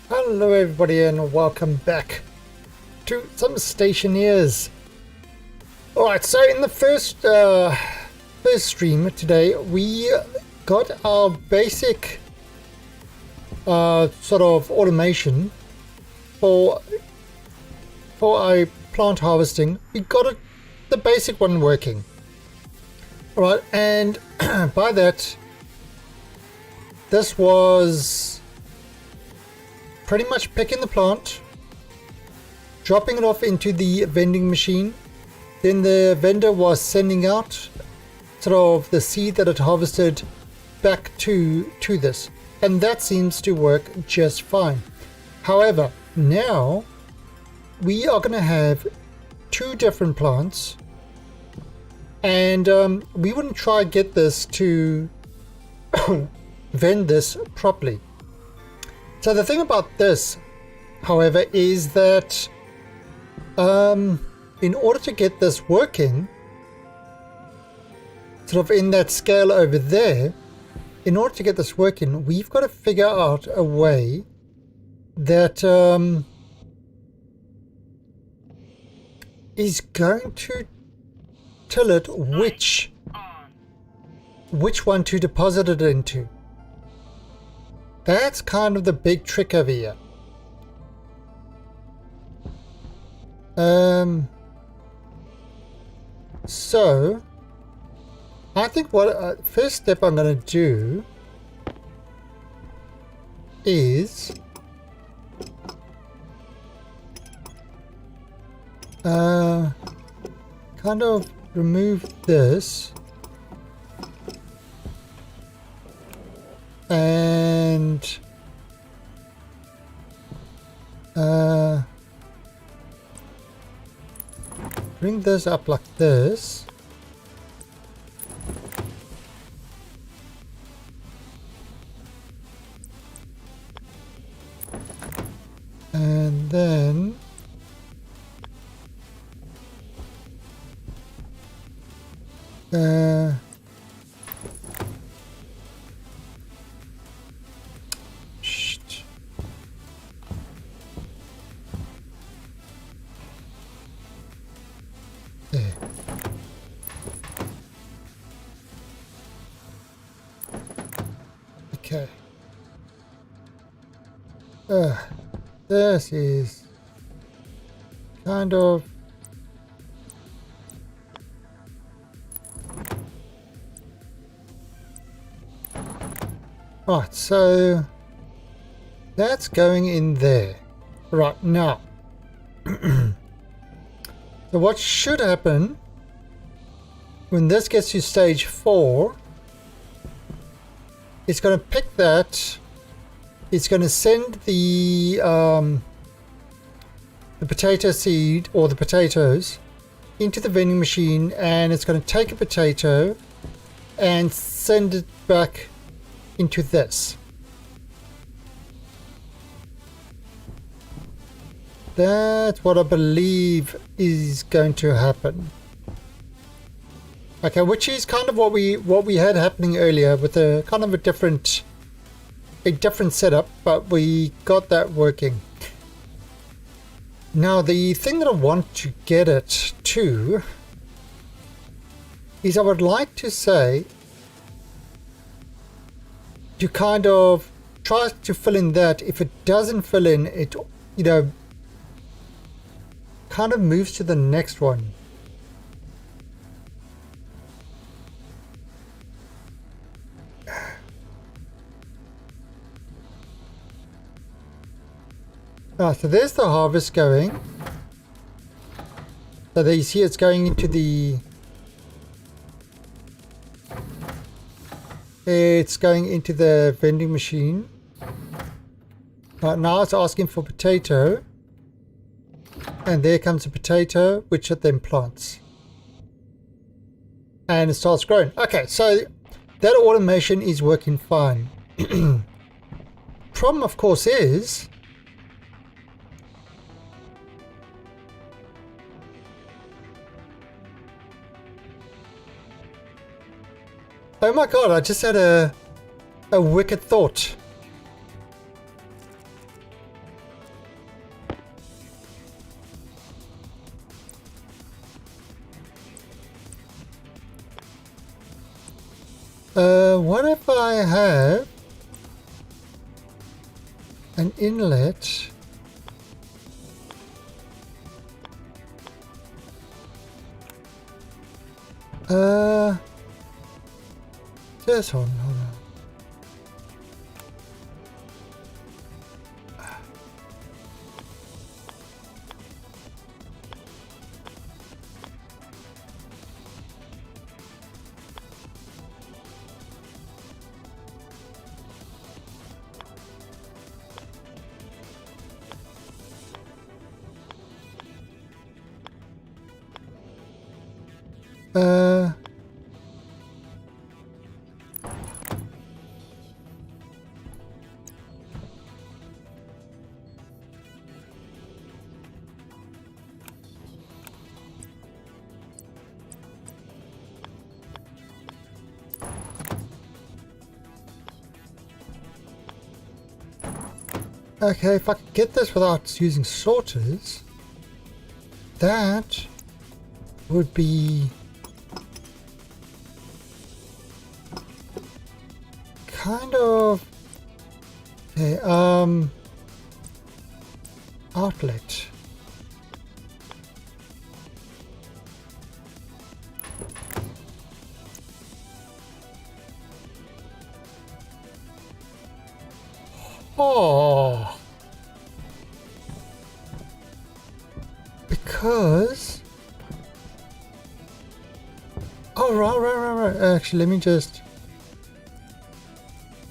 Hello everybody and welcome back to some Stationeers. Alright, so in the first stream today we got our basic sort of automation for our plant harvesting. We got the basic one working. All right, and by that, this was pretty much picking the plant, dropping it off into the vending machine. Then the vendor was sending out sort of the seed that it harvested back to this, and that seems to work just fine. However, now we are going to have two different plants, and we wouldn't try to get this to vend this properly. So the thing about this, however, is that in order to get this working sort of in that scale over there, in order to get this working, we've got to figure out a way that is going to tell it which one to deposit it into. That's kind of the big trick over here. So I think what first step I'm going to do is kind of remove this and bring this up like this. And then there. Okay. This is kind of right, so that's going in there. Right, now so what should happen when this gets to stage 4, it's going to pick that. It's going to send the potato seed or the potatoes into the vending machine, and it's going to take a potato and send it back into this. That's what I believe is going to happen. Okay, which is kind of what we had happening earlier with a kind of a different setup, but we got that working. Now the thing that I want to get it to is I would like to say to kind of try to fill in that. If it doesn't fill in, it, you know, kind of moves to the next one. So there's the harvest going. So there you see it's going into the... It's going into the vending machine. Right, now it's asking for potato. And there comes a potato, which it then plants. And it starts growing. Okay, so that automation is working fine. Problem, of course, is... Oh my god, I just had a wicked thought. What if I have an inlet? This one, hold on. Okay, if I could get this without using sorters, that would be kind of okay, outlet. Oh, because right. Actually, let me just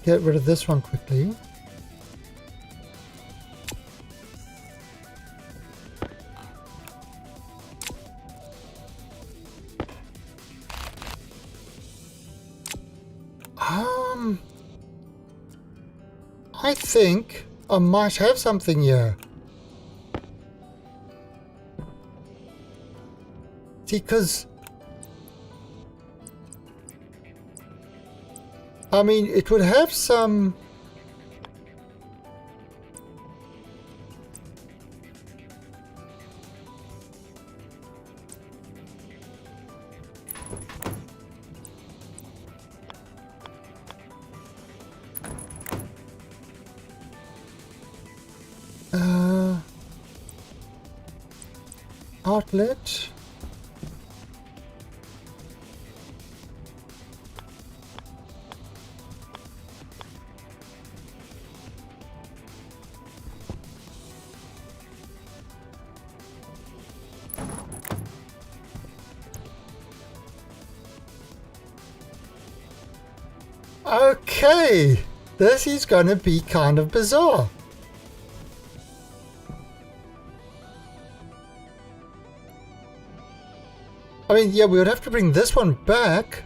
get rid of this one quickly. I think I might have something here. See, because I mean, it would have some. Outlet. Okay, this is gonna be kind of bizarre. I mean, yeah, we would have to bring this one back.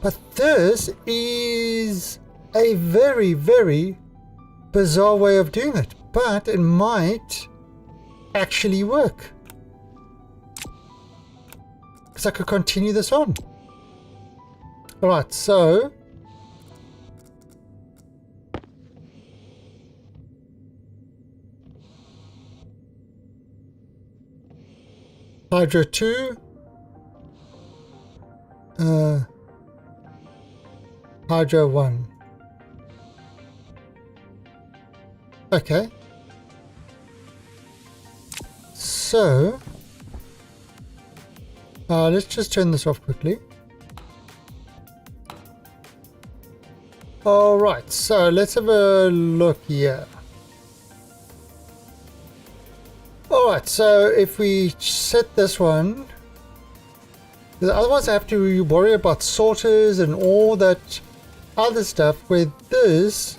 But this is a very, very bizarre way of doing it. But it might actually work. Because I could continue this on. Alright, so Hydro 2, Hydro 1. Okay. So, let's just turn this off quickly. Alright, so let's have a look here. Alright, so if we set this one, otherwise I have to worry about sorters and all that other stuff, where this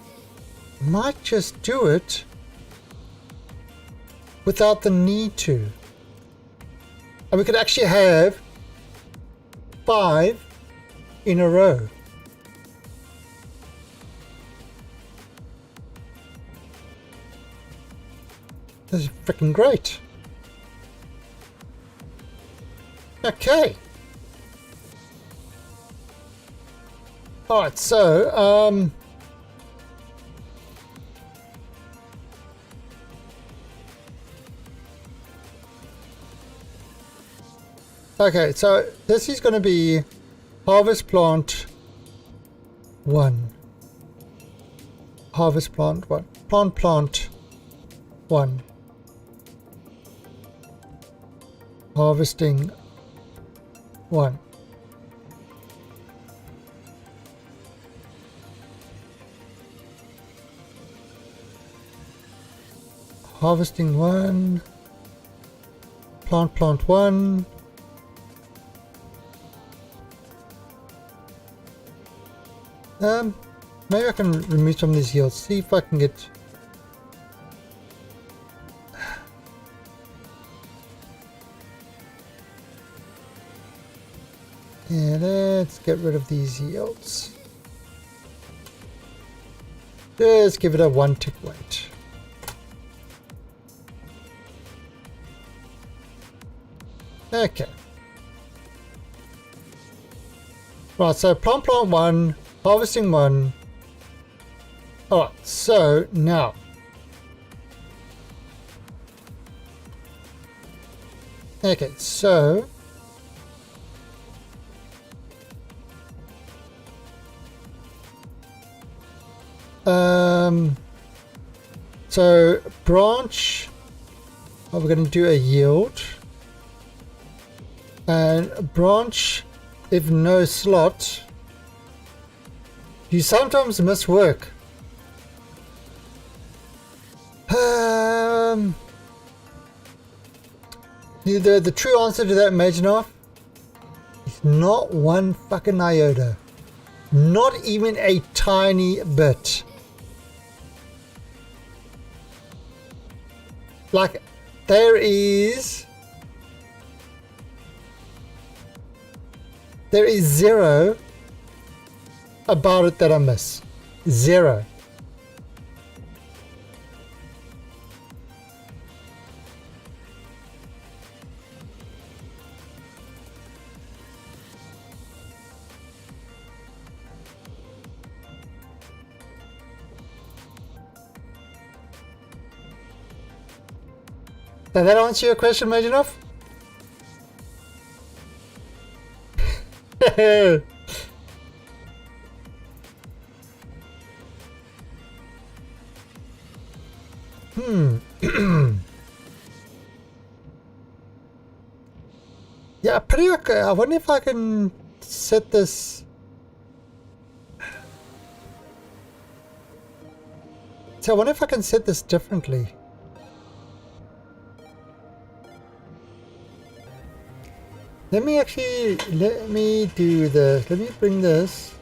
might just do it without the need to. And we could actually have 5 in a row. This is freaking great. Okay. Alright, so, Okay, so this is going to be harvest plant 1. Harvest plant 1. Plant 1. Harvesting 1. Harvesting 1. Plant 1. Maybe I can remove some of these yields. See if I can get. Yeah, let's get rid of these yields. Just give it a 1 tick weight. Okay. Right, so plant 1, harvesting 1. Alright, so now. Okay, so. So branch, we're going to do a yield, and branch, if no slot, you sometimes miss work. The true answer to that, Majanoff, is not one fucking iota, not even a tiny bit. Like, there is zero about it that I miss. Zero. Did that answer your question, Majanoff? Yeah, pretty okay. I wonder if I can set this. So I wonder if I can set this differently. Let me do this. Let me bring this.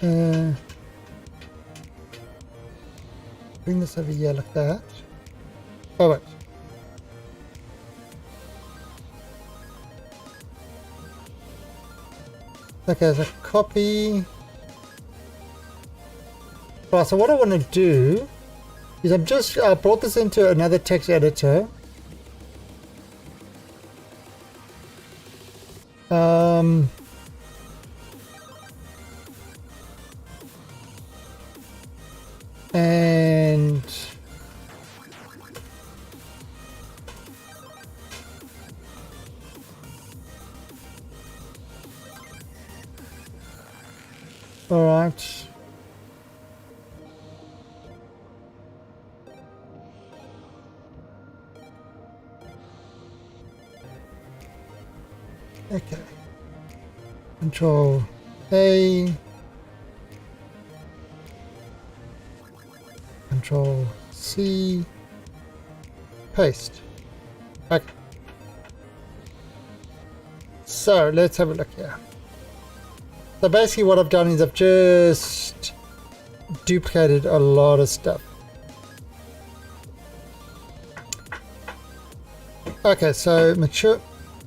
Bring this over here like that. Oh wait. Okay, so copy. Right, so what I want to do is I brought this into another text editor. And all right. Okay. Control A. Control C. Paste. Okay. So let's have a look here. So basically what I've done is I've just duplicated a lot of stuff. Okay, so mature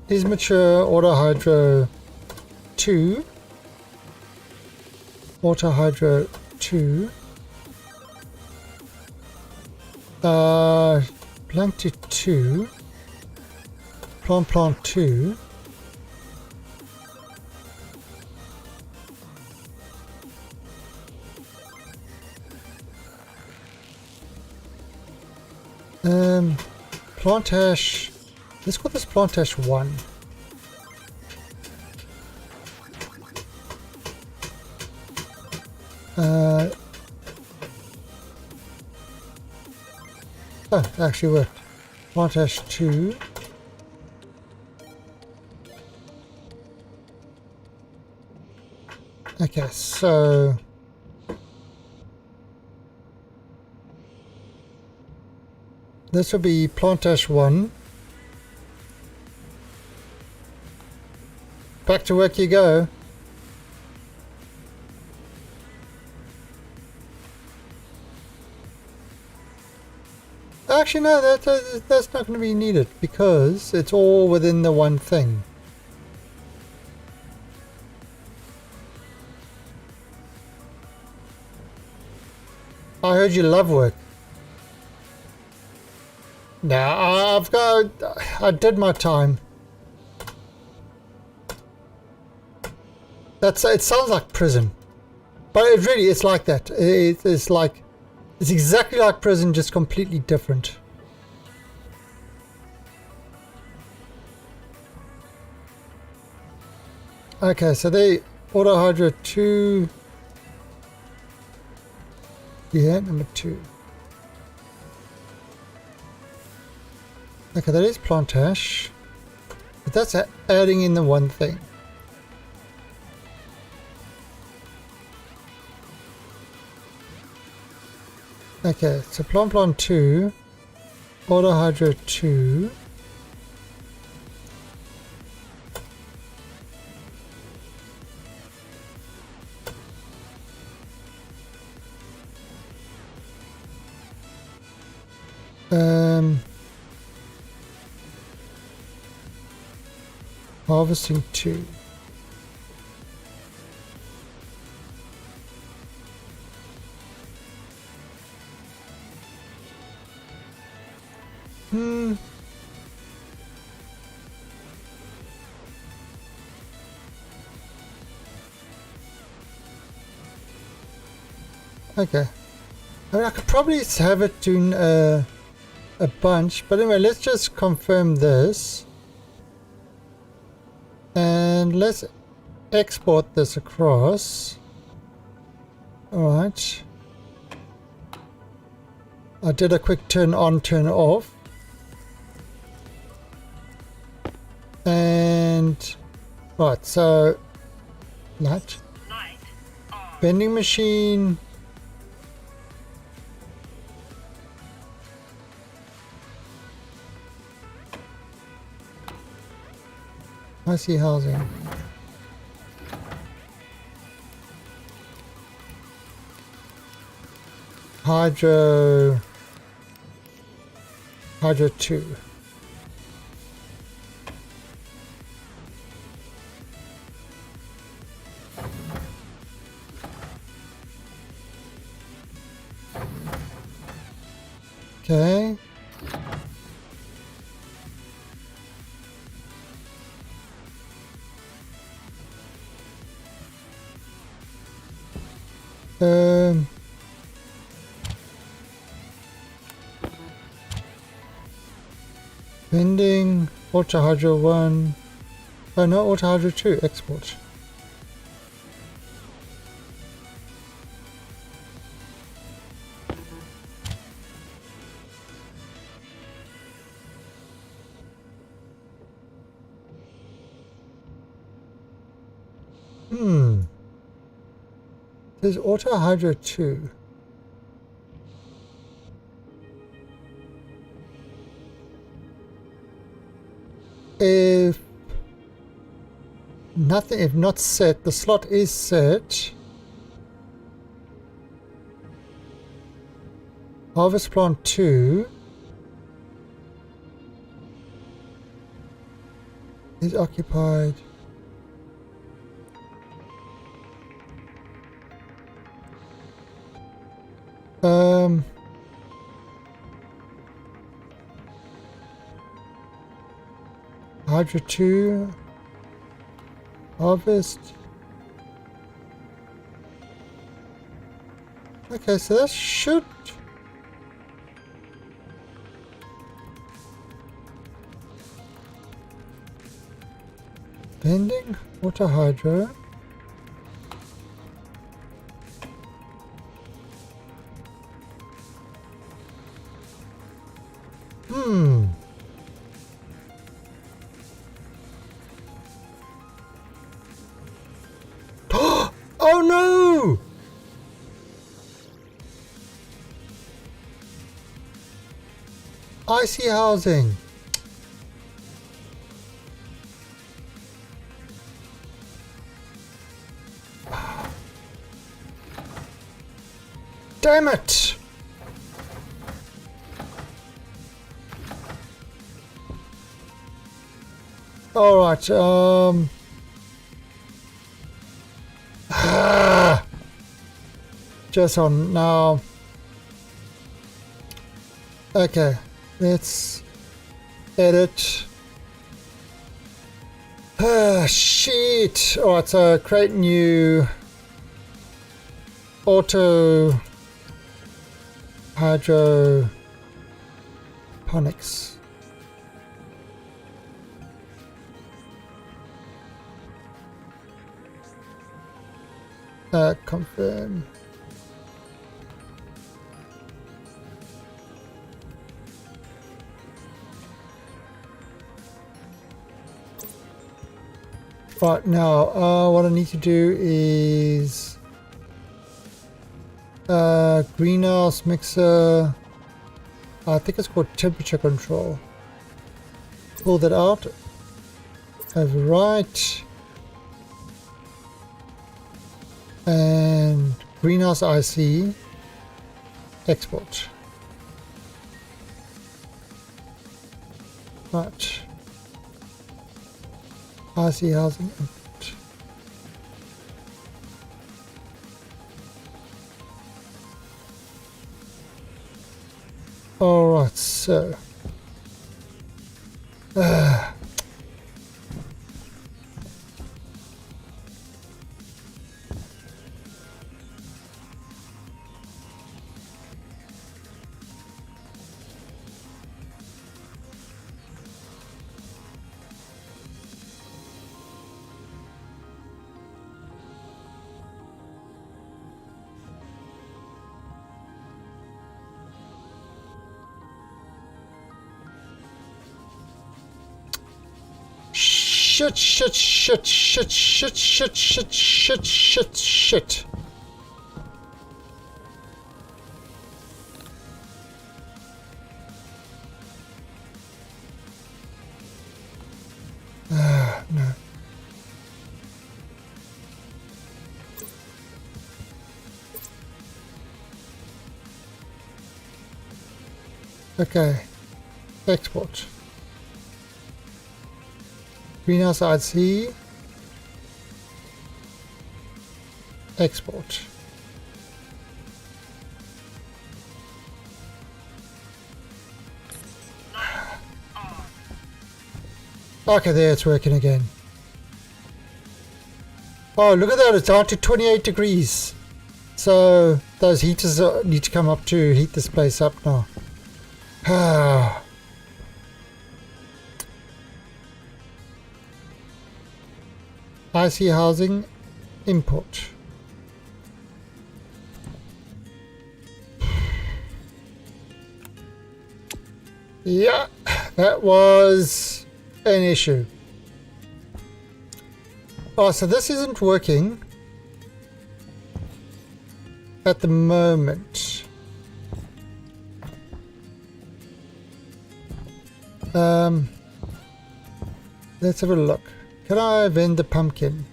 is mature auto hydro 2. Auto hydro 2. Blank to 2. Plant 2. Plant hash. Let's call this plant hash 1. Oh, it actually worked. Plant hash 2. Okay, so this will be plant hash 1. Back to work you go. Actually, no, that's not going to be needed because it's all within the one thing. I heard you love work. Nah, I did my time. It sounds like prison, but it's like that. It's exactly like prison, just completely different. Okay, so they auto hydro 2. Yeah, number 2. Okay, that is plant hash, but that's adding in the one thing. Okay, so plant 2, auto hydro 2. Harvesting 2. Okay. I mean, I could probably have it doing a bunch, but anyway, let's just confirm this. And let's export this across. Alright. I did a quick turn on, turn off. And right, so light. Vending machine. I see housing. Hydro 2. Okay. Vending, Ultra Hydro 1. Oh no, Ultra Hydro 2, export. There's Auto Hydro 2. If not set, the slot is set. Harvest plant 2 is occupied. Hydro 2 harvest. Okay, so that should Vending, water hydro. Oh no! Icy housing. Damn it! All right. Just on now. Okay, let's edit. Shit. All right. So create new auto hydroponics. Confirm. Right now, what I need to do is greenhouse mixer. I think it's called temperature control. Pull that out. Overwrite. And greenhouse IC. Export. Right. IC housing input. Alright, so shit. No. Okay. Export. Greenhouse IC. Export. Okay, there it's working again. Oh, look at that, it's down to 28 degrees. So those heaters need to come up to heat this place up now. IC housing import. Yeah, that was an issue. Oh, so this isn't working at the moment. Let's have a look. Can I vend the pumpkin?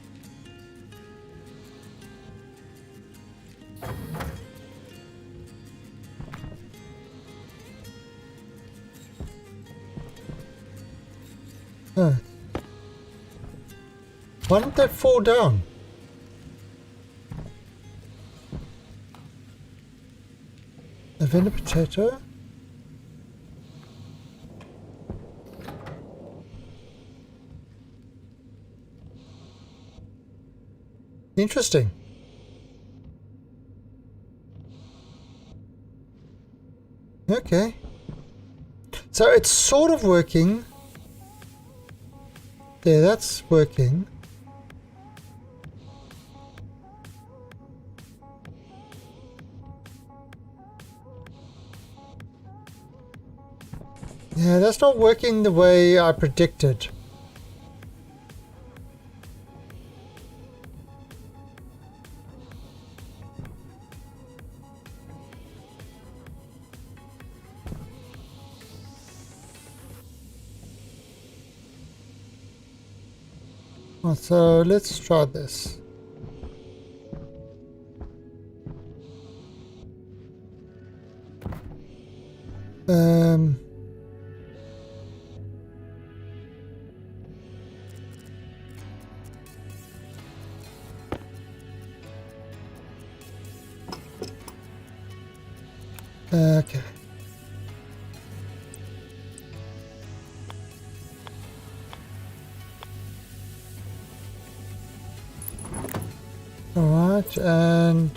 Oh. Why didn't that fall down? I vend a potato? Interesting. Okay. So it's sort of working. there, that's working. Yeah, that's not working the way I predicted. So let's try this. Okay. All right, and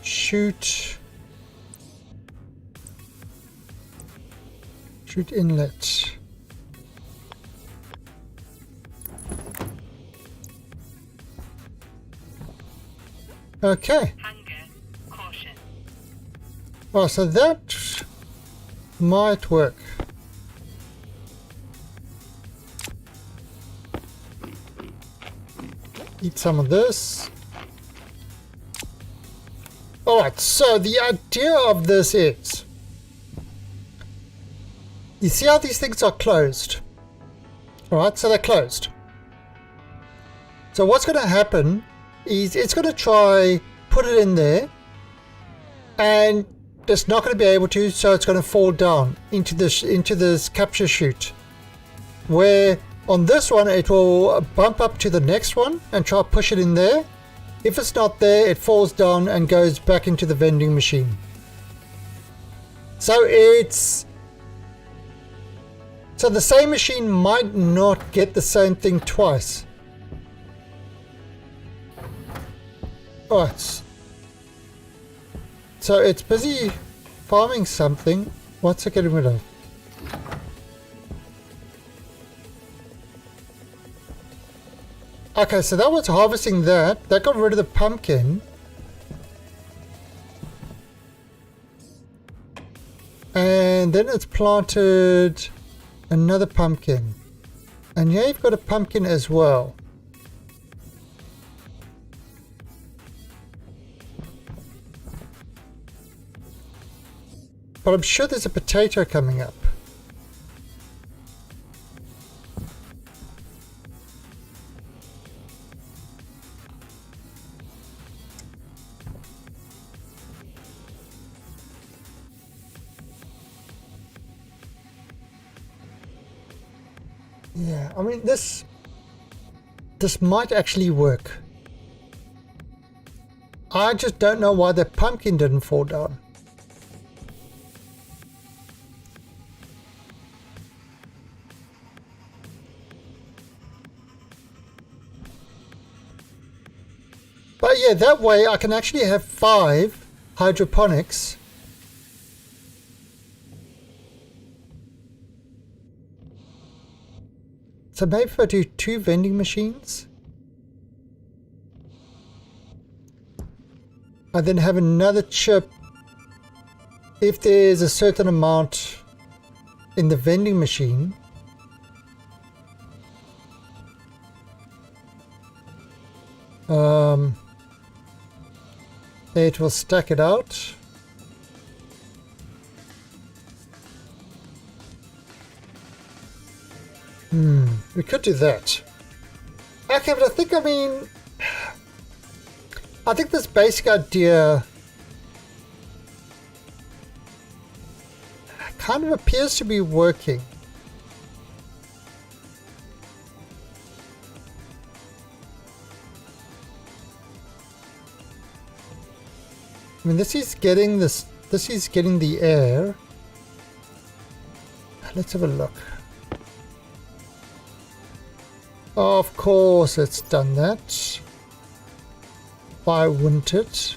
shoot inlet. Okay. Oh, so that might work. Eat some of this. Alright, so the idea of this is, you see how these things are closed? Alright, so they're closed. So what's going to happen is it's going to try put it in there, and it's not going to be able to, so it's going to fall down into this capture chute, where on this one it will bump up to the next one and try to push it in there. If it's not there, it falls down and goes back into the vending machine. So the same machine might not get the same thing twice. Alright. So it's busy farming something. What's it getting rid of? Okay, so that was harvesting that. That got rid of the pumpkin. And then it's planted another pumpkin. And yeah, you've got a pumpkin as well. But I'm sure there's a potato coming up. Yeah, I mean, this might actually work. I just don't know why the pumpkin didn't fall down. But yeah, that way I can actually have 5 hydroponics. So maybe if I do 2 vending machines, I then have another chip if there's a certain amount in the vending machine. It will stack it out. We could do that. Okay, but I think this basic idea kind of appears to be working. I mean, this is getting the air. Let's have a look. Of course it's done that. Why wouldn't it?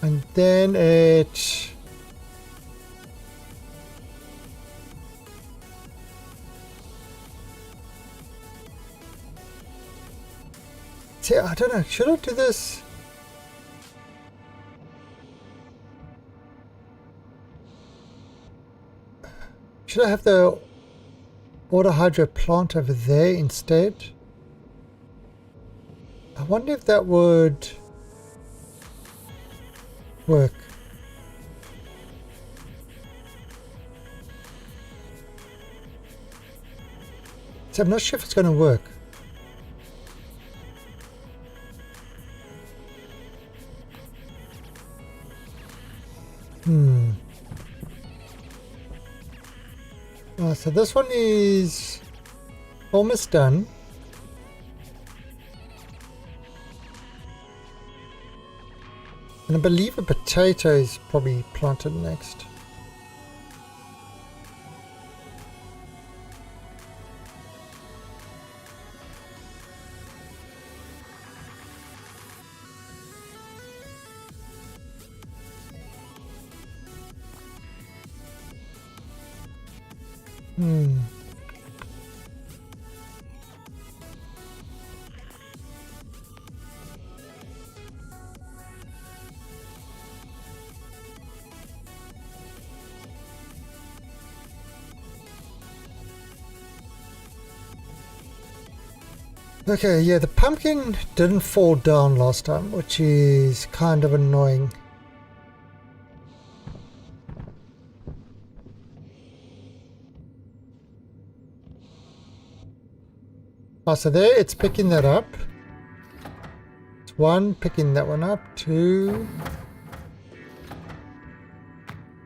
And then it... See, I don't know, should I do this? Should I have the water hydro plant over there instead? I wonder if that would work. So I'm not sure if it's going to work. So this one is almost done. And I believe a potato is probably planted next. Okay, yeah, the pumpkin didn't fall down last time, which is kind of annoying. Oh, so there it's picking that up. It's one, picking that one up. Two.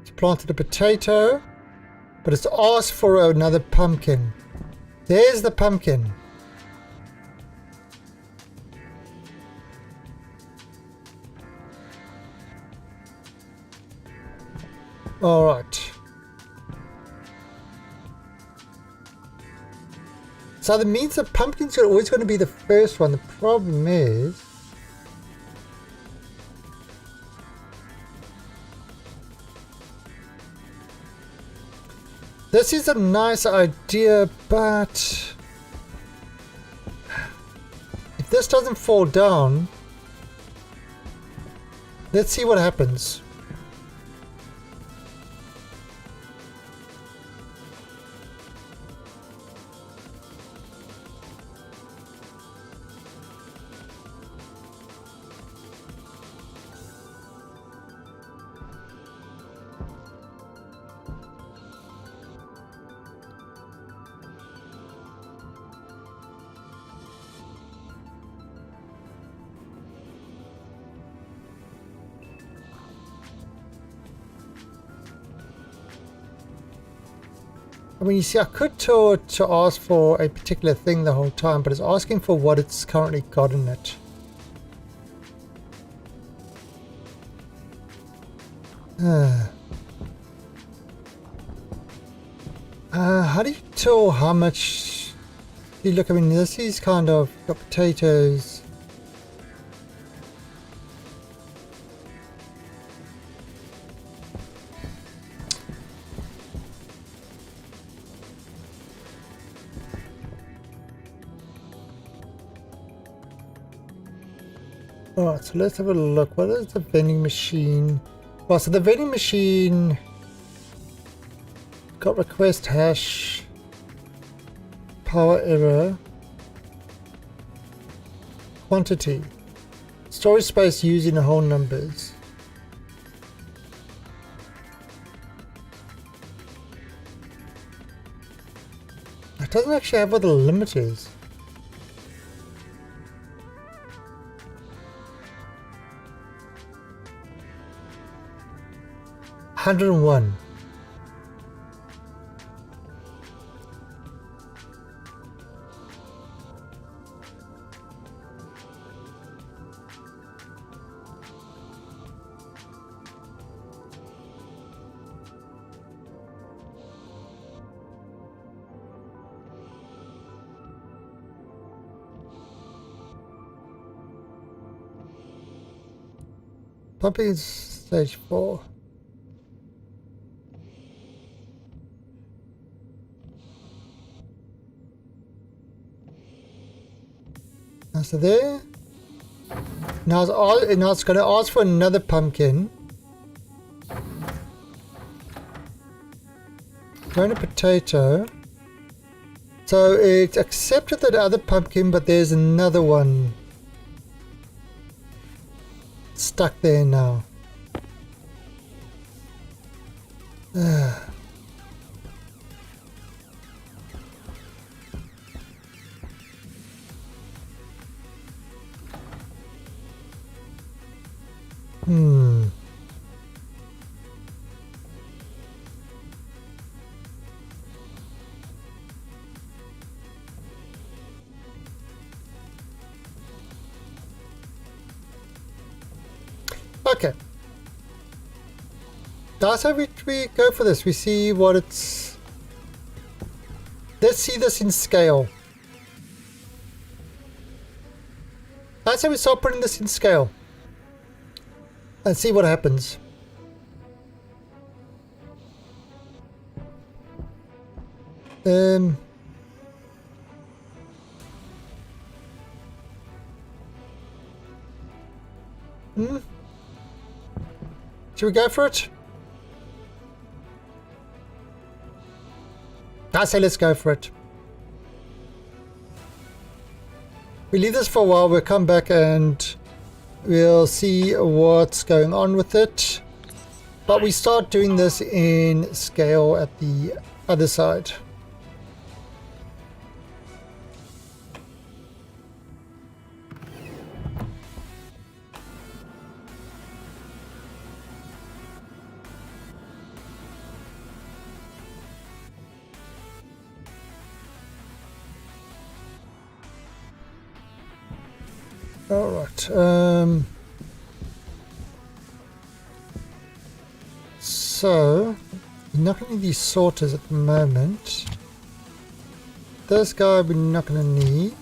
It's planted a potato, but it's asked for another pumpkin. There's the pumpkin. All right. So that means the pumpkins are always going to be the first one. The problem is... this is a nice idea, but... if this doesn't fall down... let's see what happens. I mean, you see, I could tell it to ask for a particular thing the whole time, but it's asking for what it's currently got in it. How do you tell how much... you look, I mean, this is kind of got potatoes. Alright, so let's have a look. What is the vending machine? Well, so the vending machine got request hash, power error, quantity, storage space using the whole numbers. It doesn't actually have what the limit is. $101. pumping is stage 4. So there. Now it's going to ask for another pumpkin. Grown a potato. So it accepted that other pumpkin, but there's another one stuck there now. Okay. That's how we go for this. We see what it's... Let's see this in scale. That's how we start putting this in scale. And see what happens. Should we go for it? I say let's go for it. We leave this for a while, we'll come back and we'll see what's going on with it. But we start doing this in scale at the other side. All right. So we're not going to need these sorters at the moment. This guy we're not going to need.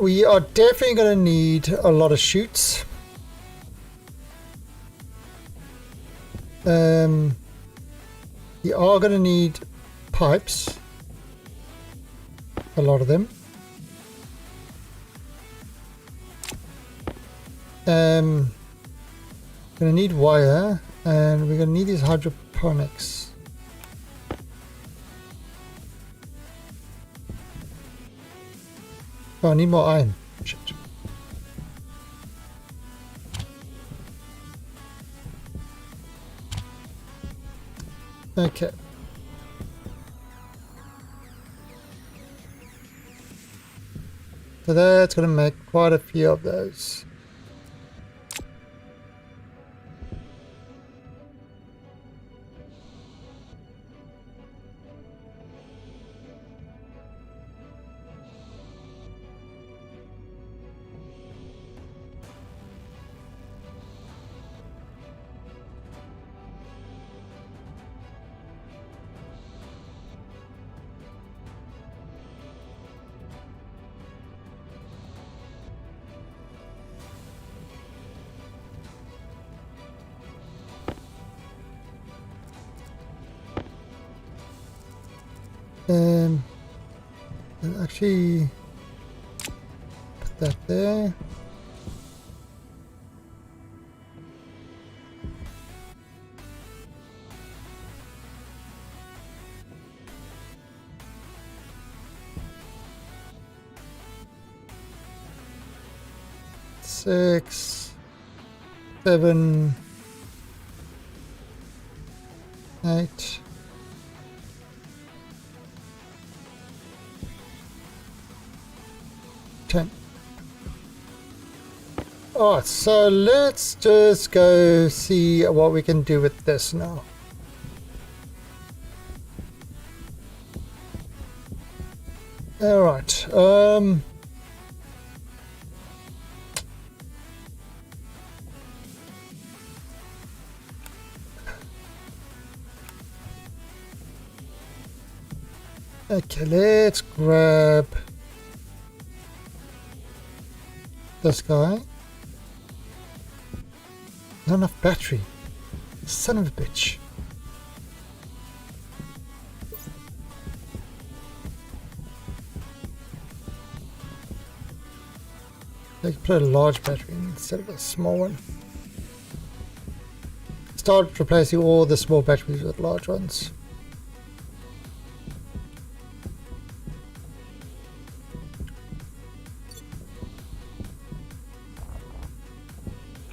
We are definitely going to need a lot of chutes. We are going to need pipes. A lot of them. Gonna need wire, and we're gonna need these hydroponics. Oh, I need more iron. Shit. Okay. So that's gonna make quite a few of those. I'll actually put that there. Six, 7, 8. Alright, so let's just go see what we can do with this now. Alright, okay, let's grab this guy. Not enough battery. Son of a bitch. I could put a large battery in instead of a small one. Start replacing all the small batteries with large ones.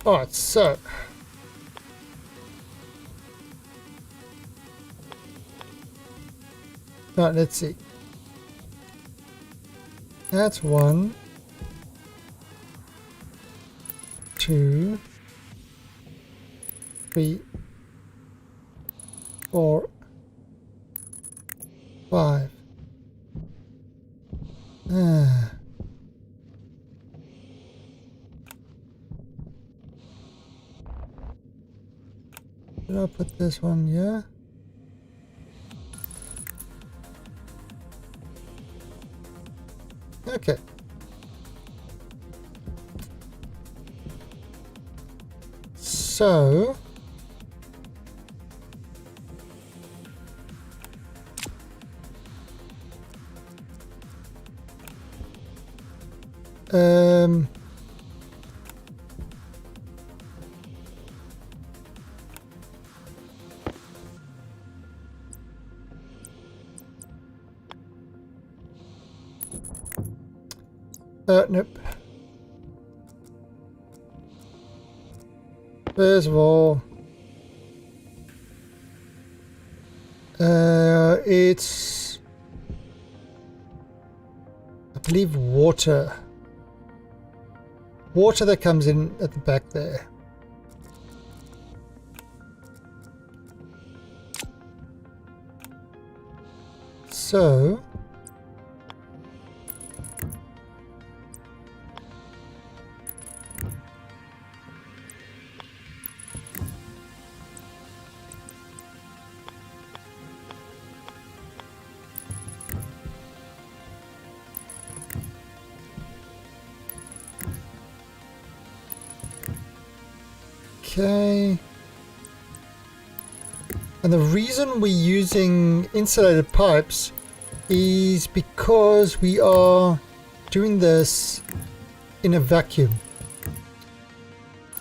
Alright, so right, let's see. That's 1, 2, 3, 4, 5. Should I put this one here? Okay. So nope. First of all, it's, I believe, water that comes in at the back there. So okay, and the reason we're using insulated pipes is because we are doing this in a vacuum.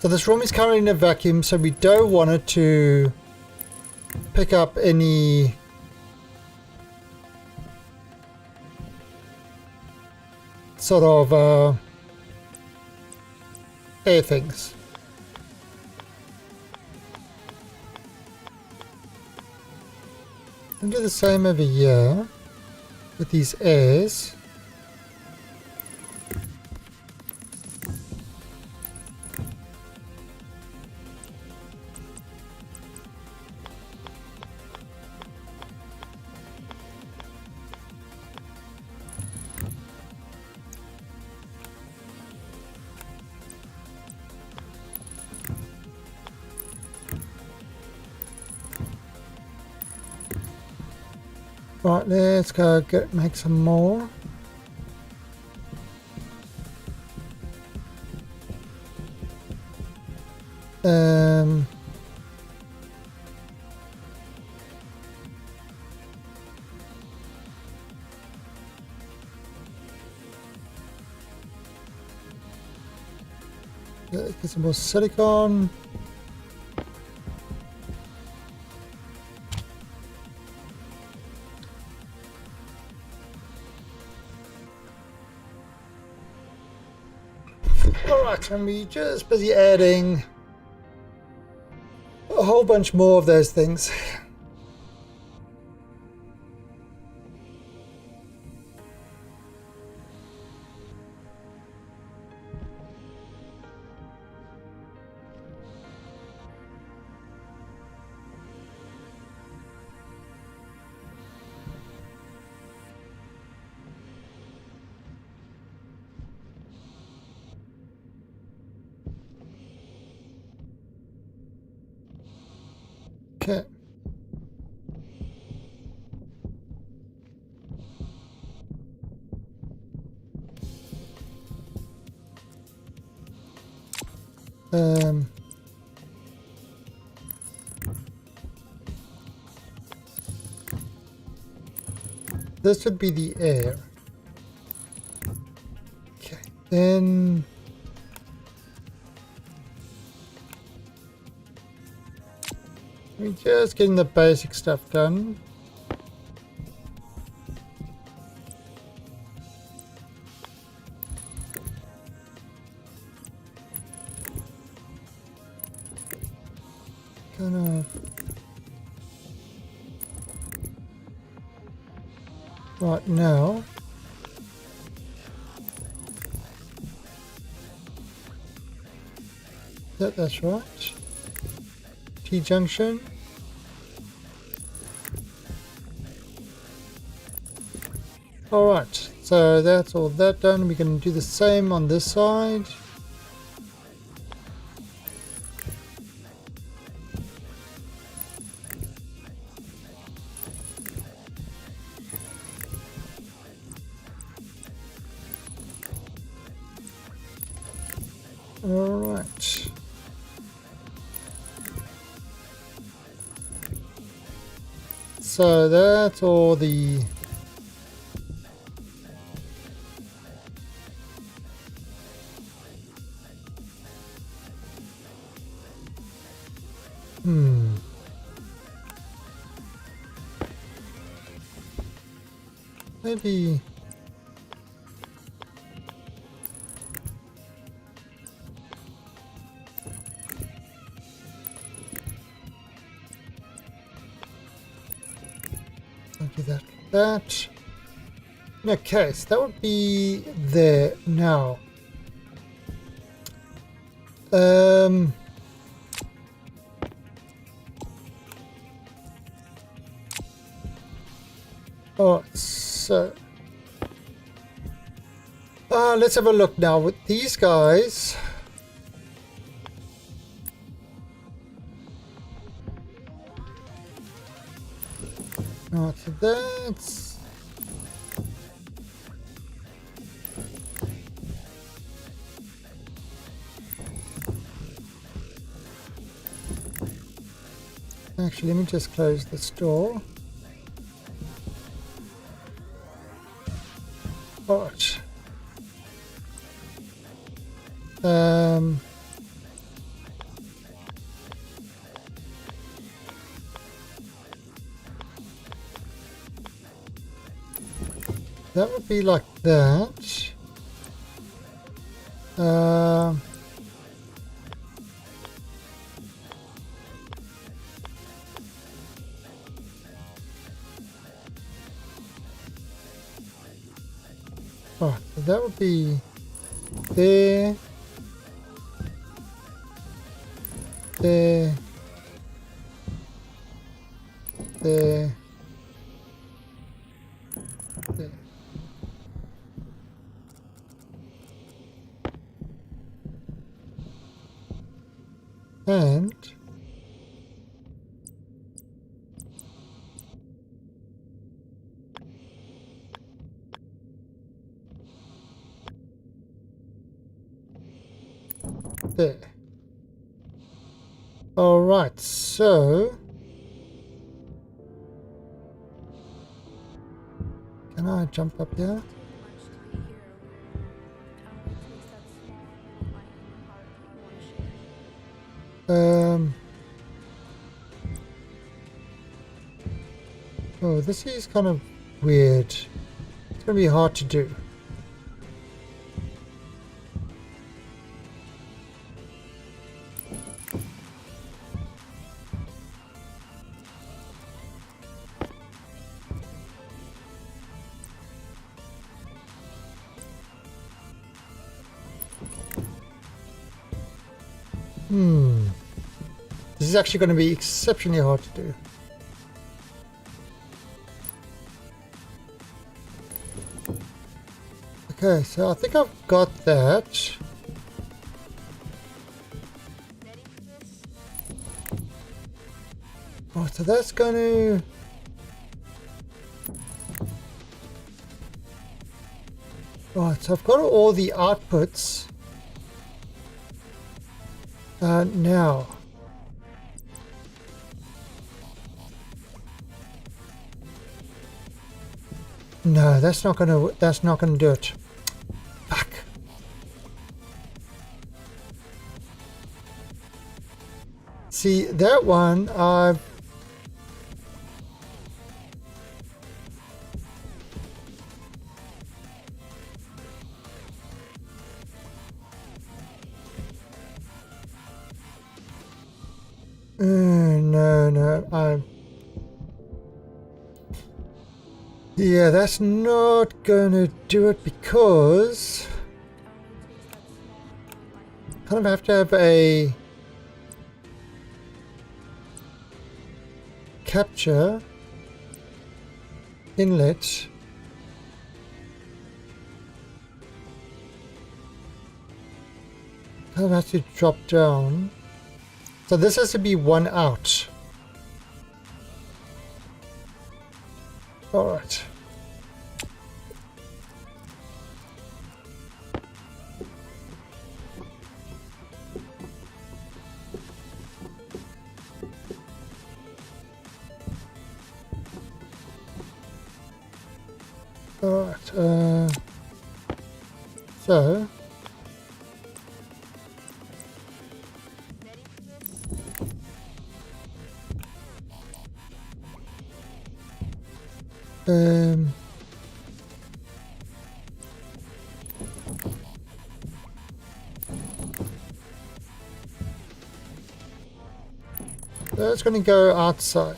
So this room is currently in a vacuum, so we don't want it to pick up any sort of air things. I'll do the same over here with these airs. Right, let's go make some more. Let's get some more silicon. Alright, and we're just busy adding a whole bunch more of those things. Okay. this would be the air. Okay, then we're just getting the basic stuff done. Kind of right now. That's right. T-junction. Alright, so that's all that done. We can do the same on this side. Alright. So that's all the maybe I'll do that. Okay, so that would be there now. Oh, so let's have a look now with these guys. Right, so that's actually, let me just close this door. Alright. That would be like that. Oh, so that would be there, there, there, there. And there. All right, so can I jump up here? Oh, this is kind of weird. It's gonna be hard to do. This is actually going to be exceptionally hard to do. Okay, so I think I've got that. Oh, so that's going to... Right, so I've got all the outputs. Now. No, that's not gonna do it. Fuck. See, that one, no, yeah, that's not gonna do it because kind of have to have a capture inlet. Kind of have to drop down. So this has to be one out. All right. All right. So. That's going to go outside.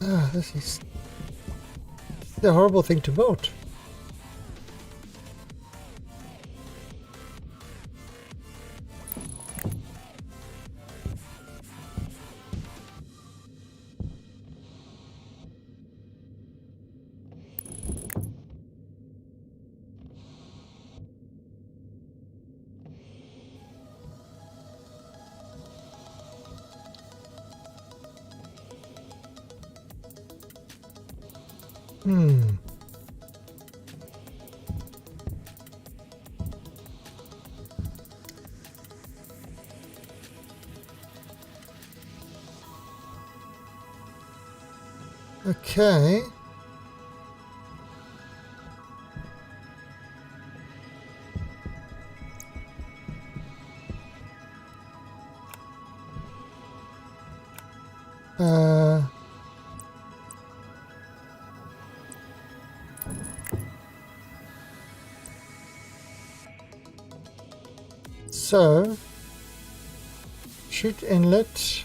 Ah, this is a horrible thing to vote. Okay. So, shoot inlet.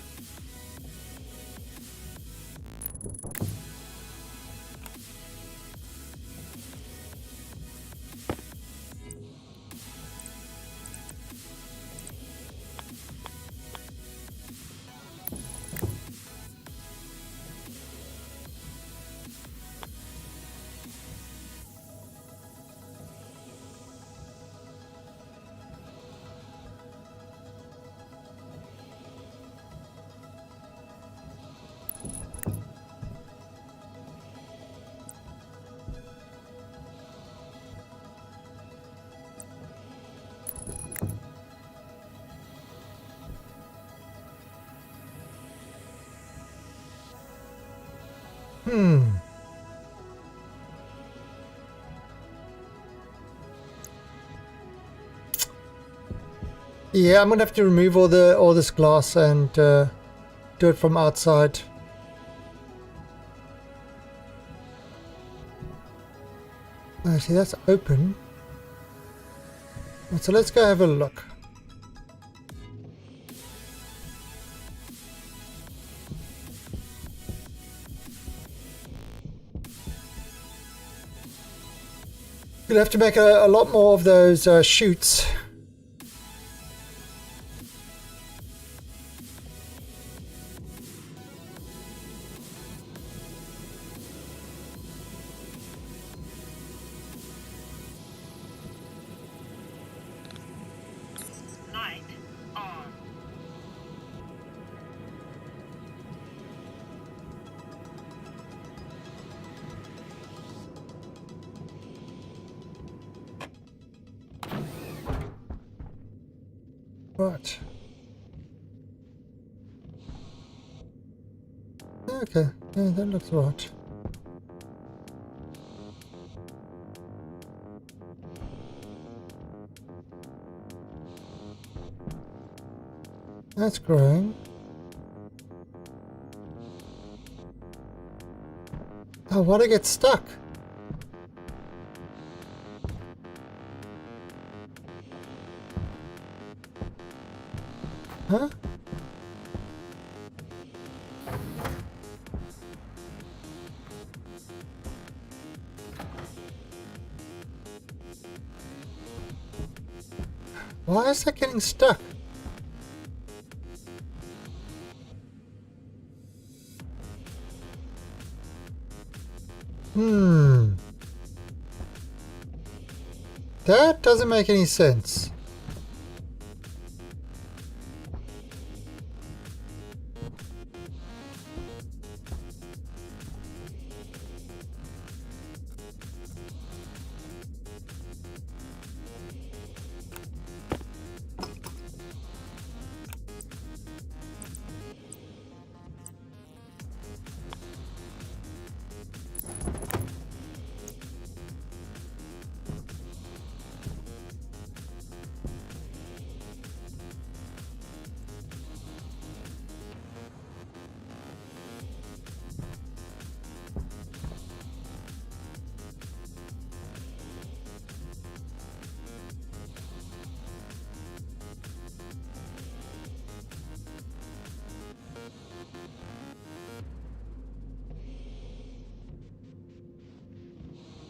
Yeah, I'm gonna have to remove all this glass and do it from outside. See, that's open. So let's go have a look. You'll have to make a lot more of those chutes. Right. Okay, yeah, that looks right. That's growing. Oh, why'd I get stuck? Huh? Why is that getting stuck? That doesn't make any sense.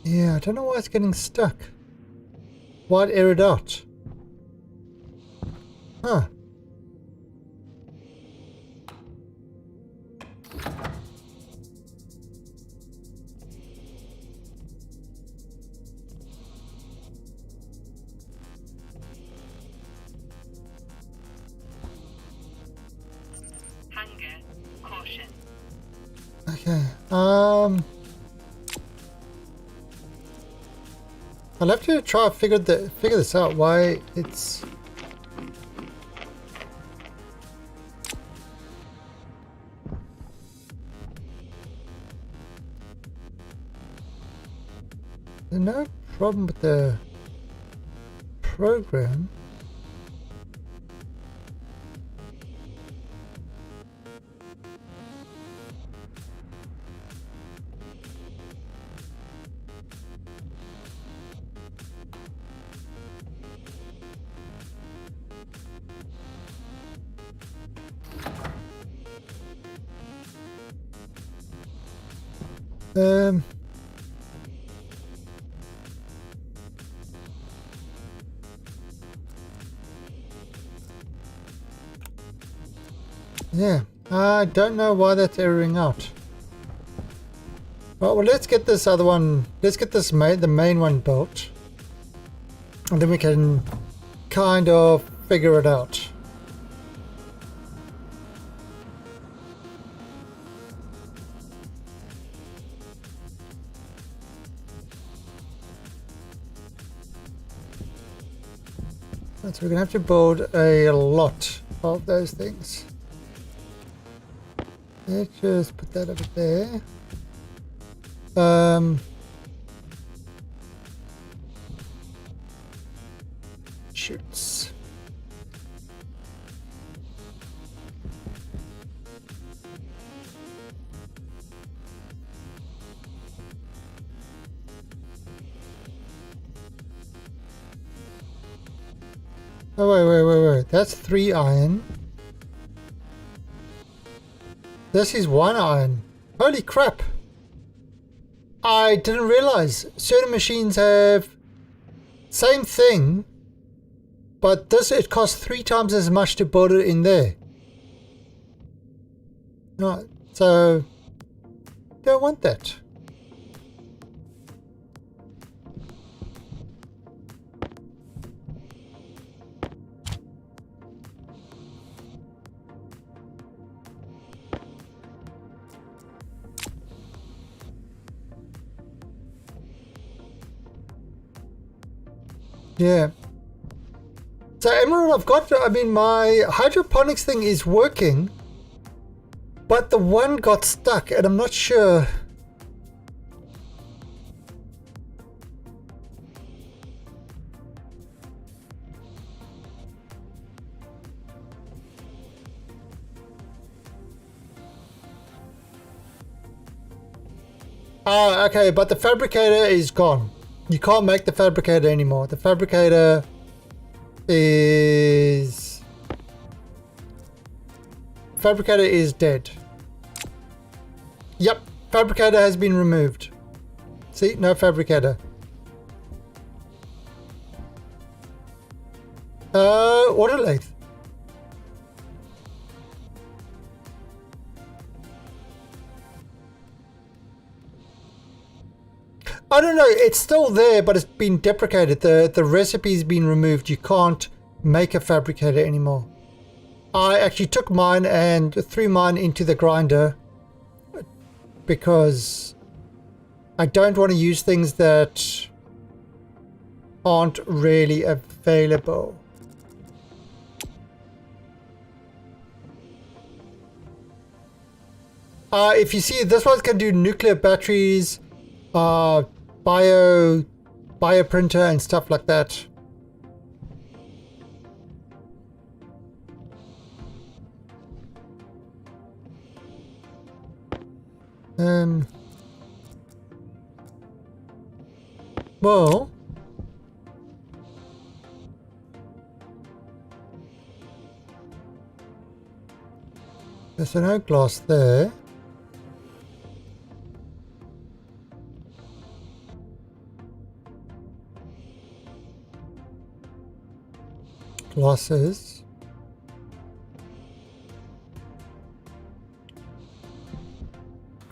Yeah, I don't know why it's getting stuck. Why'd error it out? Huh. Hunger. Caution. Okay. I'll have to try to figure this out. Why it's. There's no problem with the program. Um. Yeah, I don't know why that's erroring out. Well, let's get this other one. Let's get this the main one built, and then we can kind of figure it out. So we're gonna have to build a lot of those things. Let's just put that over there. Shoots. Oh, wait. That's 3 iron. This is 1 iron. Holy crap. I didn't realize certain machines have same thing, but this it costs 3 times as much to build it in there. Right, so don't want that. Yeah. So Emerald, I've got, I mean, my hydroponics thing is working, but the one got stuck and I'm not sure. Ah, okay, but the fabricator is gone. You can't make the fabricator anymore. The fabricator is dead. Yep, fabricator has been removed. See, no fabricator. Water lathe. I don't know, it's still there, but it's been deprecated. The recipe's been removed. You can't make a fabricator anymore. I actually took mine and threw mine into the grinder because I don't want to use things that aren't really available. If you see, this one can do nuclear batteries, bio printer and stuff like that. Well, there's no glass there. Glasses.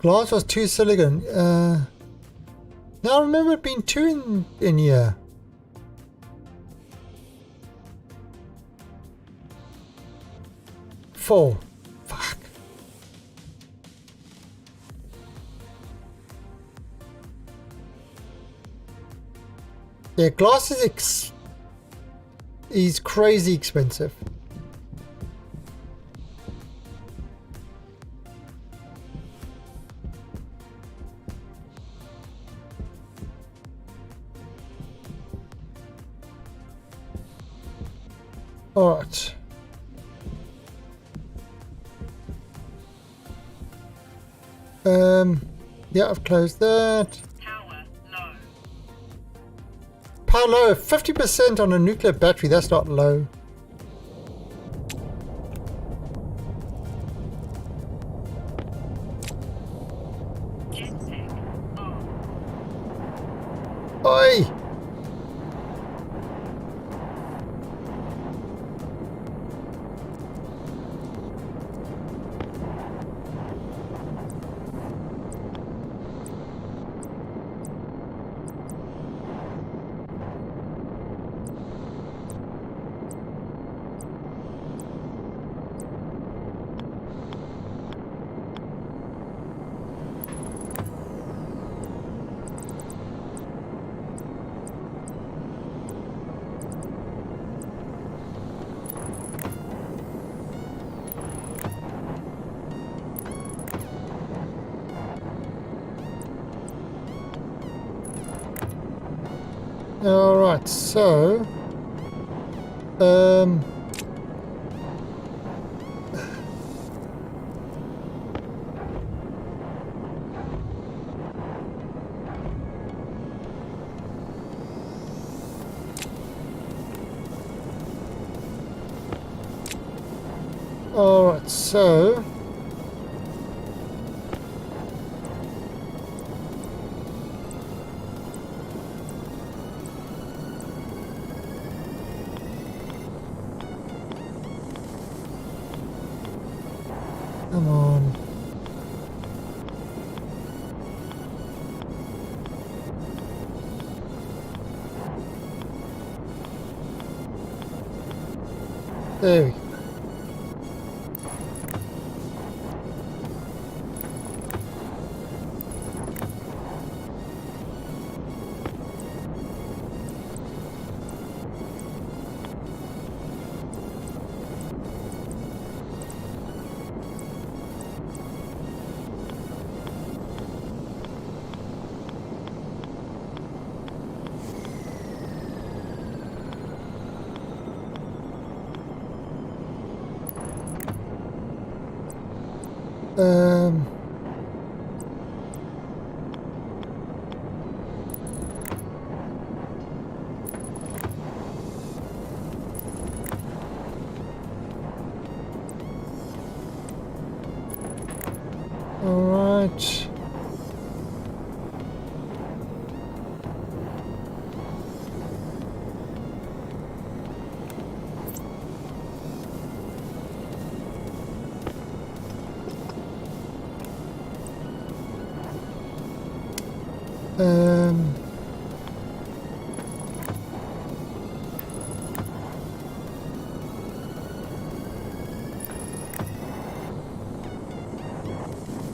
Glass was 2 silicon. Now I remember it being 2 in here. Four. Fuck. Yeah, glass is crazy expensive. All right. Yeah, I've closed that. Power low. Power low, 50% on a nuclear battery. That's not low. Jetpack on. Oi! Alright, so alright, so come on. There we go. Um, all right. Um,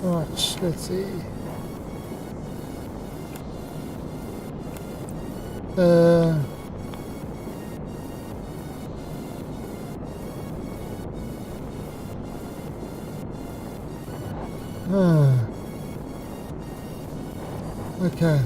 right, let's see. Uh, uh, okay.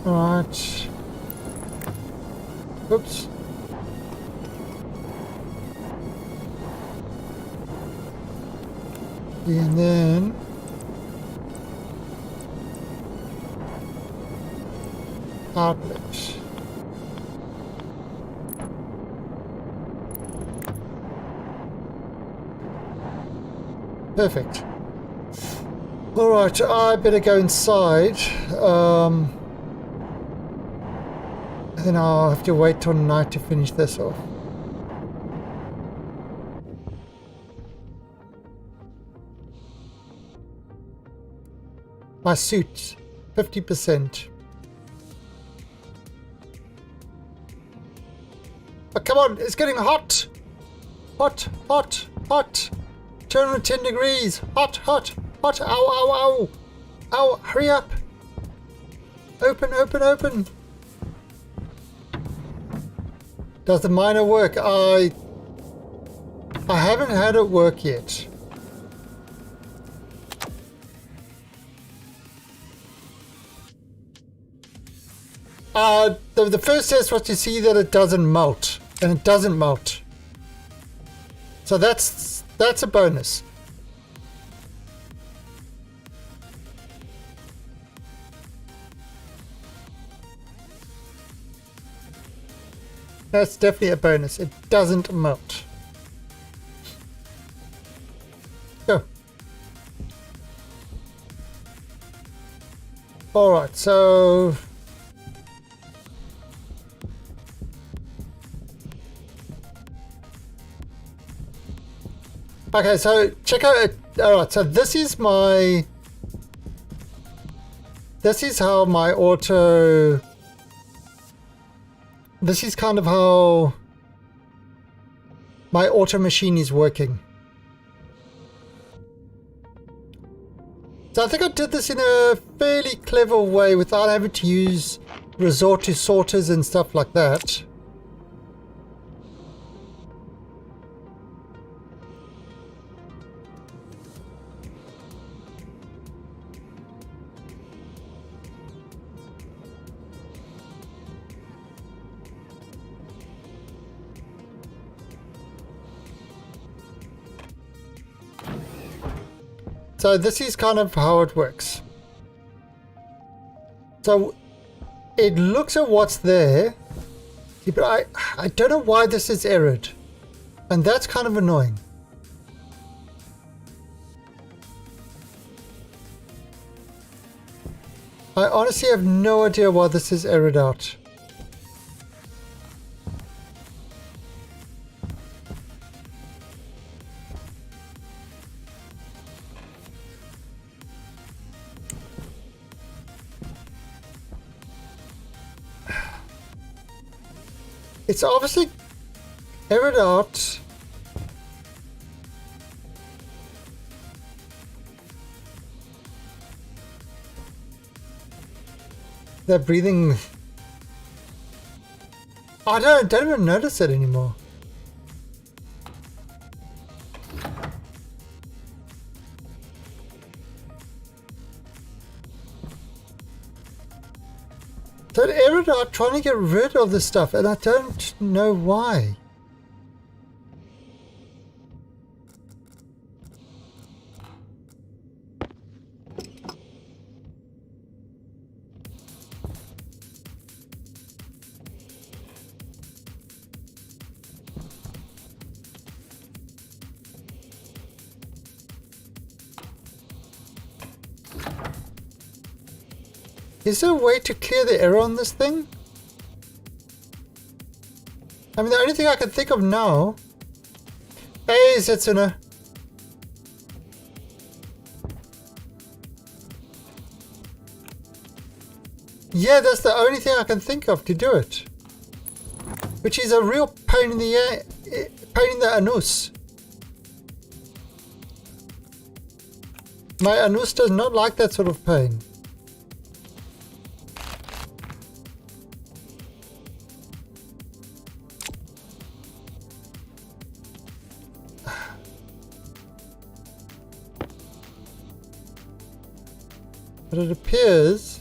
All right. Oops. And then outlet. Perfect. All right, I better go inside. Then I'll have to wait till night to finish this off. My suit, 50%. Oh, come on, it's getting hot! Hot, hot, hot! 210 degrees! Hot, hot, hot! Ow, ow, ow! Ow, hurry up! Open, open, open! Does the miner work? I haven't had it work yet. The first test was to see that it doesn't melt, and it doesn't melt. So that's a bonus. That's definitely a bonus. It doesn't melt. Go. Alright, so okay, so check out it. Alright, so this is how my auto, this is kind of how my auto machine is working. So I think I did this in a fairly clever way without having to resort to sorters and stuff like that. So this is kind of how it works. So it looks at what's there, but I don't know why this is errored, and that's kind of annoying. I honestly have no idea why this is errored out. It's obviously errored out. They're breathing. I don't even notice it anymore. So it errored out trying to get rid of the stuff, and I don't know why. Is there a way to clear the error on this thing? I mean, the only thing I can think of now... Hey, Setsuna. Yeah, that's the only thing I can think of to do it. Which is a real pain in the anus. My anus does not like that sort of pain. But it appears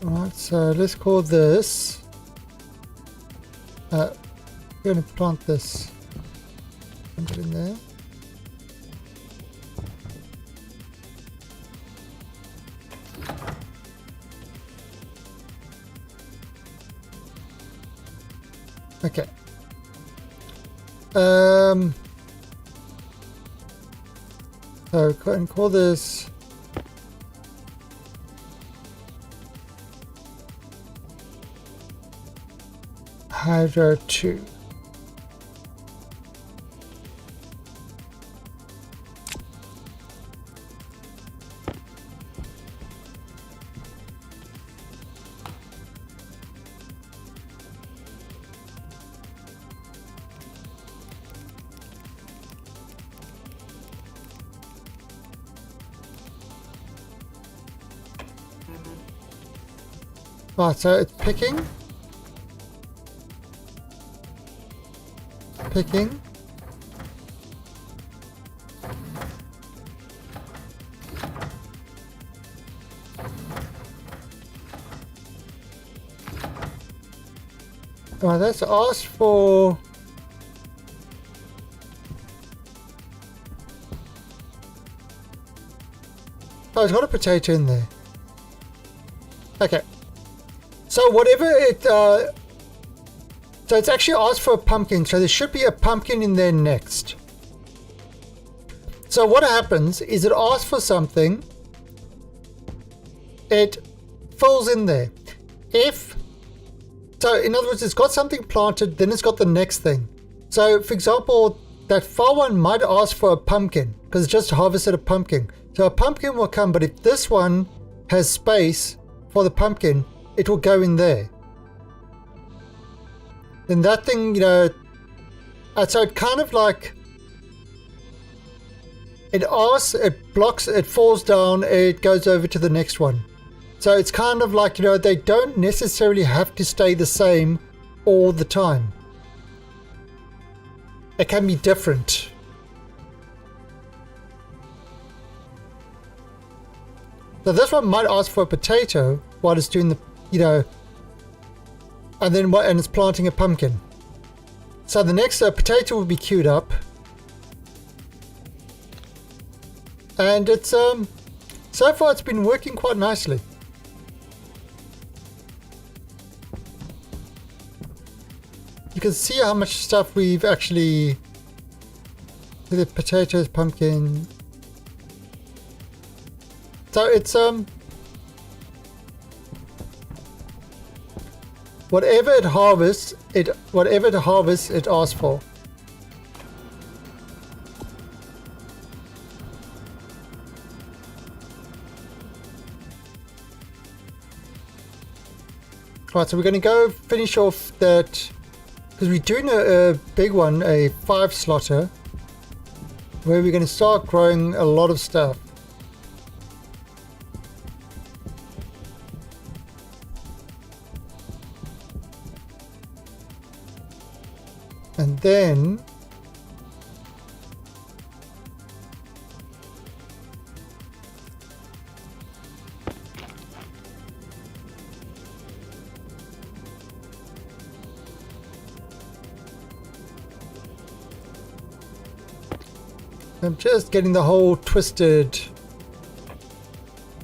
alright, so let's call this we're going to plant this. Put it in there. Okay. So go ahead and call this Hydro 2. Right, so it's picking. Picking. Right, let's ask for... Oh, it's got a potato in there. Okay. So whatever it, so it's actually asked for a pumpkin, so there should be a pumpkin in there next. So what happens is it asks for something, it fills in there. So in other words, it's got something planted, then it's got the next thing. So for example, that far one might ask for a pumpkin, because it just harvested a pumpkin. So a pumpkin will come, but if this one has space for the pumpkin, it will go in there. Then that thing, you know, so it kind of like, it asks, it blocks, it falls down, it goes over to the next one. So it's kind of like, you know, they don't necessarily have to stay the same all the time. It can be different. So this one might ask for a potato while it's doing the, you know, and then and it's planting a pumpkin. So the next potato will be queued up, and it's so far it's been working quite nicely. You can see how much stuff we've actually, the potatoes, pumpkin. So it's whatever it harvests, it asks for. Right, so we're going to go finish off that, because we're doing a big one, a 5 slotter. where we're going to start growing a lot of stuff. And then I'm just getting the whole twisted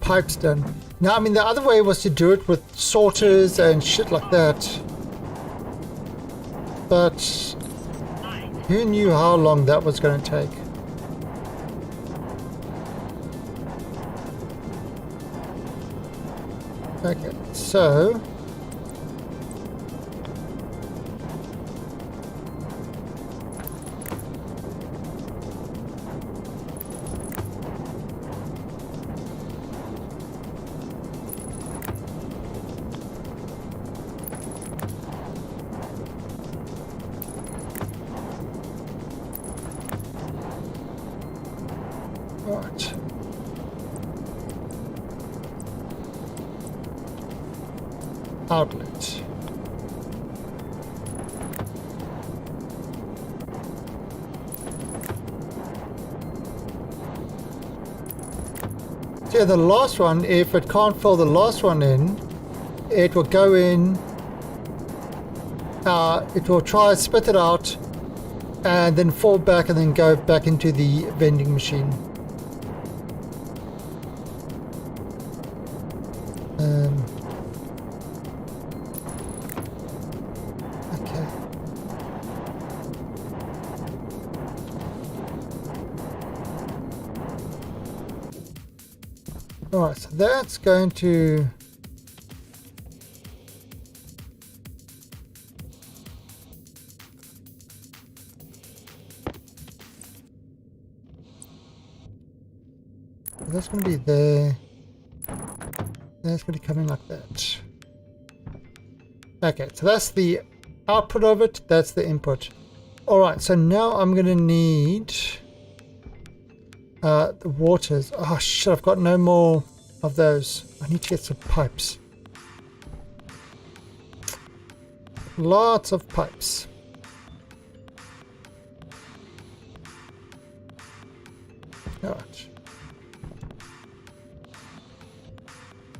pipes done. Now, I mean, the other way was to do it with sorters and shit like that. But who knew how long that was going to take? Okay, so right. Outlet. So yeah, the last one, if it can't fill the last one in, it will go in, it will try spit it out and then fall back and then go back into the vending machine. Okay. Alright, so that's going to that's going to be there. That's going to come in like that. Okay, so that's the output of it. That's the input. Alright, so now I'm going to need the waters. Oh shit, I've got no more of those. I need to get some pipes. Lots of pipes. Alright.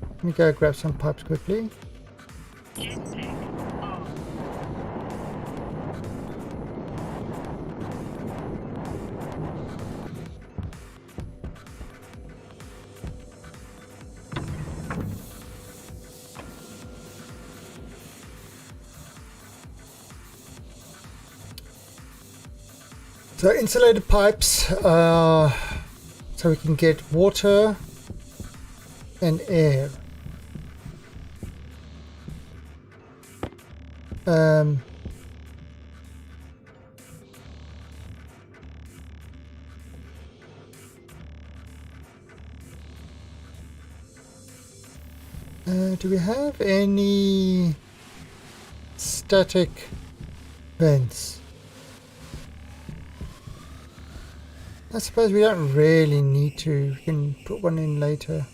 Let me go grab some pipes quickly. So insulated pipes, so we can get water and air. Do we have any static vents? I suppose we don't really need to. We can put one in later.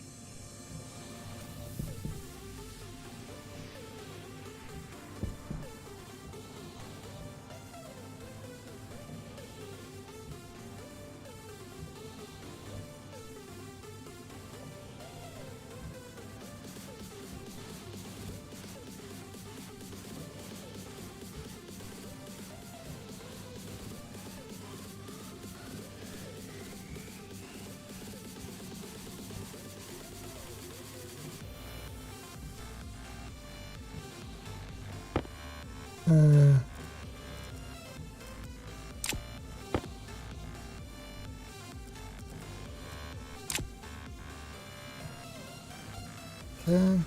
Okay.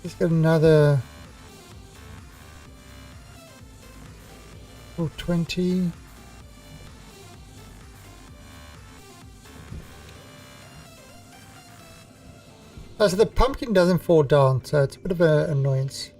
Let's get another 20. Oh, so the pumpkin doesn't fall down, so it's a bit of an annoyance.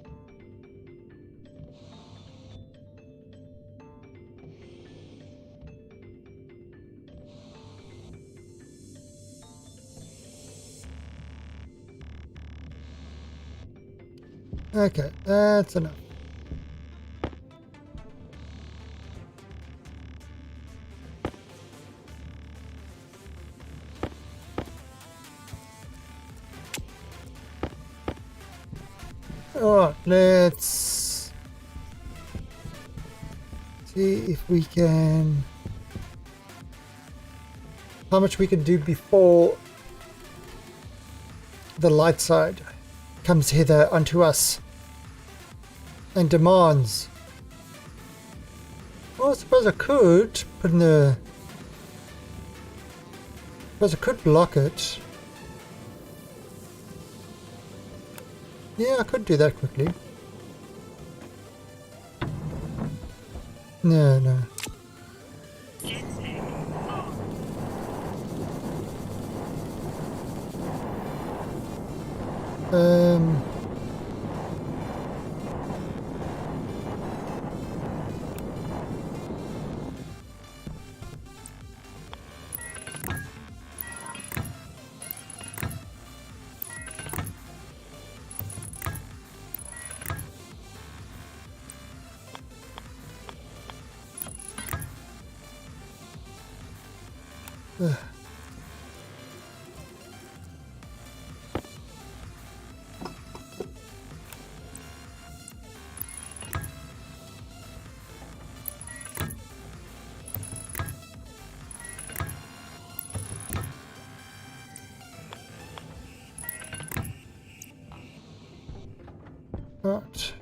Okay, that's enough. Alright, let's see if we can... how much we can do before the light side comes hither unto us and demands. Well, I suppose I could put in the... I suppose I could block it. Yeah, I could do that quickly. No, no. Um... Right.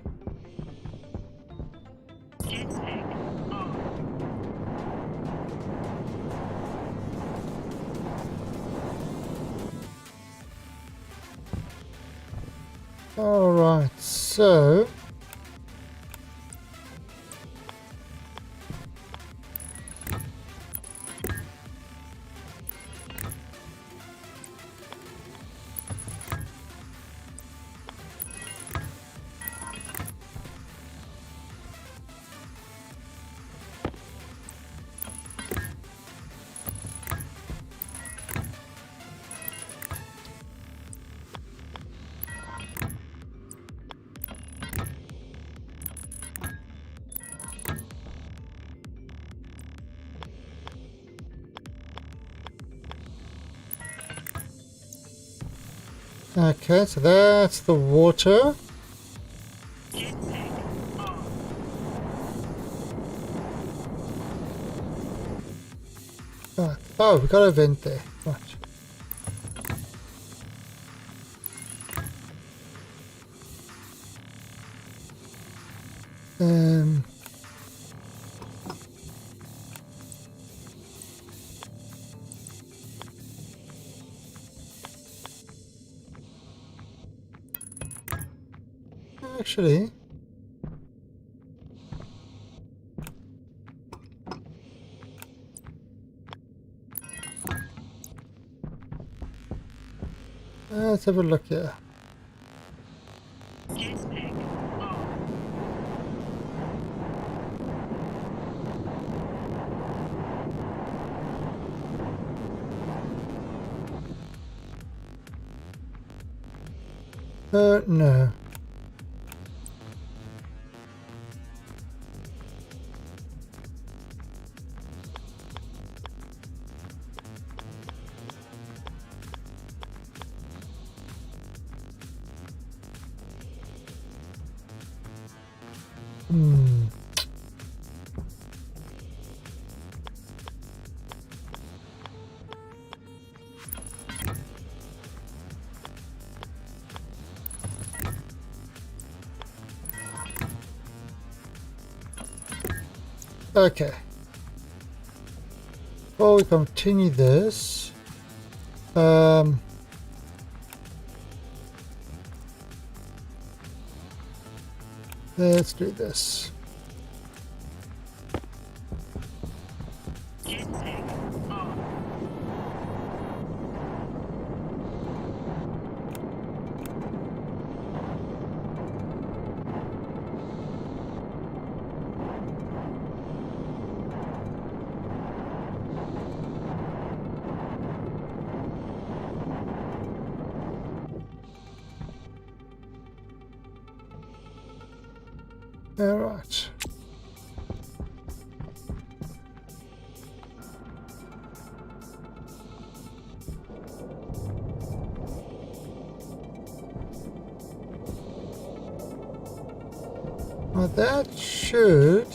Alright, so... okay, so that's the water. Oh, oh, we got a vent there. Right. Actually... let's have a look here. No. Hmm. Okay. Before we continue this, let's do this. All right. Well, that should...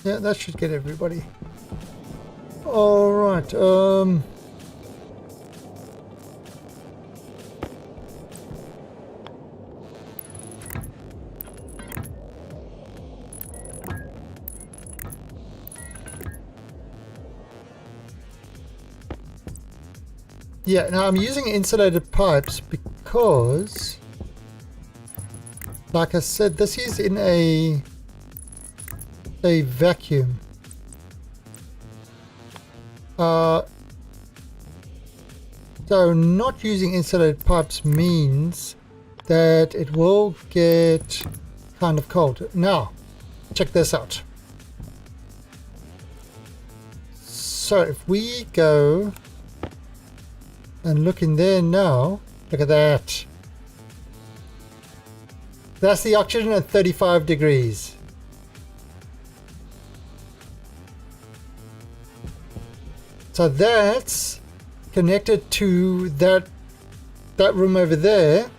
Yeah, that should get everybody. All right. Yeah, now I'm using insulated pipes because, like I said, this is in a vacuum. So not using insulated pipes means that it will get kind of cold. Now, check this out. So if we go and look in there now, look at that. That's the oxygen at 35 degrees. So that's connected to that room over there.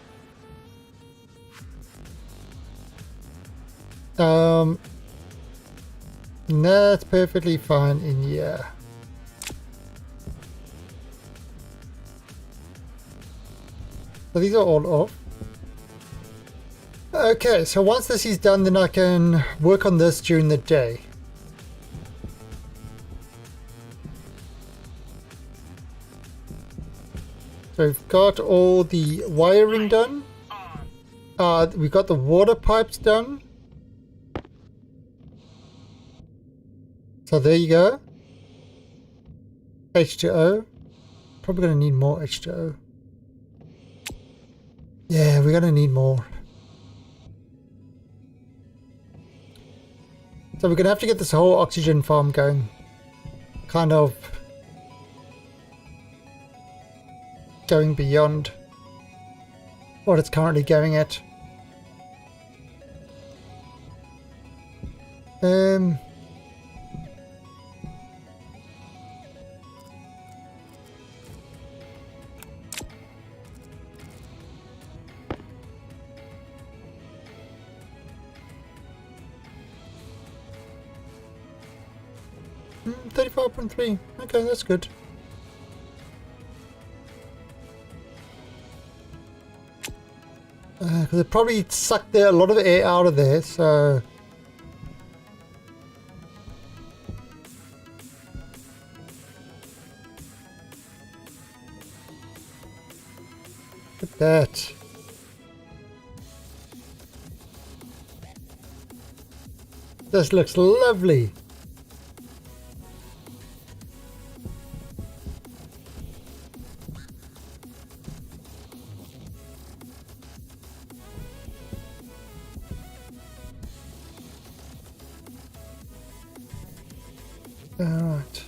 And that's perfectly fine in here. So these are all off. Okay, so once this is done, then I can work on this during the day. So we've got all the wiring done. We've got the water pipes done. So there you go. H2O. Probably going to need more H2O. Yeah, we're going to need more. So we're going to have to get this whole oxygen farm going. Kind of going beyond what it's currently going at. 35.3. Okay, that's good. Because it probably sucked a lot of air out of there, so... Look at that. This looks lovely. Alright.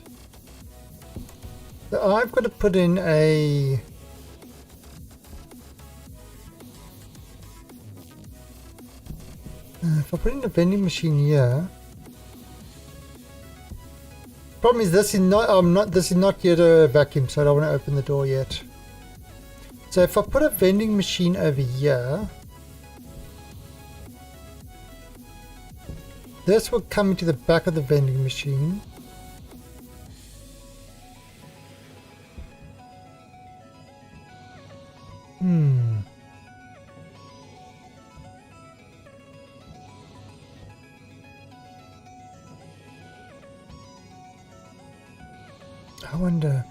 So I've got to put in a... if I put in a vending machine here... Problem is this is not yet a vacuum, so I don't want to open the door yet. So if I put a vending machine over here... This will come into the back of the vending machine. I wonder.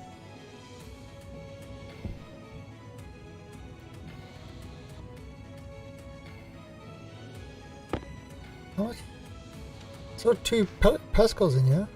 How much? So 2 Pascals in here.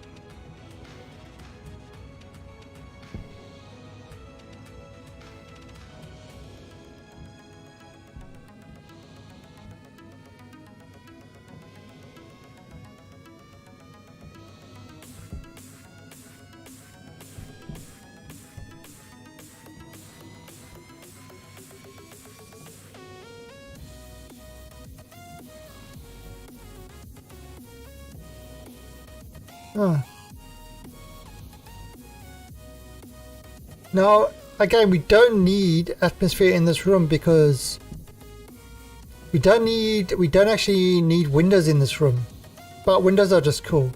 Oh. Now, again, we don't need atmosphere in this room because we don't actually need windows in this room, but windows are just cool.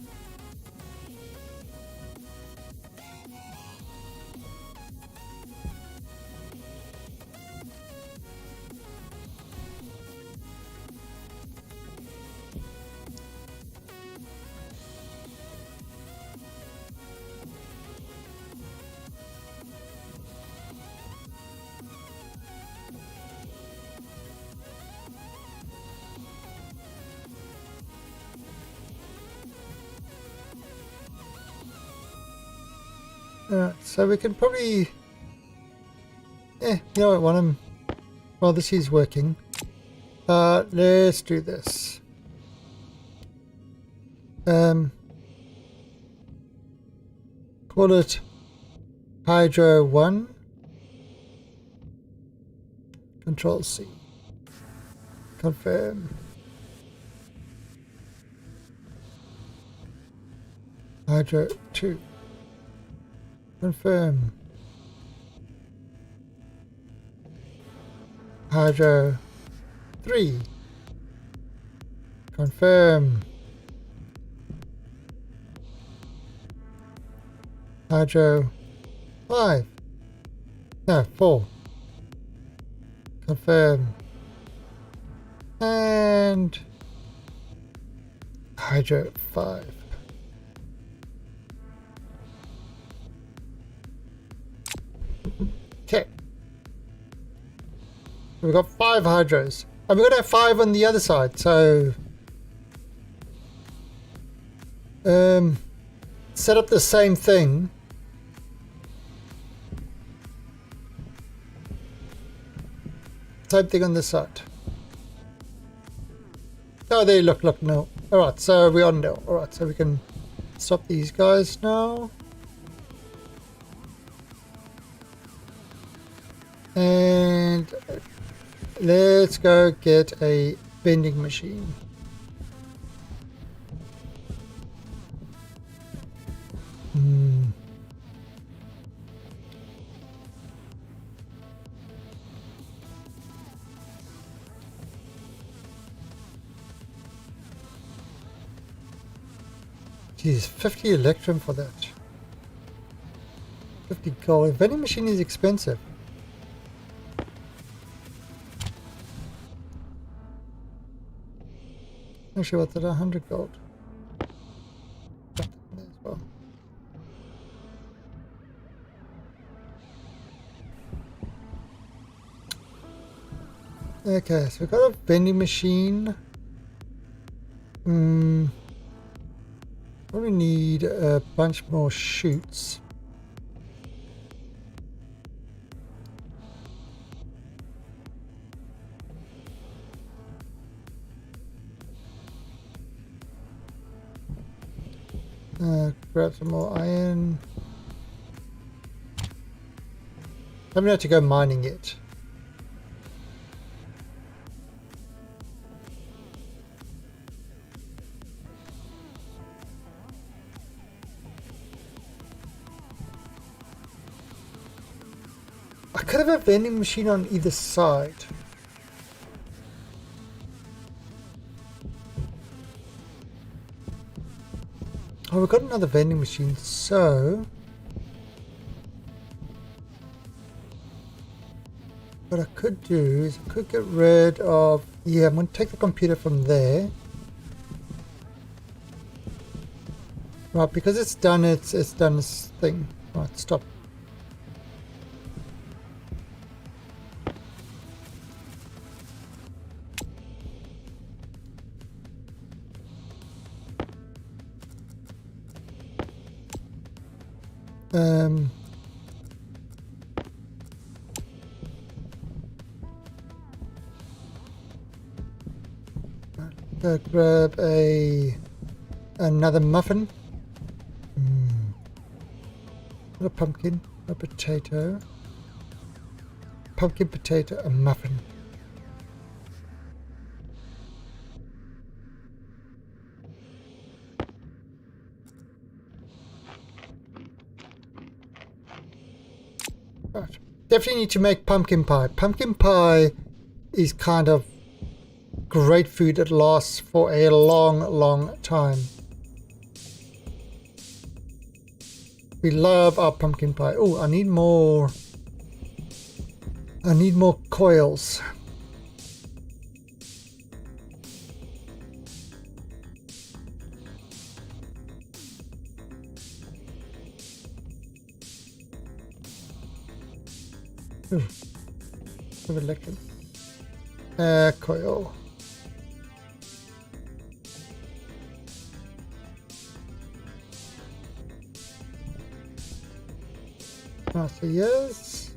So we can probably, you know what, well, this is working. Let's do this. Call it Hydro 1. Control C. Confirm. Hydro 2. Confirm. Hydro 3. Confirm. Hydro 5. No, 4. Confirm. And Hydro 5. Okay. We've got 5 hydros. And we're going to have 5 on the other side, so set up the same thing. Same thing on this side. Oh, there, look, no. Alright, so we're on now. Alright, so we can stop these guys now. And let's go get a vending machine. Geez, 50 electrum for that. 50 gold. Vending machine is expensive. Actually, what's that? 100 gold. As well. Okay, so we've got a vending machine. Probably need a bunch more chutes. Grab some more iron. Haven't had to go mining yet. I could have a vending machine on either side. Oh, we've got another vending machine, so what I could do is I could get rid of, yeah, I'm going to take the computer from there. Right, because it's done its thing. Right, stop. Go grab another muffin. Not a pumpkin, a potato. Pumpkin, potato, a muffin. definitely need to make pumpkin pie. Pumpkin pie is kind of great food that lasts for a long time. We love our pumpkin pie. Oh, I need more coils. Electric. Coil. So yes.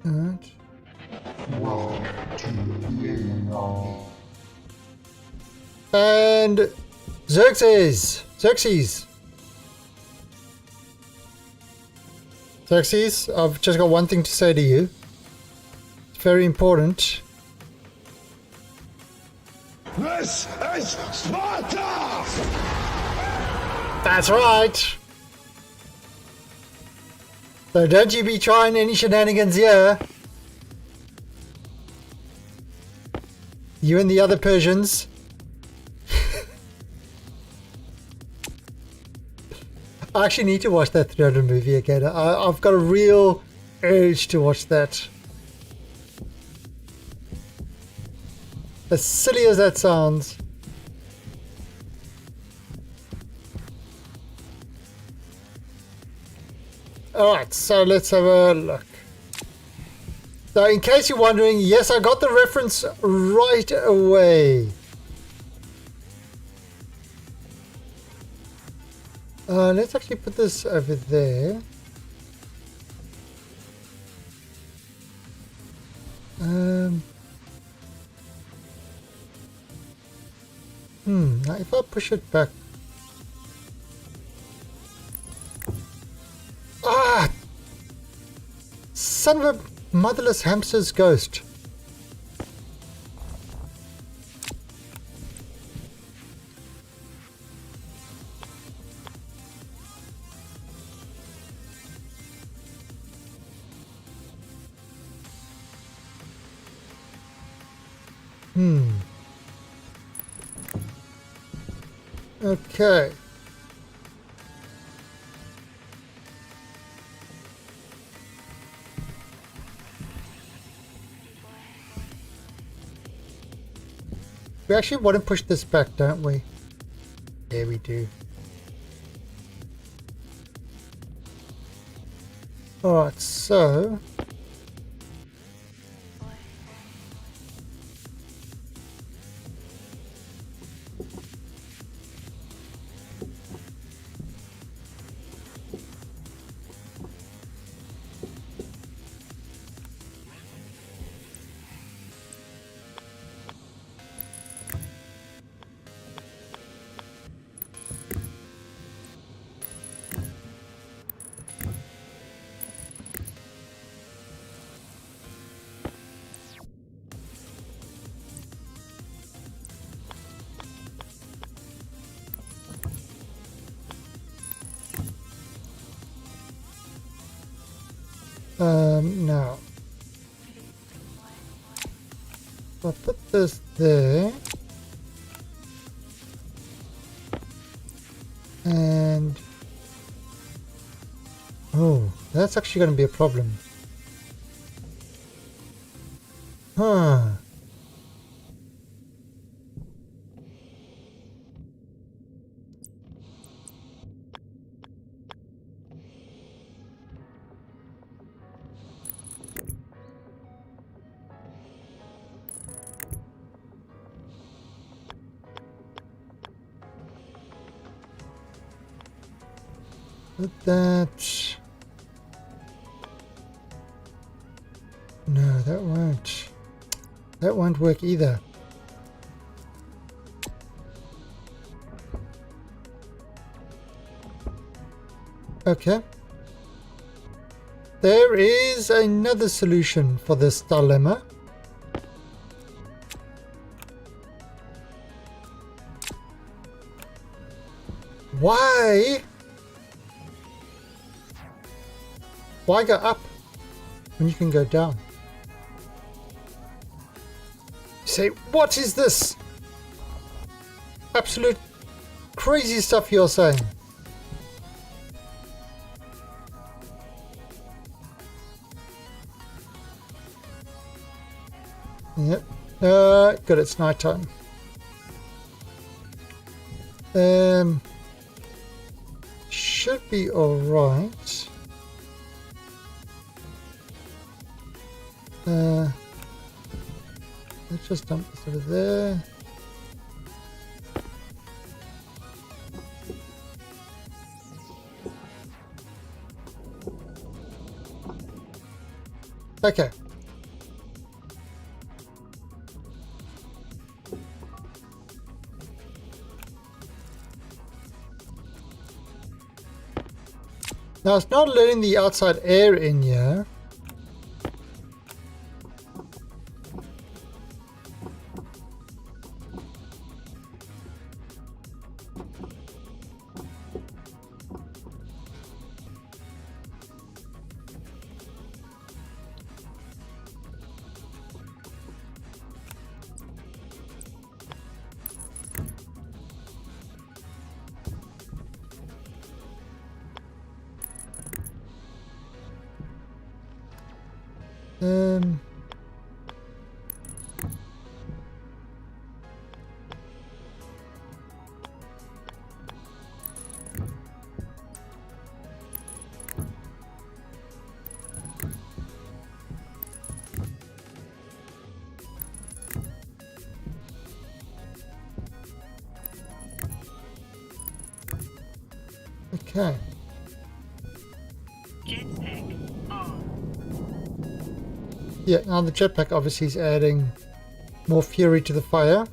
Alright. And Xerxes! Xerxes, I've just got one thing to say to you. It's very important. This is Sparta! That's right! So don't you be trying any shenanigans here. You and the other Persians. I actually need to watch that 300 movie again. I've got a real urge to watch that. As silly as that sounds. Alright, so let's have a look. So in case you're wondering, yes, I got the reference right away. Let's actually put this over there. Now if I push it back. Ah! Son of a motherless hamster's ghost. Okay. We actually want to push this back, don't we? Yeah, we do. Alright, so... now. I'll put this there. And Oh, that's actually going to be a problem. Huh. But that... No, that won't. That won't work either. Okay. There is another solution for this dilemma. Why? Why go up when you can go down? You say, what is this? Absolute crazy stuff you're saying. Yep. Good, it's nighttime. Should be alright. Let's just dump this over there. Okay. Now it's not letting the outside air in here. Okay. Jetpack on. Yeah, now the jetpack obviously is adding more fury to the fire.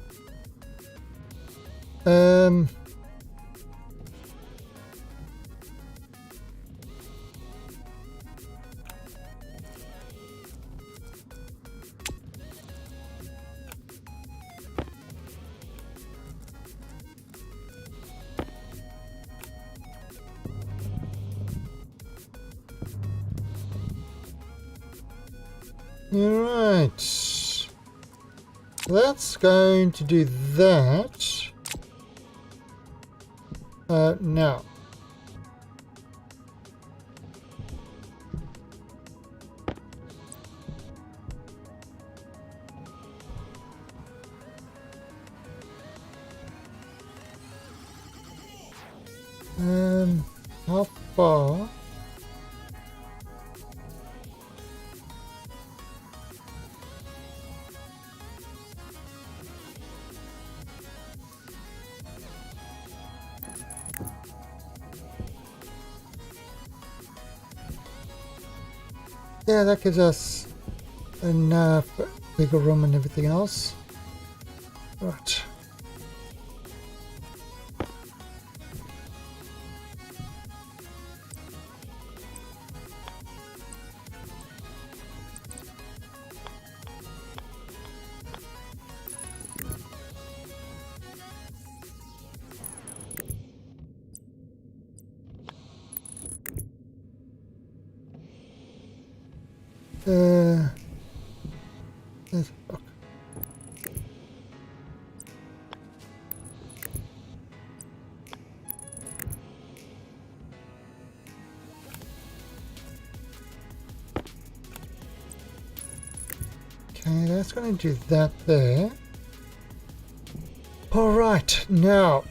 Alright. That's going to do that. Now. How far? Yeah, that gives us enough wiggle room and everything else. Right. Fuck. Okay, that's going to do that there. All right, now.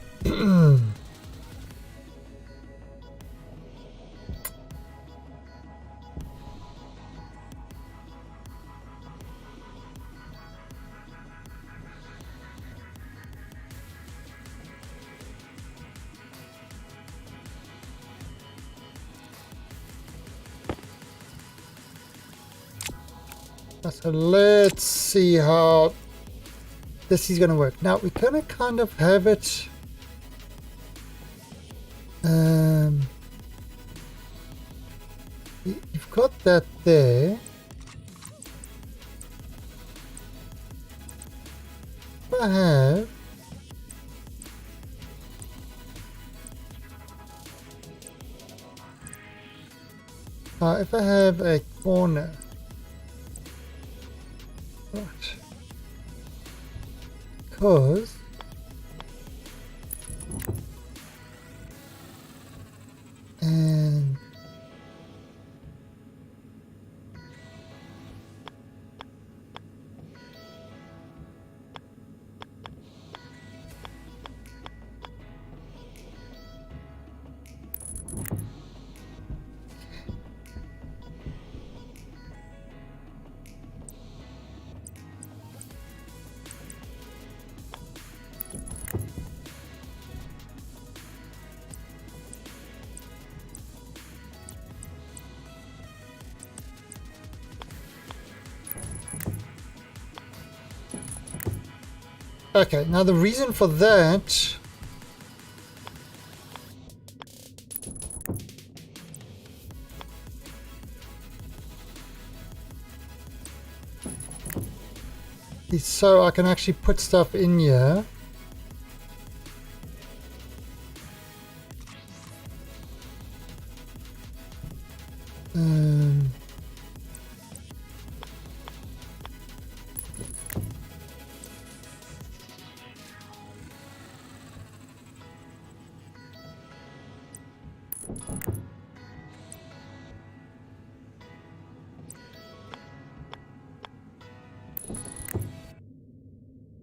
So let's see how this is going to work. Now we're going to kind of have it. You've got that there. I have. If I have a corner. Right. Because and okay, now the reason for that is so I can actually put stuff in here.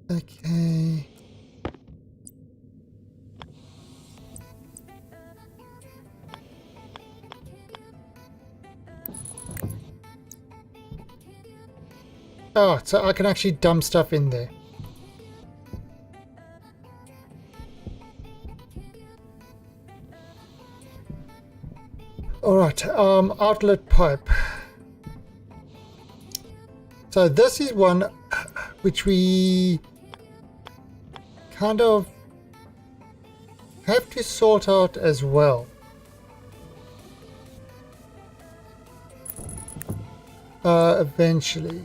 Okay. Oh, so I can actually dump stuff in there. All right, outlet pipe. So this is one which we kind of have to sort out as well. Eventually.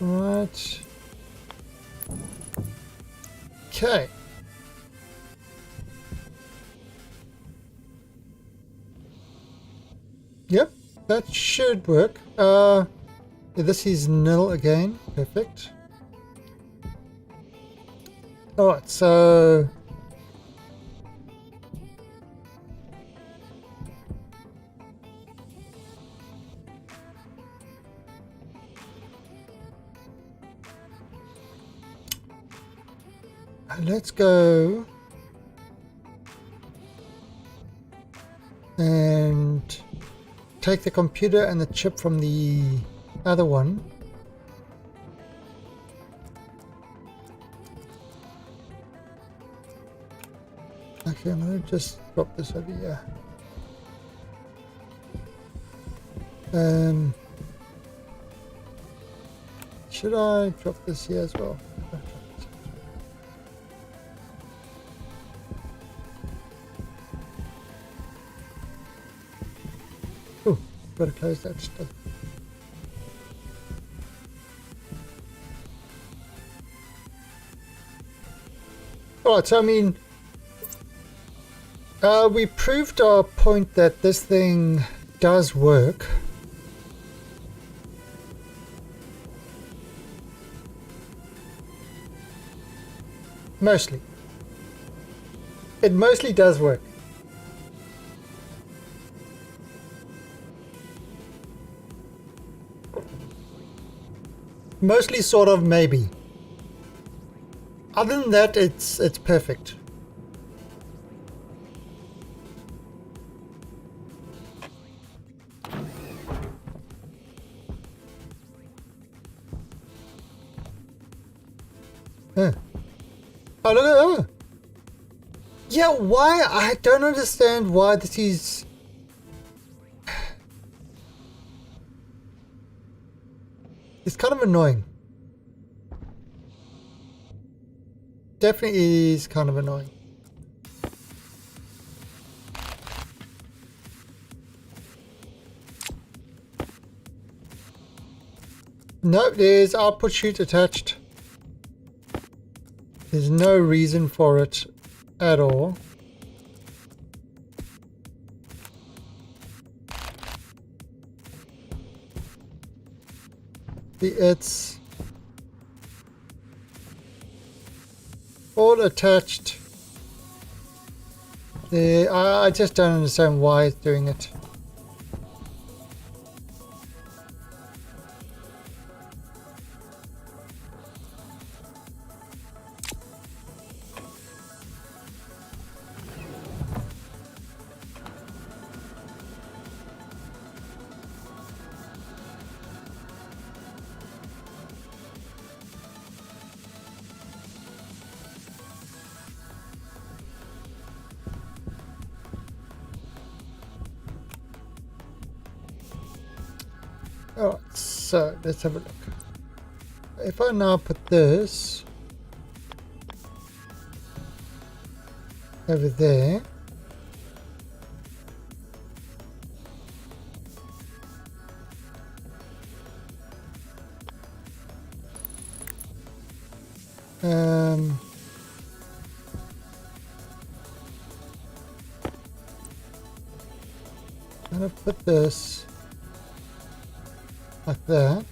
Right. Okay. Yep, that should work. This is nil again. Perfect. Alright, so let's go and take the computer and the chip from the other one. Actually, I'm going to just drop this over here. Should I drop this here as well? Oh, gotta close that stuff. Alright, so I mean, we proved our point that this thing does work. Mostly. It mostly does work. Mostly, sort of, maybe. Other than that, it's perfect. Huh. Oh, look at that. Yeah, why? I don't understand why this is... It's kind of annoying. Definitely is kind of annoying. Nope, there's output chute attached. There's no reason for it at all. It's all attached. I just don't understand why it's doing it. Alright, so let's have a look. If I now put this over there, I'm gonna put this like that.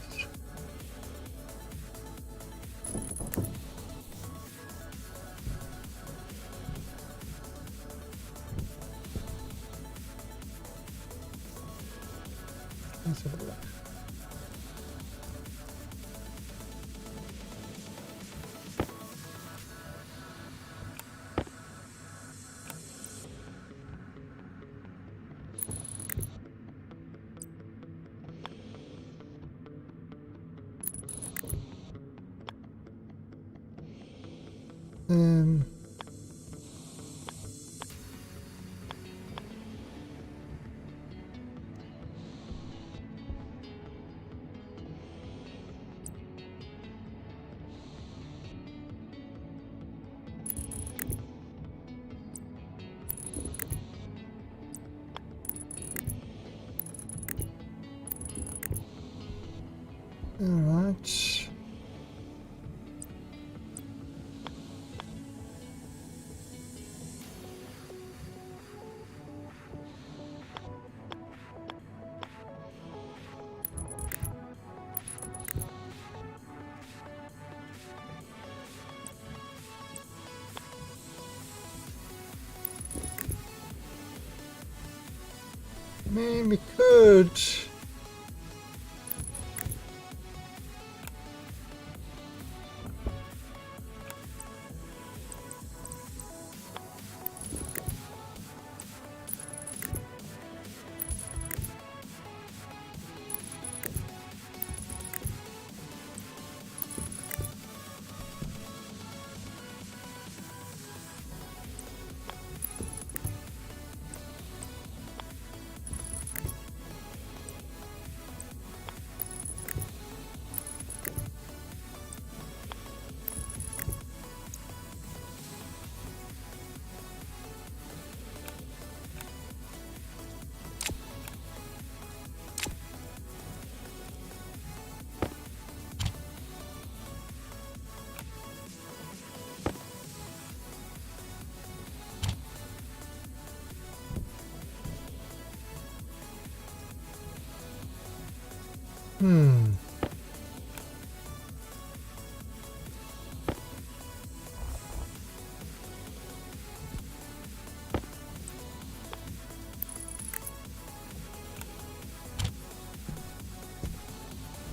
Let's have a look. Um, all right. I mean, we could.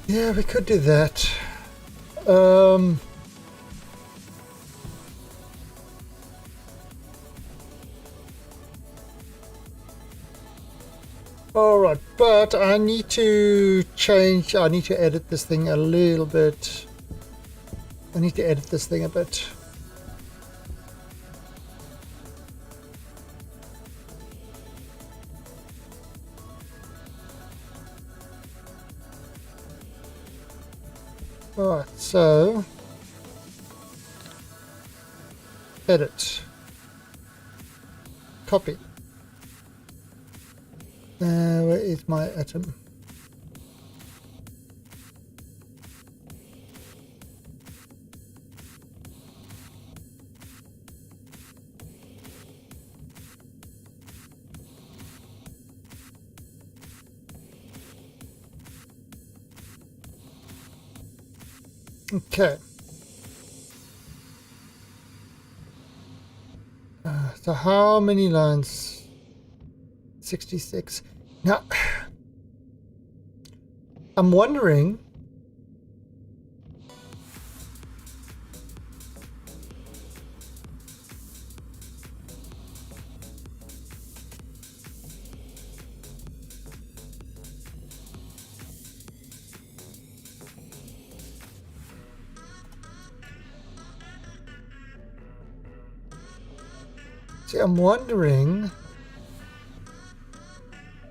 Yeah, we could do that. Alright, but I need to change, I need to edit this thing a little bit. I need to edit this thing a bit. Alright, so edit, copy. Where is my atom? Okay. So how many lines? 66. Now, I'm wondering,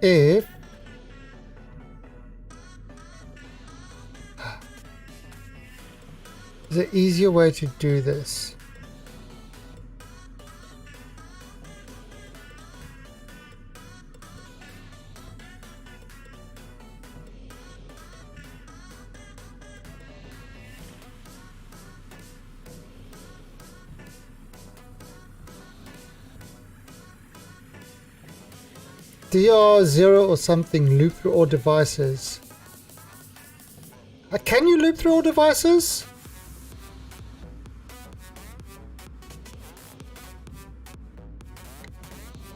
if there's an easier way to do this. DR0 or something, loop through all devices. Can you loop through all devices?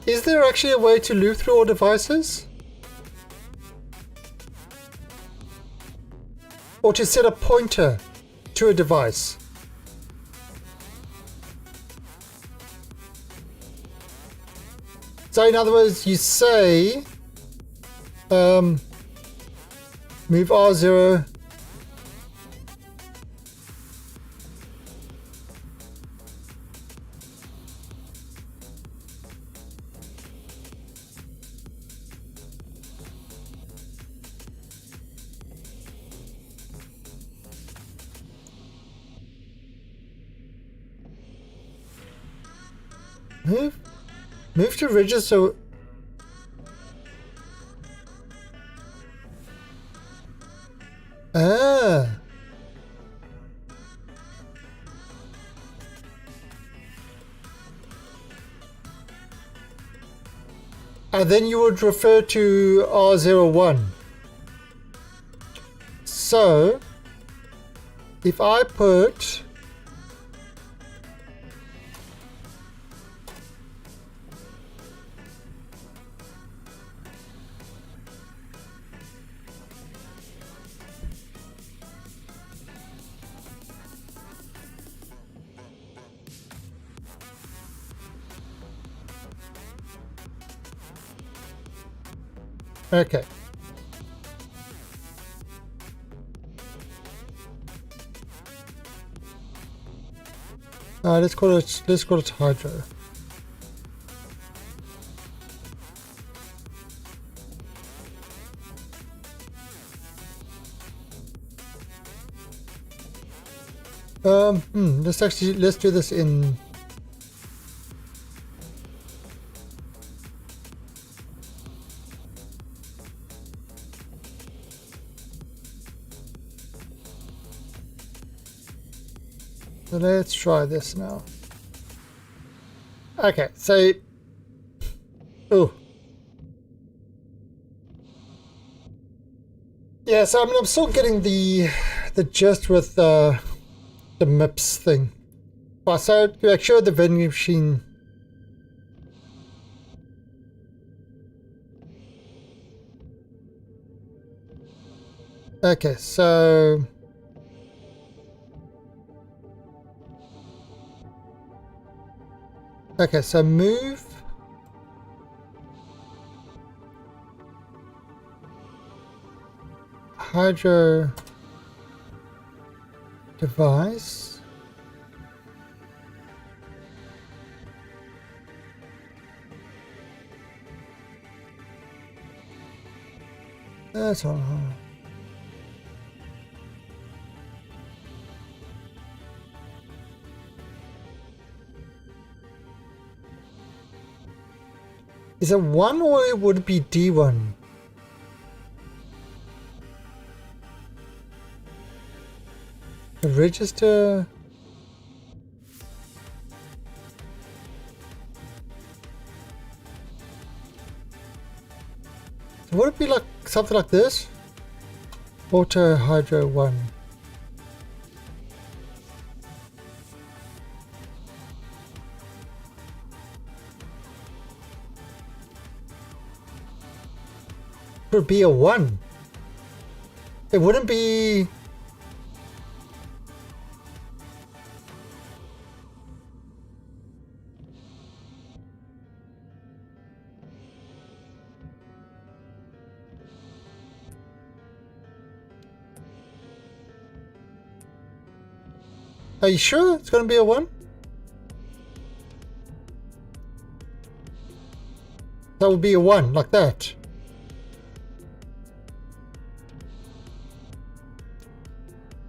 Is there actually a way to loop through all devices? Or to set a pointer to a device? So in other words, you say move R0 move to register. Ah. And then you would refer to R01. So if I put okay. Let's call it hydro. Let's do this in so let's try this now. Okay, so Yeah, so I mean, I'm still getting the gist with the MIPS thing. Well, so to make sure the vending machine. Okay, so move hydro device. That's all. Is it 1 or would it be D1? The register. Would it be like something like this? Auto Hydro 1. It would be a 1. It wouldn't be. Are you sure it's going to be a 1? That would be a 1, like that.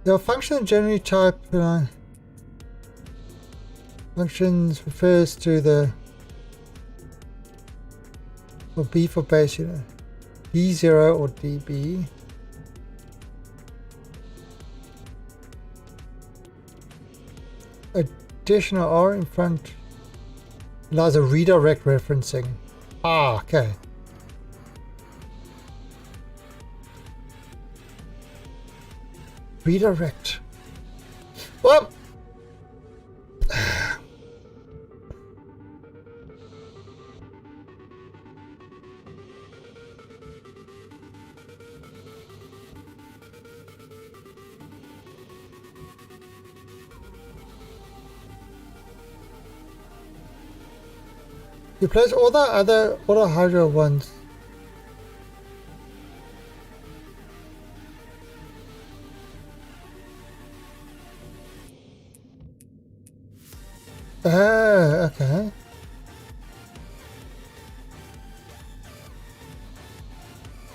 The function generally type functions refers to the or B for base unit, D0 or DB. Additional R in front allows a redirect referencing. Ah, okay. Redirect. Well, you place all the hydro ones. Okay.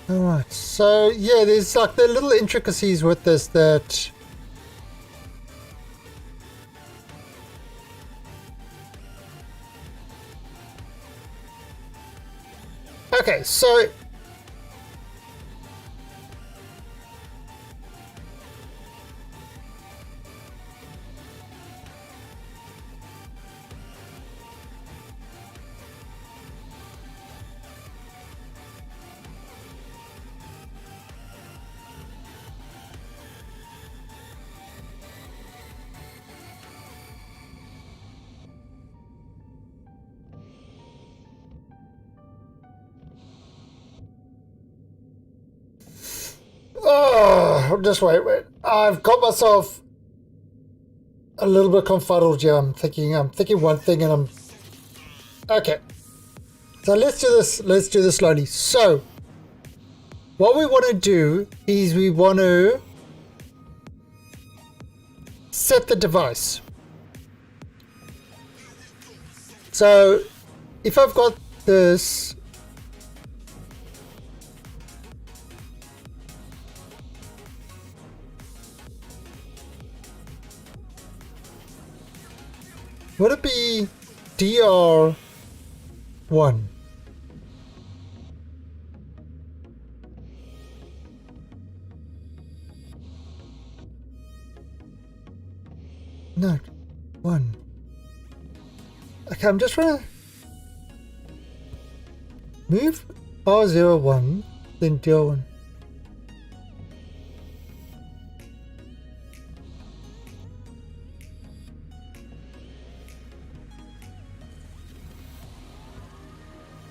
Alright, so yeah, there's like the little intricacies with this that okay, so oh, just wait. I've got myself a little bit confuddled here. I'm thinking one thing and I'm okay. So let's do this slowly. So what we want to do is we want to set the device. So if I've got this, would it be DR1? No, 1. Okay, I'm just trying to move R01, then DR1.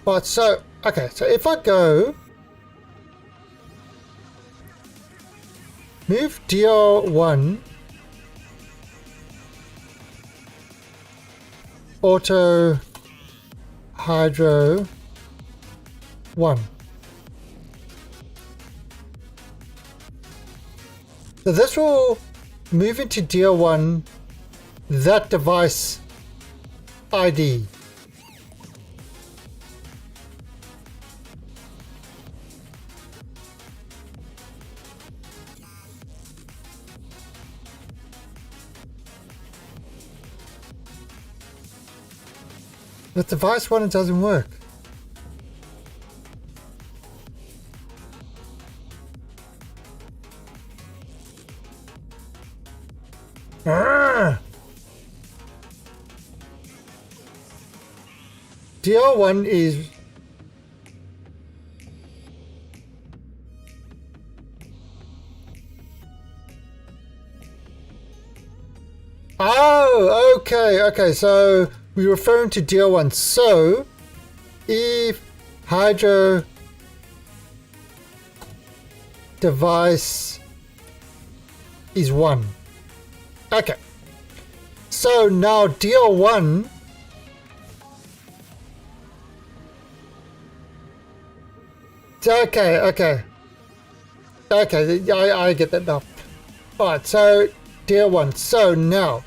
Right, so, okay, so if I go move DR1 auto hydro 1. So this will move into DR1 that device ID. With device 1 it doesn't work. DR1 is okay, so we're referring to DR1. So if hydro device is 1. Okay. So now DR1 okay, I get that now. Alright, so DR1. So now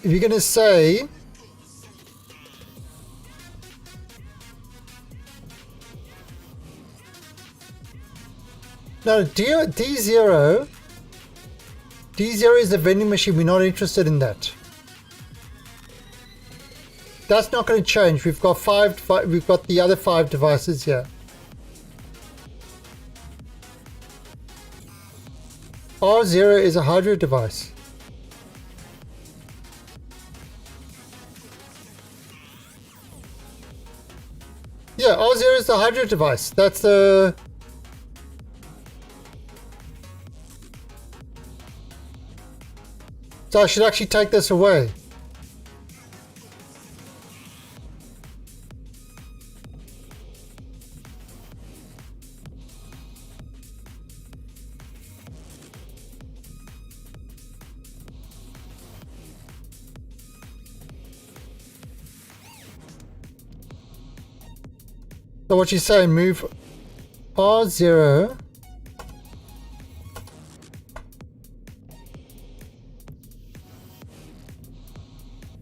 if you're gonna say no, D0 is the vending machine. We're not interested in that. That's not going to change. We've got we've got the other 5 devices here. R0 is a hydro device. Yeah, R0 is the hydro device. That's the... So I should actually take this away. So what you're saying, move R0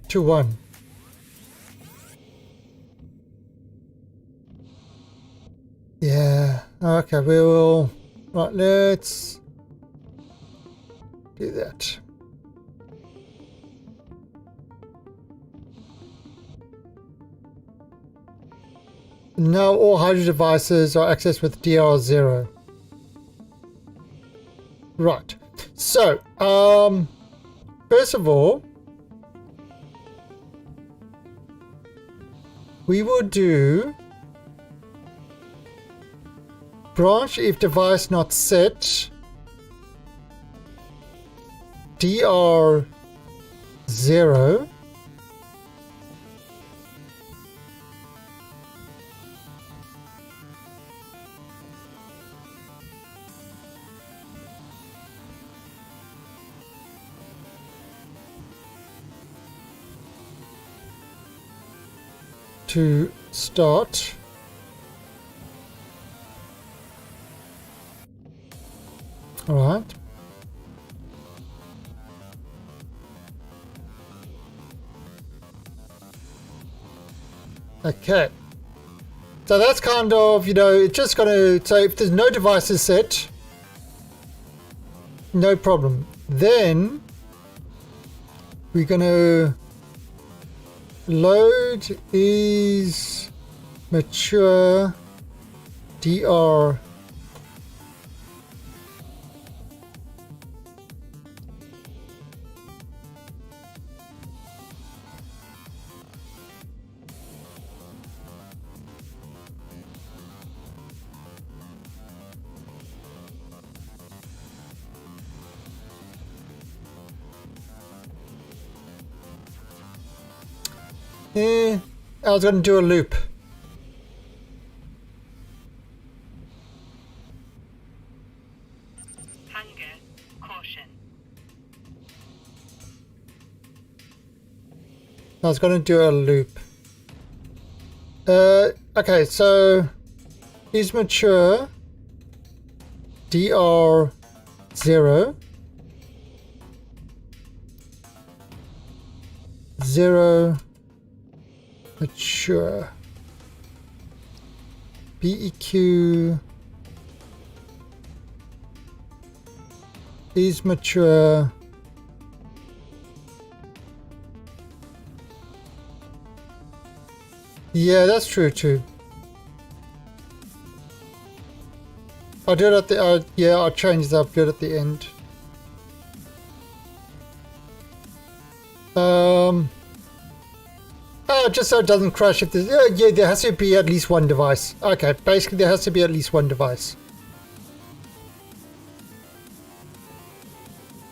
to 1. Yeah, okay, we will, right, let's do that. Now all hydro devices are accessed with DR0. Right, so, first of all, we will do branch if device not set DR0 to start. All right. Okay. So that's kind of, you know, it's just going to, so if there's no devices set, no problem. Then we're going to load is mature DR I was going to do a loop. I was going to do a loop. Okay, so is mature DR 0 mature BEQ is mature yeah, that's true too. I'll do it at the yeah, I'll change that, do it at the end. Just so it doesn't crash if there's yeah, there has to be at least one device. Okay, basically there has to be at least one device.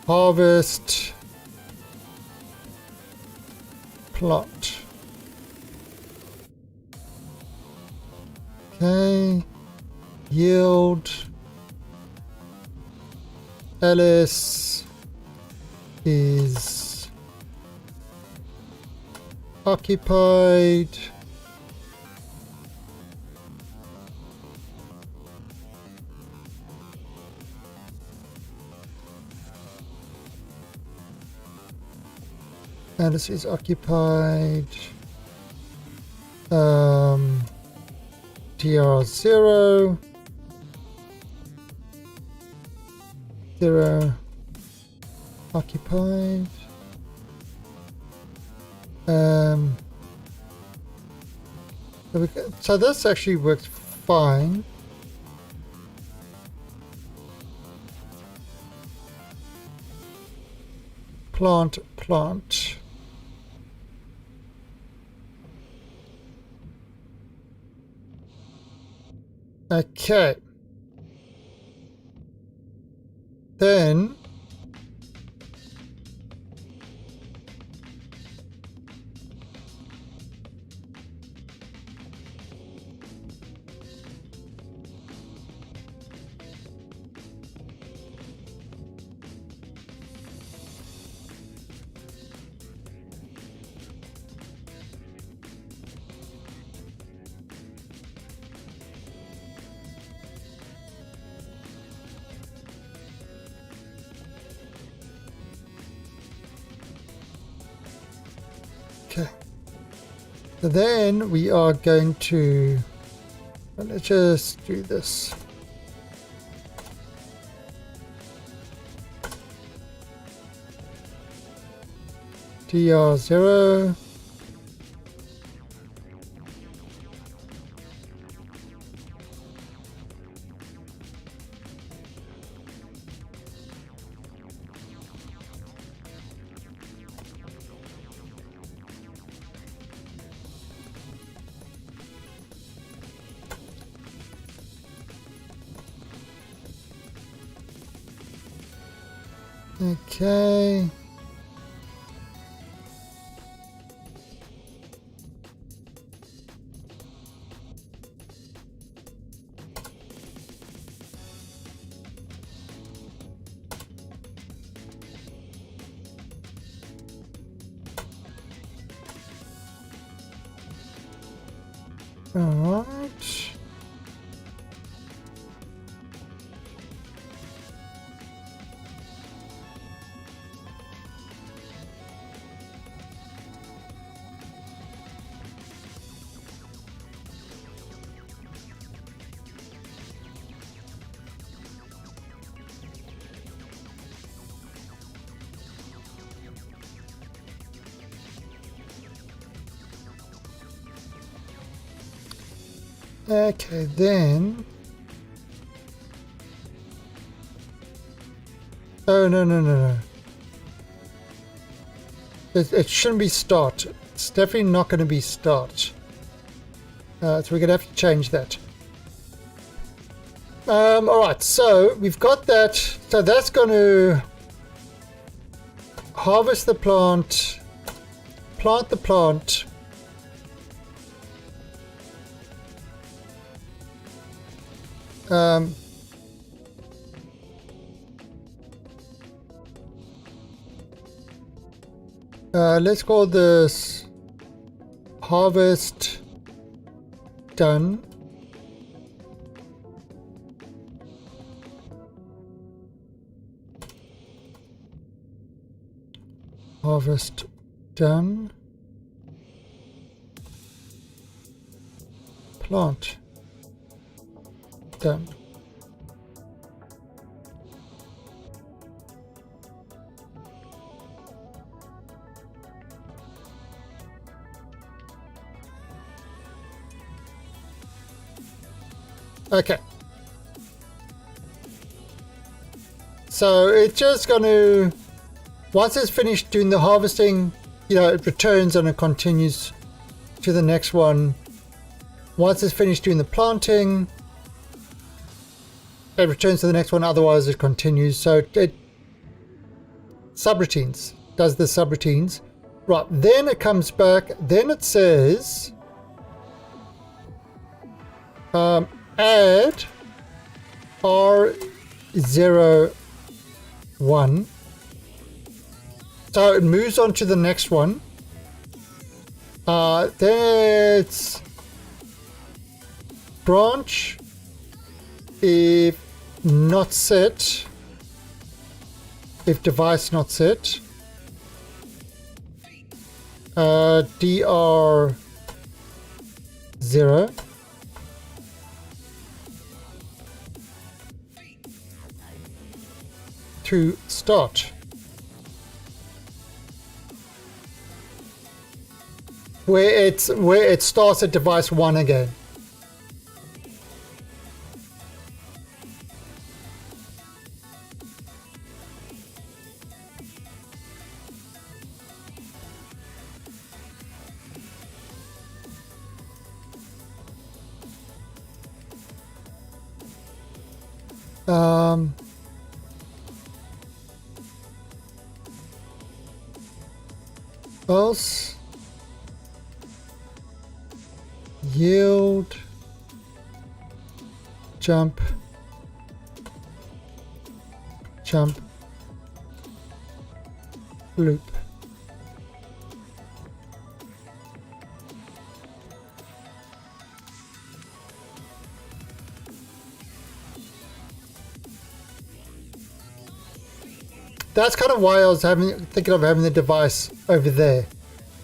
Harvest plot. Okay. Yield. Alice is occupied. Alice is occupied. TR 0 occupied. So this actually works fine. Plant. Okay. Then okay. So then we are going to let's just do this. DR 0 okay. All right. Okay, then. Oh, no. It shouldn't be start. It's definitely not going to be start. So we're going to have to change that. Alright, so we've got that. So that's going to harvest the plant, plant the plant. Let's call this harvest done. Harvest done. Plant done. Okay. So it's just going to, once it's finished doing the harvesting, you know, it returns and it continues to the next one. Once it's finished doing the planting, it returns to the next one, otherwise it continues. So it subroutines, does the subroutines. Right, then it comes back, then it says add R01. So it moves on to the next one. Then it's branch if not set, if device not set, DR0 to start, where it starts at device 1 again. Else yield jump loop. That's kind of why I was thinking of having the device over there.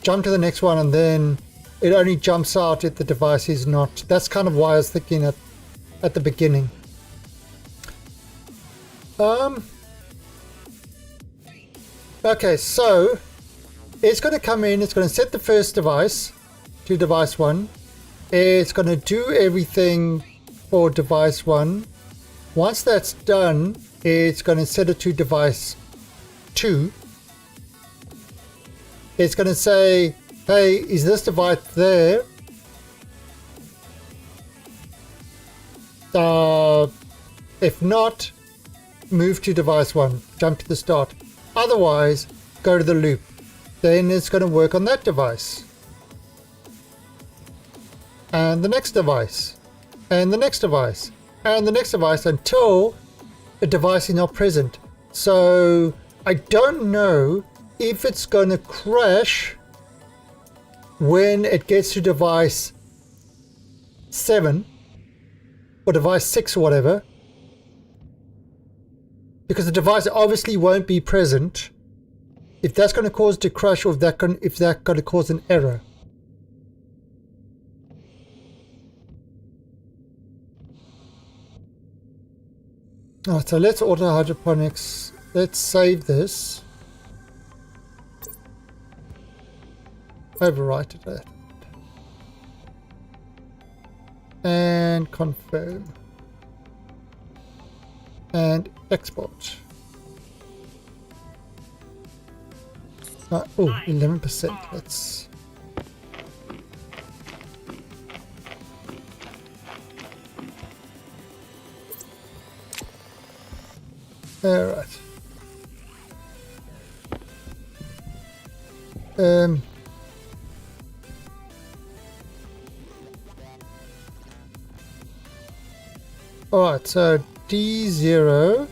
Jump to the next one and then it only jumps out if the device is not. That's kind of why I was thinking at the beginning. Okay, so it's going to come in, it's going to set the first device to device 1. It's going to do everything for device 1. Once that's done, it's going to set it to device 2. It's going to say, hey, is this device there? If not, move to device 1, jump to the start. Otherwise, go to the loop. Then it's going to work on that device. And the next device. And the next device. And the next device until the device is not present. So I don't know if it's going to crash when it gets to device 7 or device 6 or whatever, because the device obviously won't be present. If that's going to cause it to crash, or if that's going to cause an error. Alright, so let's auto hydroponics. Let's save this. Overwrite it. And confirm. And export. Oh, 11%. Let's. All right. All right. So D0.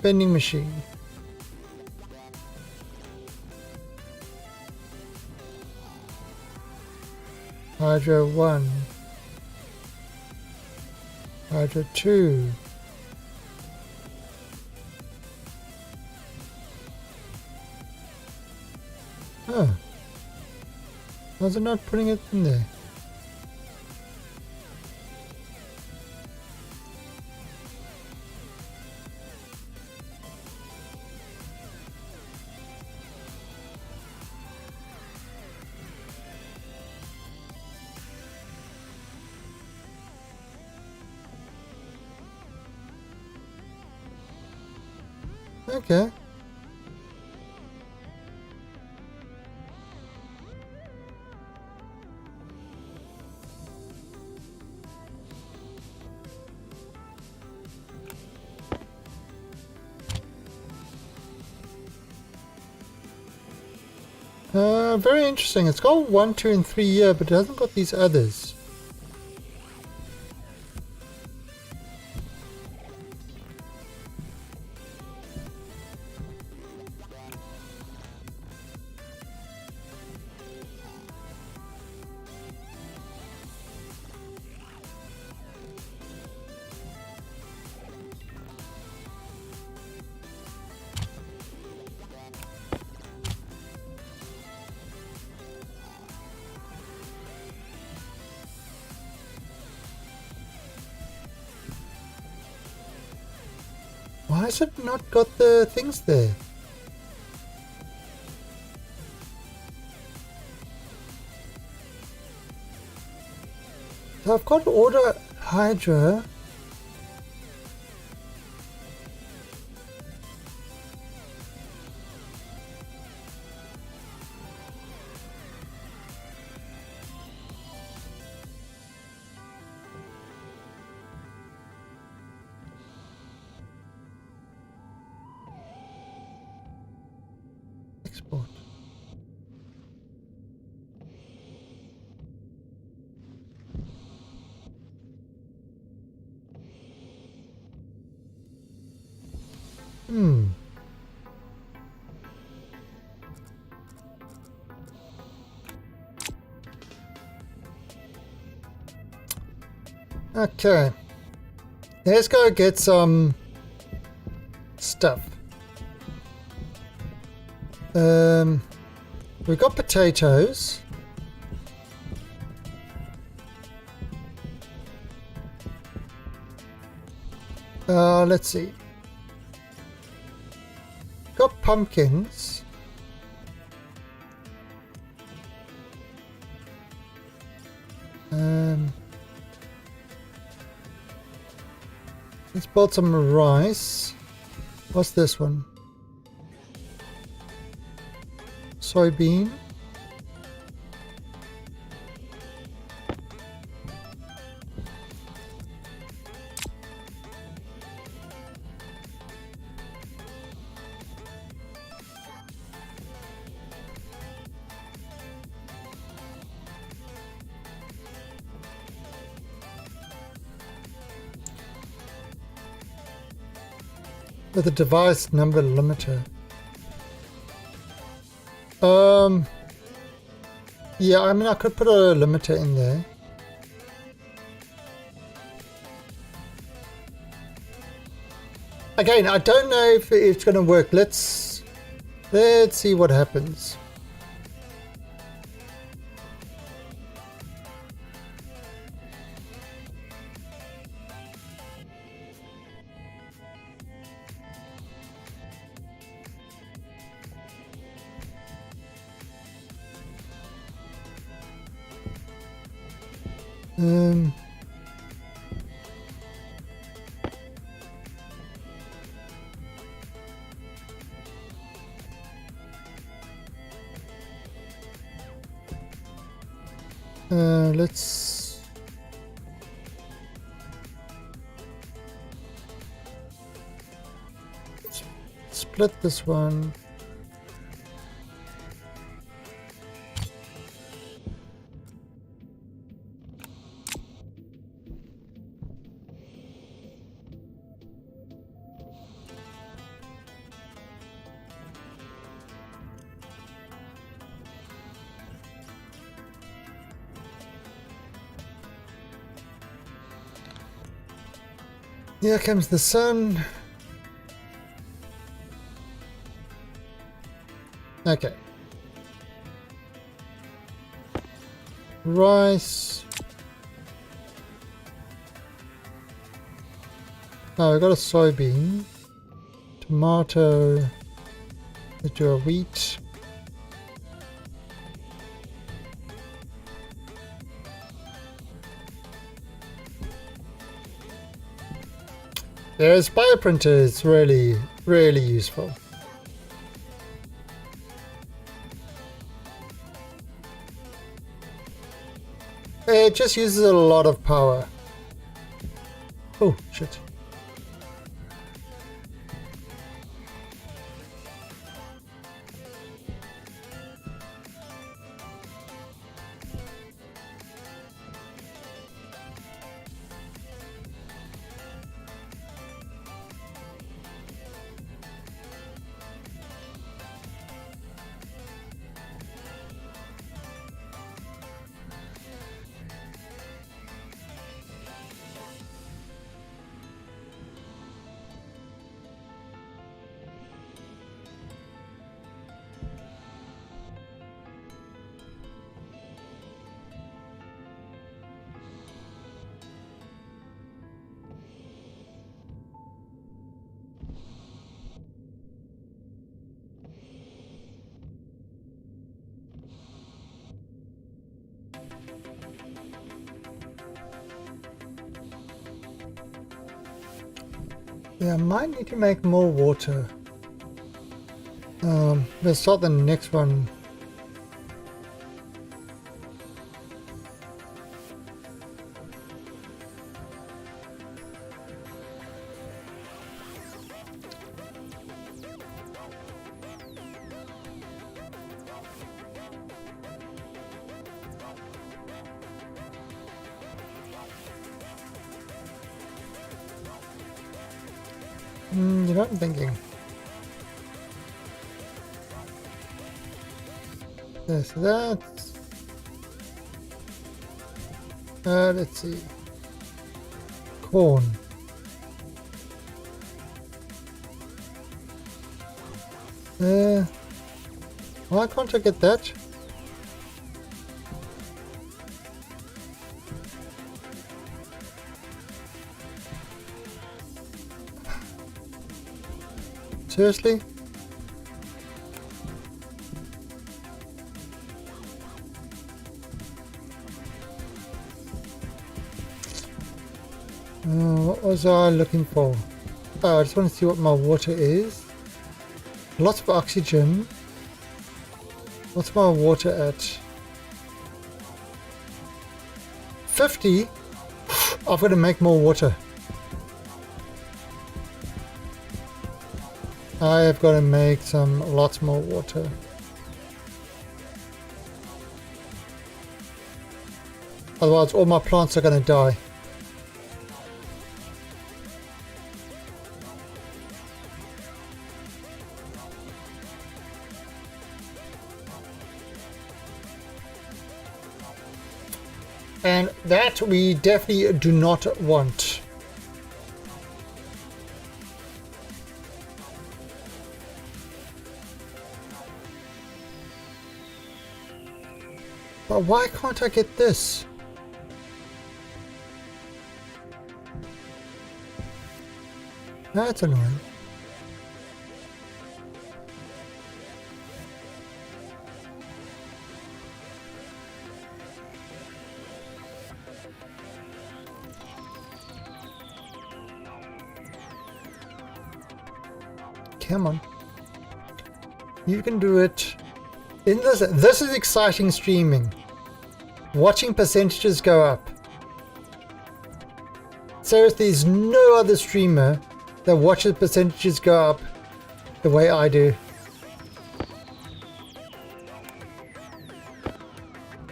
vending machine. Hydro 1. Hydro 2. Huh. Why is it not putting it in there? Okay. Very interesting. It's got 1, 2, and 3 here, but it hasn't got these others. Why has it not got the things there? So I've got order Hydra. Export. Okay. Let's go get some stuff. We've got potatoes. Let's see. Got pumpkins. Let's build some rice. What's this one? Soybean. With a device number limiter. Yeah, I mean I could put a limiter in there. Again, I don't know if it's going to work. Let's see what happens. Let's split this one. Here comes the sun. Okay. Rice. Oh, we got a soybean. Tomato. Let's do a wheat. There's bioprinter is really, really useful. It just uses a lot of power. Oh, shit. Yeah, I might need to make more water. Let's start the next one. You know what I'm thinking? Yes, that's... let's see. Corn. Why can't I get that? Seriously? What was I looking for? Oh, I just want to see what my water is. Lots of oxygen. What's my water at? 50? I've got to make more water. I have got to make lots more water. Otherwise all my plants are going to die. And that we definitely do not want. But why can't I get this? That's annoying. Come on. You can do it. In this is exciting streaming. Watching percentages go up. Seriously, there's no other streamer that watches percentages go up the way I do.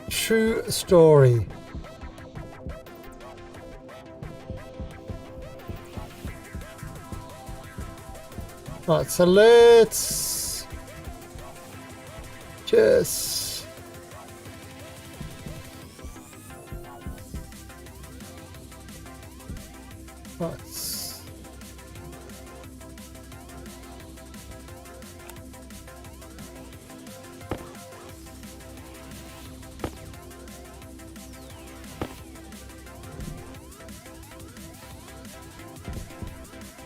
True story. Right, so let's just right.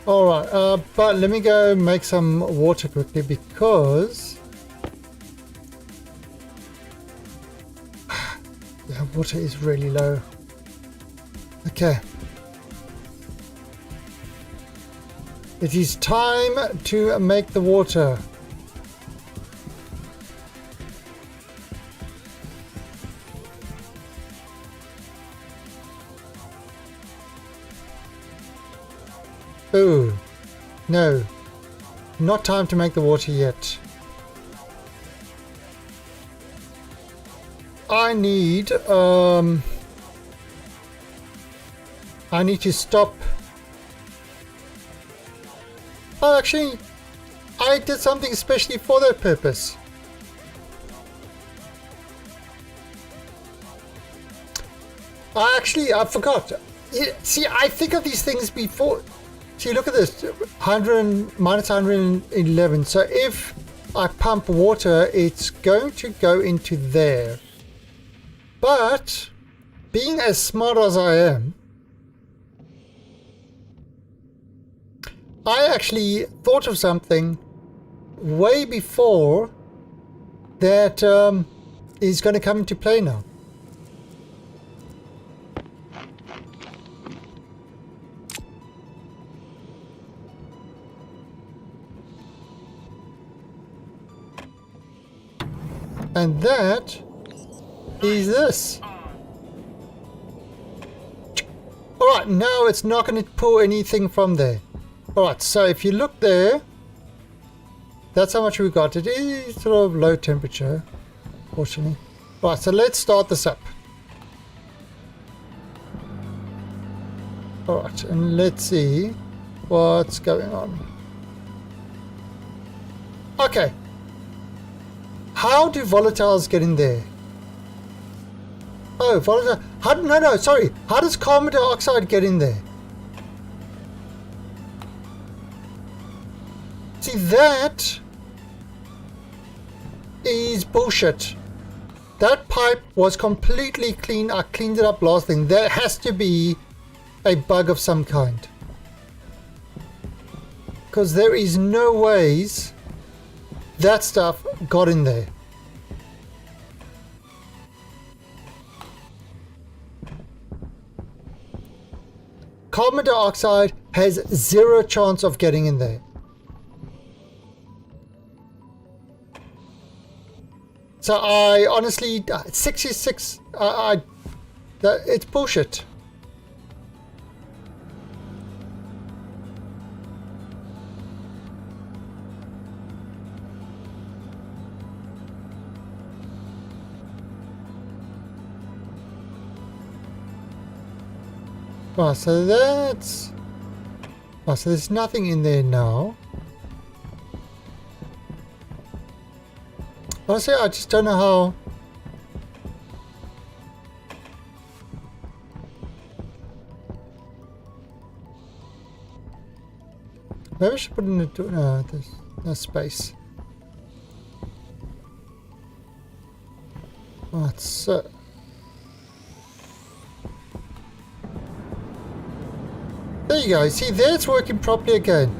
Alright, but let me go make some water quickly because... yeah, water is really low. Okay. It is time to make the water. Oh, no, not time to make the water yet. I need to stop. Oh, actually, I did something especially for that purpose. I forgot. See, I think of these things before. See, look at this, 100 minus 111. So if I pump water, it's going to go into there. But being as smart as I am, I actually thought of something way before that is going to come into play now. And that is this. Alright, now it's not going to pull anything from there. Alright, so if you look there, that's how much we got. It is sort of low temperature, fortunately. Right, so let's start this up. Alright, and let's see what's going on. Okay. How do volatiles get in there? Oh, volatile. No, sorry. How does carbon dioxide get in there? See, that is bullshit. That pipe was completely clean. I cleaned it up last thing. There has to be a bug of some kind. Because there is no ways that stuff got in there. Carbon dioxide has zero chance of getting in there. So I honestly, 66, it's bullshit. Oh, so that's... oh, so there's nothing in there now. Honestly, I just don't know how... maybe I should put in the... no, there's no space. Oh, it's so... there you go. See, there it's working properly again.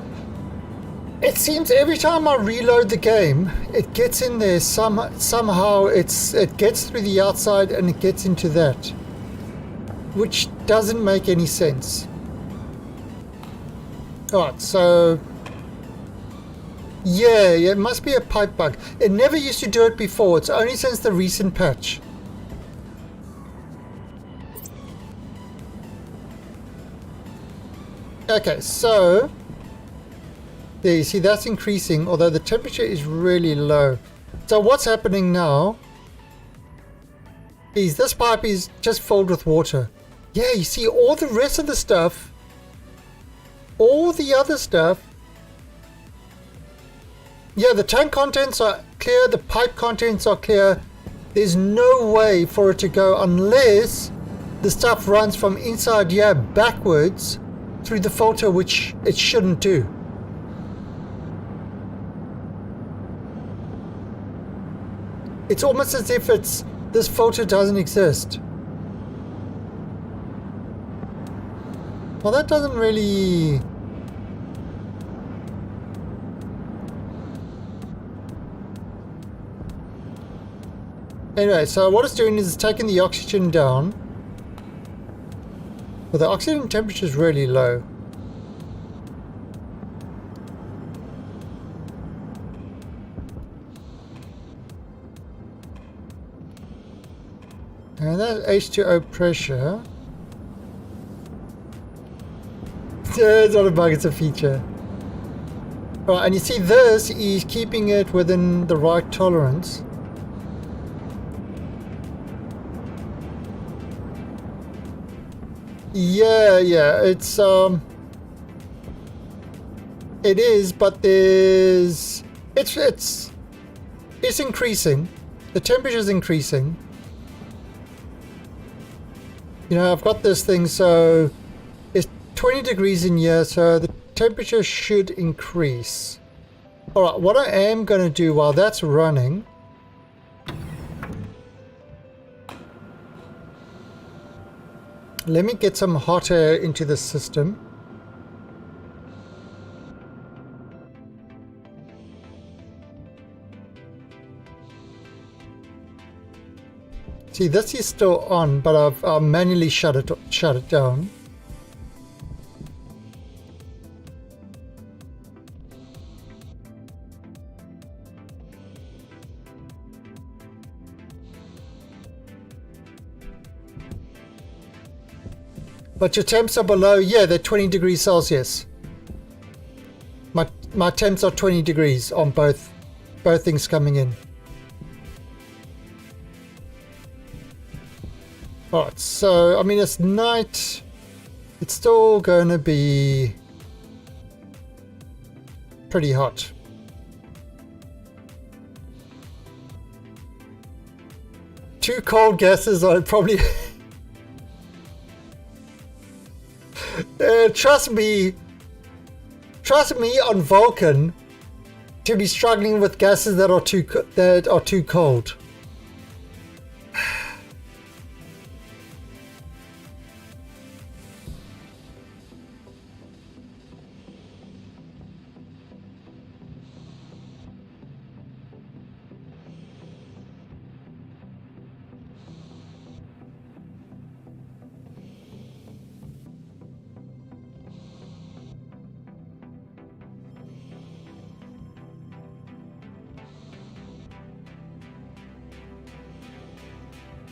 It seems every time I reload the game, it gets in there somehow. It gets through the outside and it gets into that, which doesn't make any sense. Alright, so yeah, it must be a pipe bug. It never used to do it before. It's only since the recent patch. Okay, so there you see that's increasing, although the temperature is really low. So what's happening now is this pipe is just filled with water. Yeah, you see all the rest of the stuff, all the other stuff. Yeah, the tank contents are clear, the pipe contents are clear. There's no way for it to go unless the stuff runs from inside here backwards through the filter, which it shouldn't do. It's almost as if this filter doesn't exist. Well, that doesn't really... Anyway, so what it's doing is it's taking the oxygen down. But the oxygen temperature is really low. And that H2O pressure. It's not a bug, it's a feature. Right, and you see this is keeping it within the right tolerance. Yeah, it's it is, but it's increasing. The temperature is increasing. You know, I've got this thing, so it's 20 degrees in here, so the temperature should increase. Alright, what I am going to do while that's running, let me get some hot air into the system. See, this is still on, but I've manually shut it down. But your temps are below, yeah, they're 20 degrees Celsius. My temps are 20 degrees on both things coming in. Alright, so, I mean, it's night. It's still going to be pretty hot. Two cold gases are probably... trust me on Vulcan to be struggling with gases that are too cold.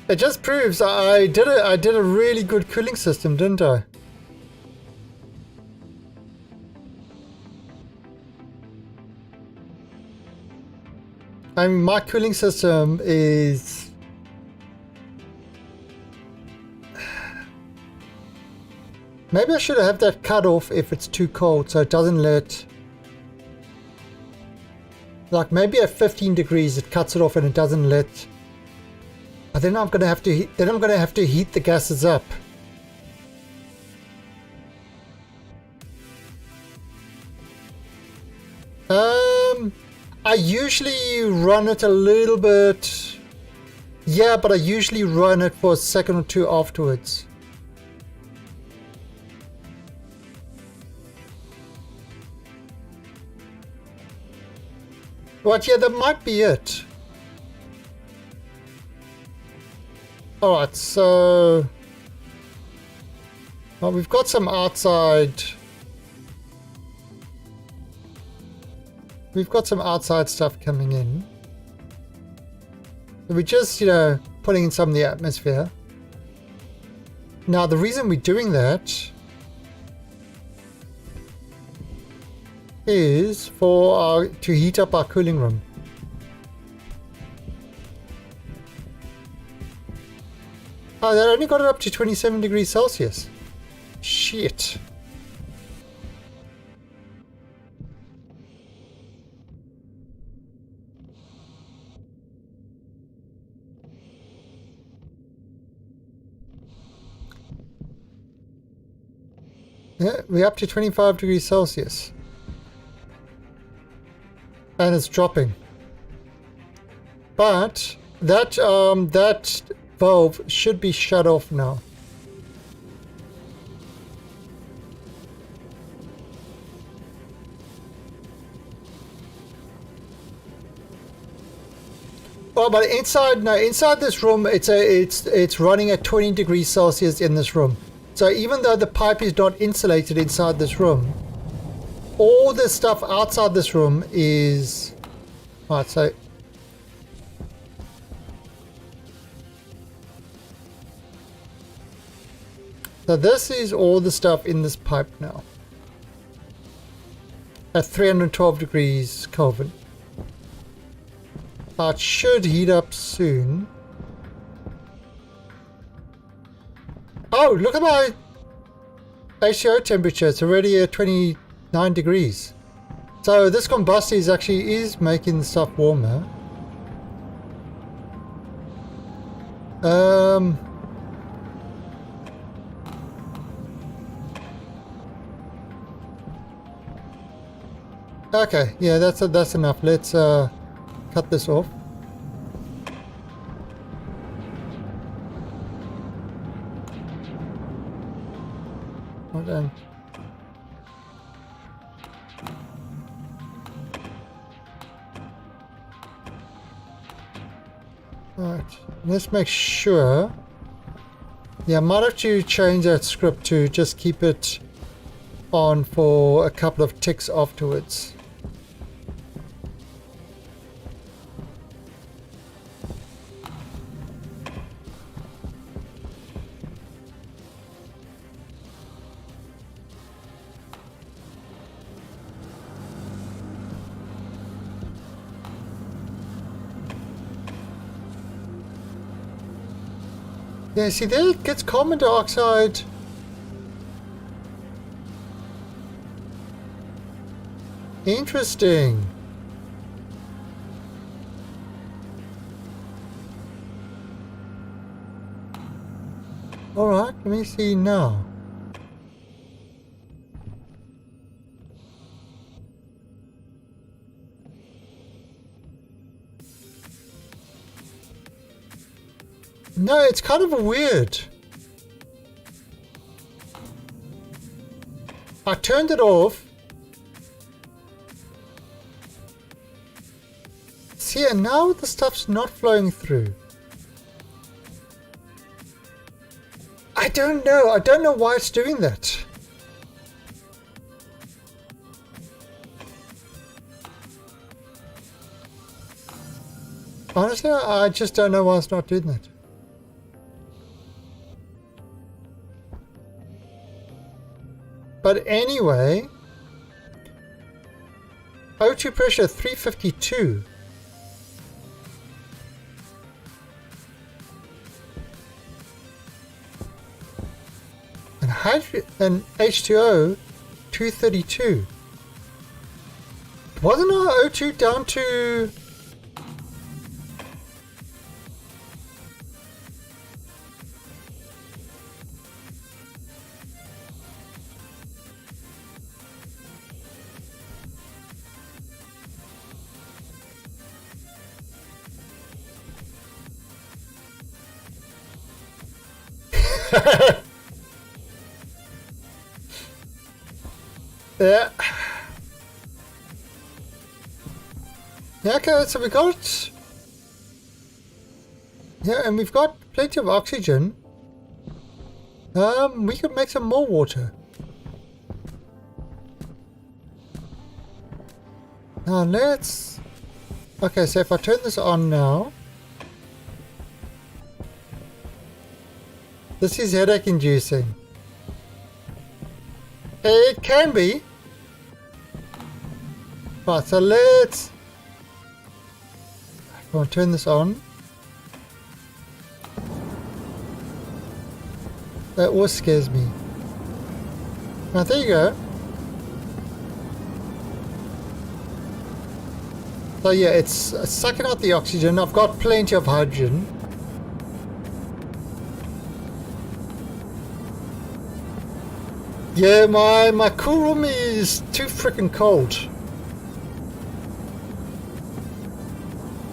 It just proves I did a really good cooling system, didn't I? I mean, my cooling system is... Maybe I should have that cut off if it's too cold, so it doesn't let... Like maybe at 15 degrees it cuts it off and it doesn't let... But then I'm gonna have to heat the gases up. I usually run it a little bit. Yeah, but I usually run it for a second or two afterwards. But yeah, that might be it. Alright, so... Well, we've got some outside... We've got some outside stuff coming in. So we're just, you know, putting in some of the atmosphere. Now, the reason we're doing that is to heat up our cooling room. Oh, that only got it up to 27 degrees Celsius. Shit. Yeah, we're up to 25 degrees Celsius. And it's dropping. But that valve should be shut off now. Well, but inside, no, inside this room, it's running at 20 degrees Celsius in this room. So even though the pipe is not insulated inside this room, all the stuff outside this room is... Right, so... So this is all the stuff in this pipe now. At 312 degrees Kelvin. It should heat up soon. Oh, look at my HCO temperature. It's already at 29 degrees. So this combustor is making the stuff warmer. Okay, yeah, that's enough. Let's cut this off. Well done. Right, let's make sure. Yeah, I might have to change that script to just keep it on for a couple of ticks afterwards. Yeah, see there it gets carbon dioxide. Interesting. Alright, let me see now. No, it's kind of weird. I turned it off. See, and now the stuff's not flowing through. I don't know. I don't know why it's doing that. Honestly, I just don't know why it's not doing that. But anyway, O2 pressure 352. And H2O 232. Wasn't our O2 down to... Yeah. Yeah, okay, so we got... Yeah, and we've got plenty of oxygen. We could make some more water. Now let's... Okay, so if I turn this on now... This is headache inducing. It can be. Right, so let's... I'll turn this on. That always scares me. Now there you go. So yeah, it's sucking out the oxygen. I've got plenty of hydrogen. Yeah, my cool room is too freaking cold.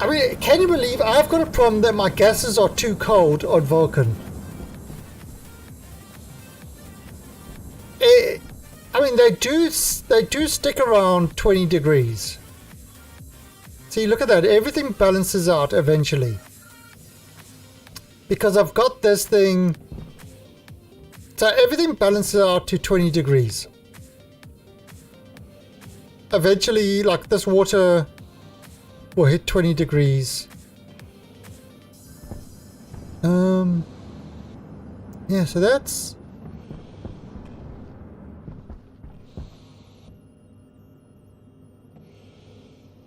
I mean, can you believe I've got a problem that my gases are too cold on Vulcan? I mean, they do stick around 20 degrees. See, look at that. Everything balances out eventually. Because I've got this thing. So everything balances out to 20 degrees. Eventually, like this water will hit 20 degrees. Yeah, so that's...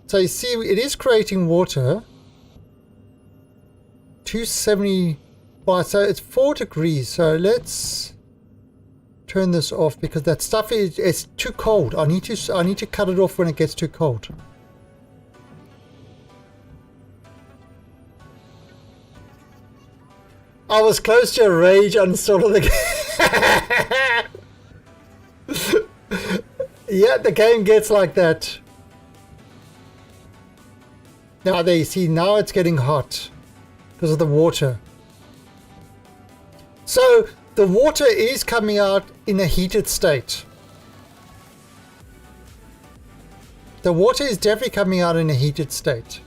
So you see, it is creating water. 270... Right, so it's 4 degrees. So let's turn this off because that stuff is too cold. I need to cut it off when it gets too cold. I was close to a rage uninstall of the game. Yeah, the game gets like that. Now there you see, now it's getting hot because of the water. So the water is coming out in a heated state. The water is definitely coming out in a heated state.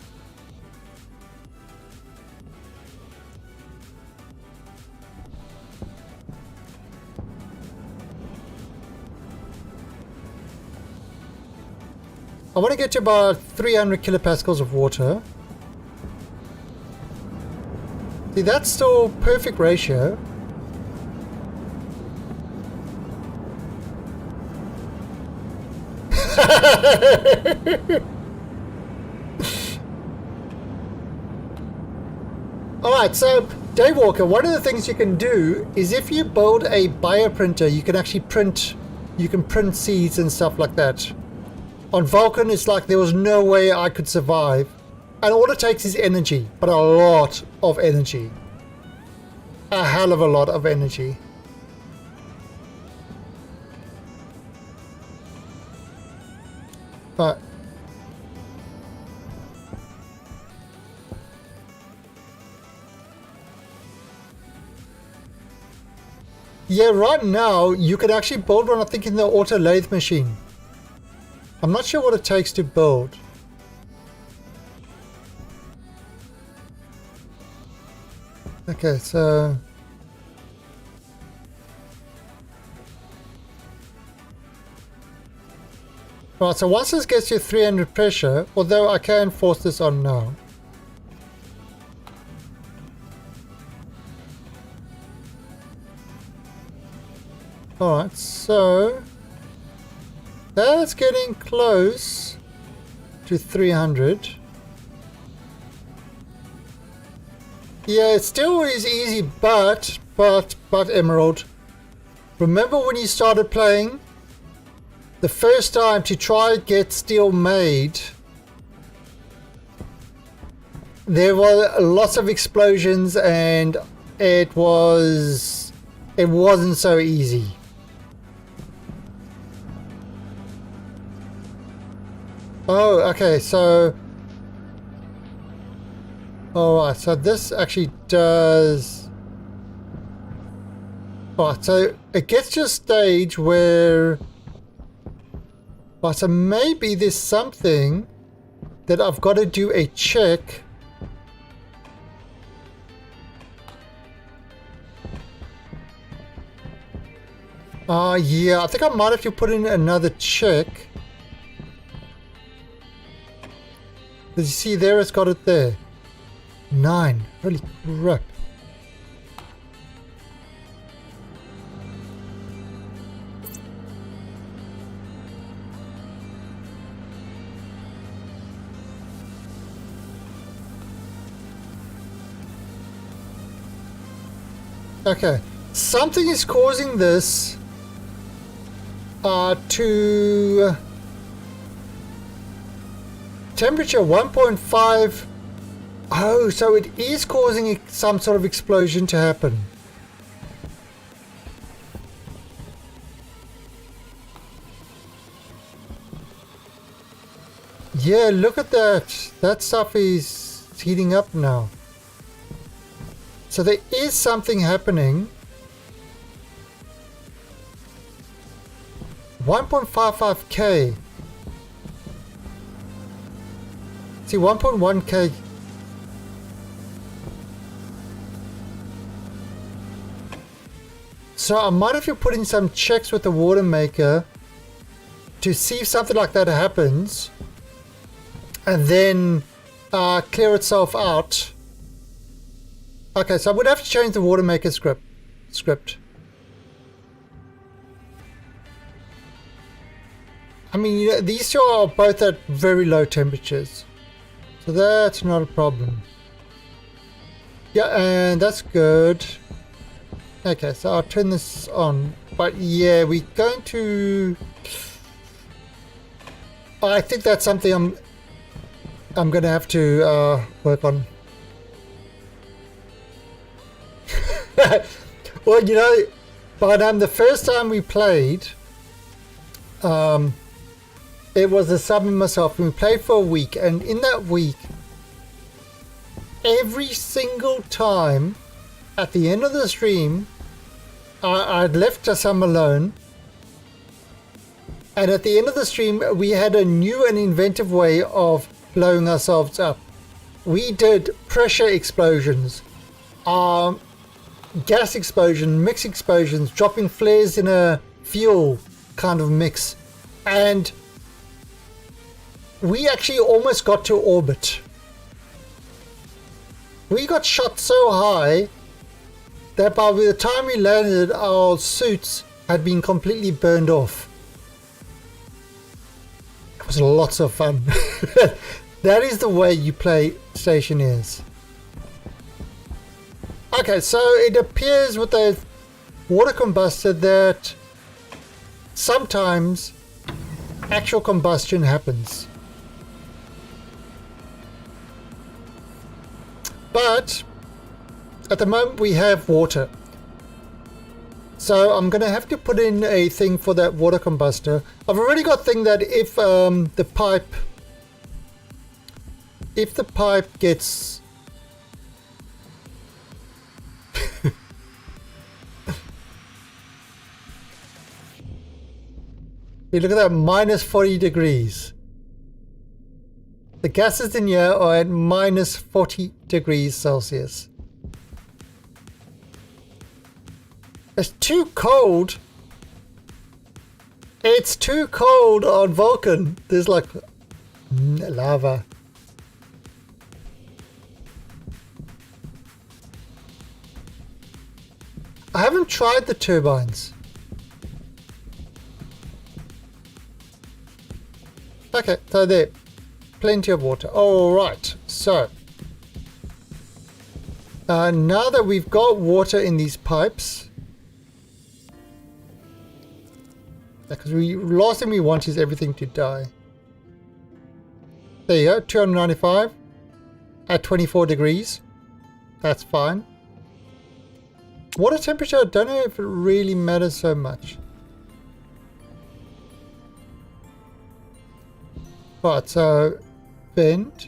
I want to get to about 300 kilopascals of water. See, that's still perfect ratio. Alright, so Dave Walker, one of the things you can do is if you build a bioprinter, you can actually print seeds and stuff like that. On Vulcan, it's like there was no way I could survive. And all it takes is energy, but a lot of energy. A hell of a lot of energy. But yeah, right now you can actually build one, I think, in the auto lathe machine. I'm not sure what it takes to build. Okay, so right, so once this gets to 300 pressure, although I can force this on now. Alright, so that's getting close to 300. Yeah, it still is easy, but Emerald, remember when you started playing? The first time to try and get steel made, there were lots of explosions and it wasn't so easy. Oh, okay, so alright, so this actually does. Alright, so it gets to a stage where, so maybe there's something that I've got to do a check. Yeah, I think I might have to put in another check. Because you see there, it's got it there. 9. Holy crap. Okay, something is causing this to temperature 1.5. Oh, so it is causing some sort of explosion to happen. Yeah, look at that. That stuff is heating up now. So there is something happening. 1.55K. See, 1.1k. So I might have to put in some checks with the water maker to see if something like that happens, and then clear itself out. Okay, so I would have to change the water maker script. I mean, you know, these two are both at very low temperatures, so that's not a problem. Yeah, and that's good. Okay, so I'll turn this on. But yeah, we're going to... I think that's something I'm going to have to work on. Well, you know, but the first time we played, it was the sub and myself, and we played for a week, and in that week, every single time at the end of the stream, I'd left Sam alone, and at the end of the stream, we had a new and inventive way of blowing ourselves up. We did pressure explosions, gas explosion, mix explosions, dropping flares in a fuel kind of mix, and we actually almost got to orbit. We got shot so high that by the time we landed, our suits had been completely burned off. It was lots of fun. That is the way you play Stationaries. Okay, so it appears with the water combustor that sometimes actual combustion happens. But at the moment we have water. So I'm going to have to put in a thing for that water combustor. I've already got a thing that if the pipe gets you look at that, minus 40 degrees. The gases in here are at minus 40 degrees Celsius. It's too cold. It's too cold on Vulcan. There's like lava. I haven't tried the turbines. Okay, so there. Plenty of water. Alright, so now that we've got water in these pipes, because last thing we want is everything to die. There you go, 295 at 24 degrees. That's fine. Water temperature, I don't know if it really matters so much. Right, so vent.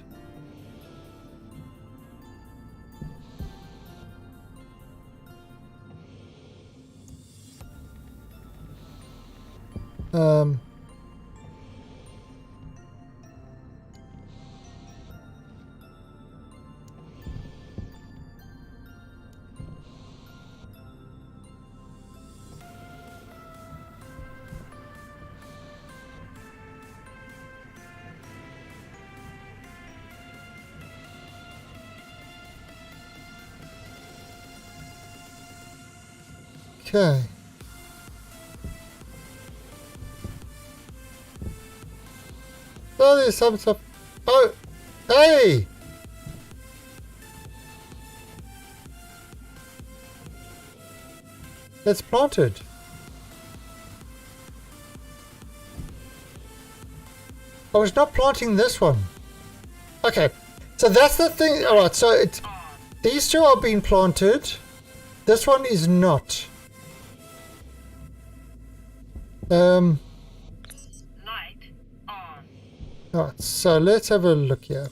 Okay. Oh, there's some stuff. Oh, hey! It's planted. I was not planting this one. Okay, so that's the thing. All right, so these two are being planted. This one is not. Light on. Alright, so let's have a look here.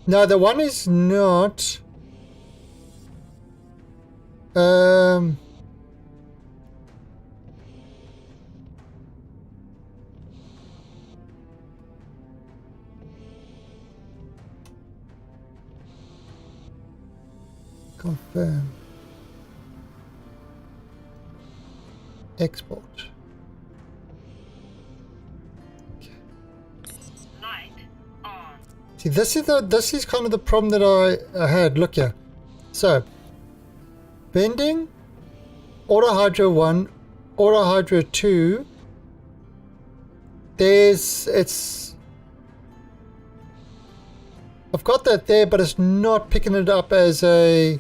No, the one is not. Um, confirm. Export. Okay. Light on. See, this is kind of the problem that I had. Look here. So, bending, auto hydro 1, auto hydro 2. I've got that there, but it's not picking it up as a...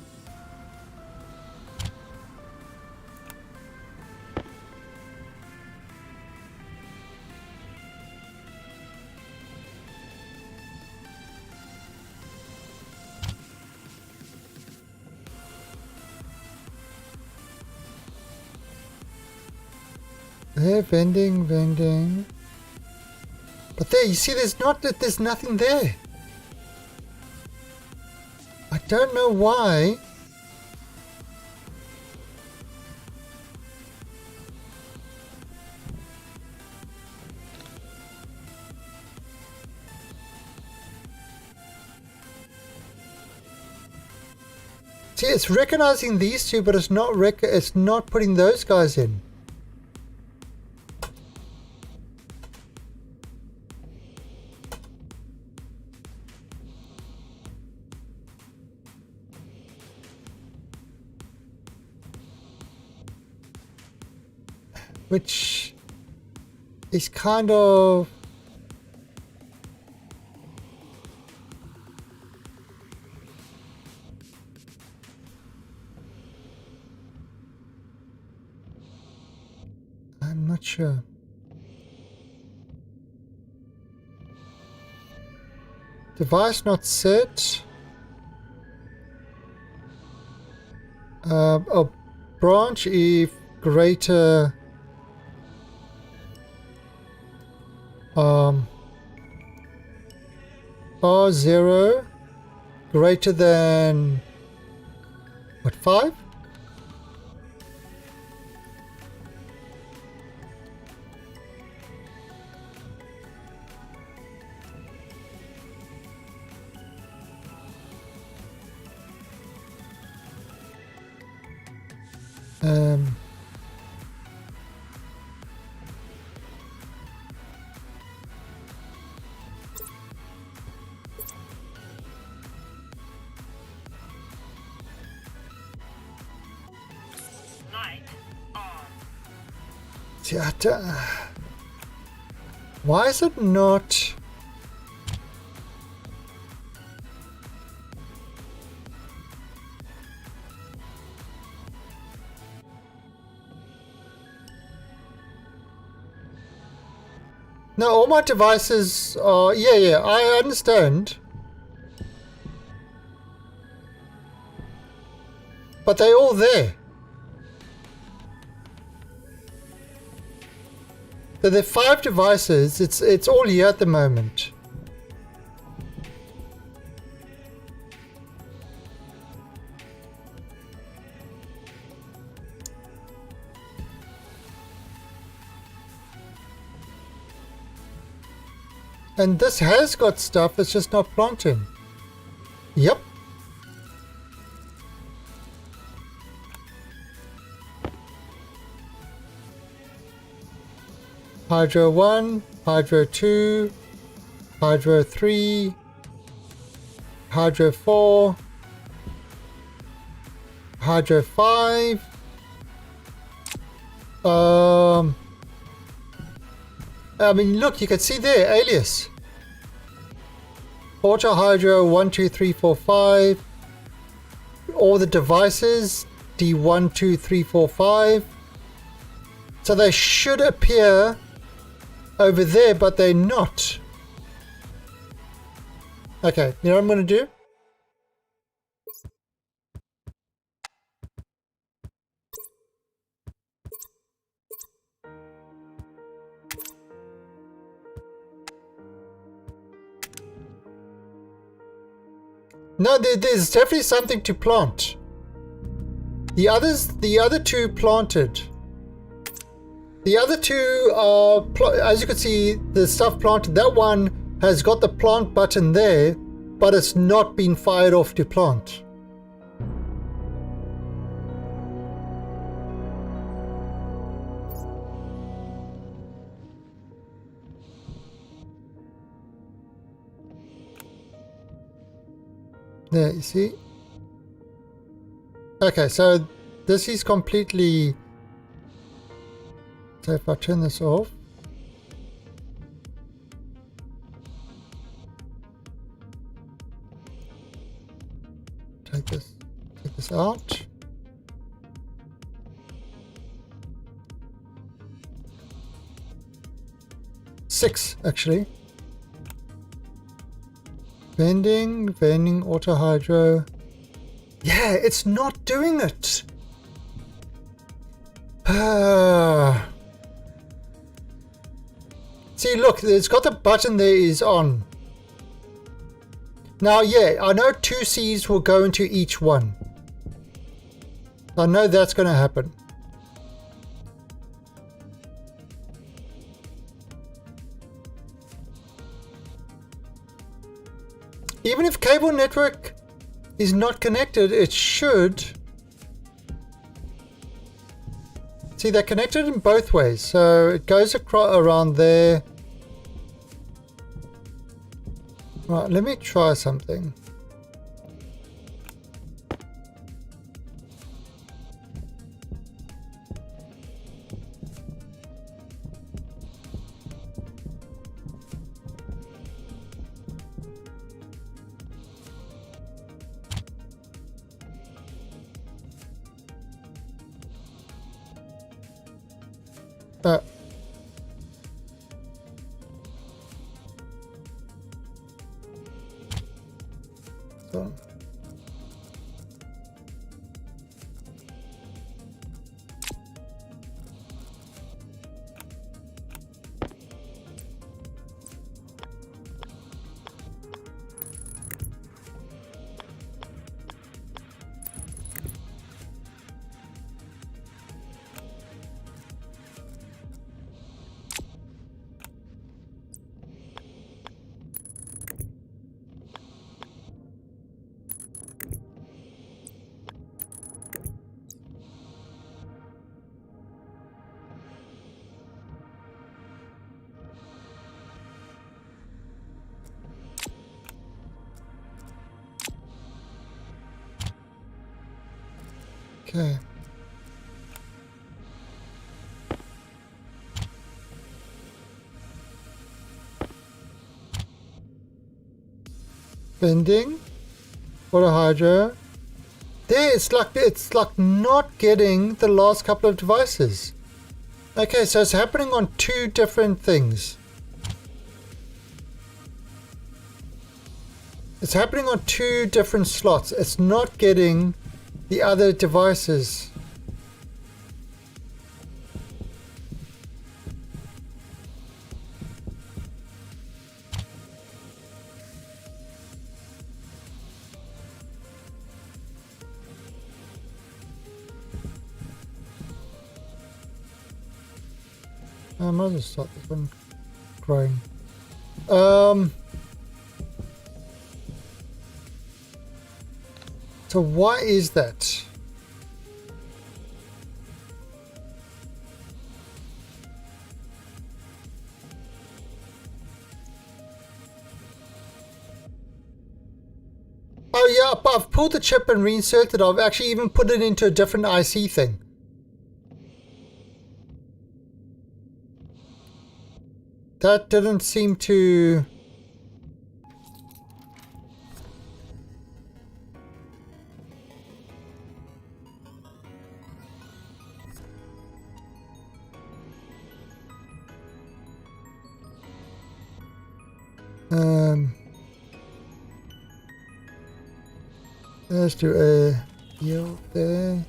There, vending. But there, you see, there's nothing there. I don't know why. See, it's recognizing these two, but it's not putting those guys in. Which is kind of... I'm not sure. Device not set. Oh, branch if greater... R0 greater than what, 5? Light on. See, why is it not... No, all my devices are... Yeah, I understand. But they're all there. So there are 5 devices. It's all here at the moment. And this has got stuff, it's just not planting. Yep. Hydro 1, Hydro 2, Hydro 3, Hydro 4, Hydro 5. I mean, look, you can see there, alias. Auto Hydro 1, 2, 3, 4, 5. All the devices, D1, 2, 3, 4, 5. So they should appear over there, but they're not. Okay, you know what I'm going to do? No, there's definitely something to plant. The other two planted. The other two are, as you can see, the stuff planted. That one has got the plant button there, but it's not been fired off to plant. There, you see? Okay, so this is completely... So if I turn this off... Take this out. Six, actually. Vending, auto hydro. Yeah, it's not doing it. See, look, it's got the button there is on. Now, yeah, I know 2 seeds will go into each one. I know that's going to happen. Even if cable network is not connected, it should. See, they're connected in both ways, so it goes across around there. Right, let me try something. So. Okay. Bending. Auto hydro. There, it's like not getting the last couple of devices. Okay, so it's happening on 2 different things. It's happening on 2 different slots. It's not getting the other devices. I might as well start this one growing. So why is that? Oh yeah, but I've pulled the chip and reinserted. I've actually even put it into a different IC thing. That didn't seem to... Let's do a yield there.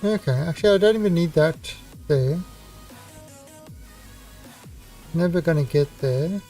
Okay, actually I don't even need that there. Never gonna get there.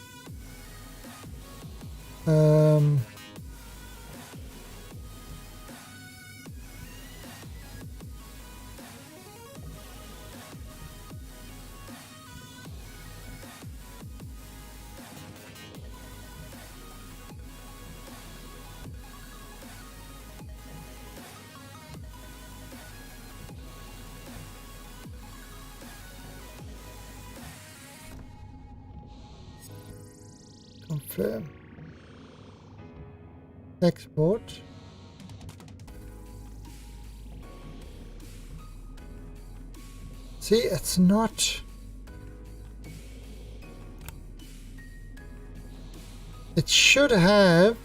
Confirm. Export. See, it's not. It should have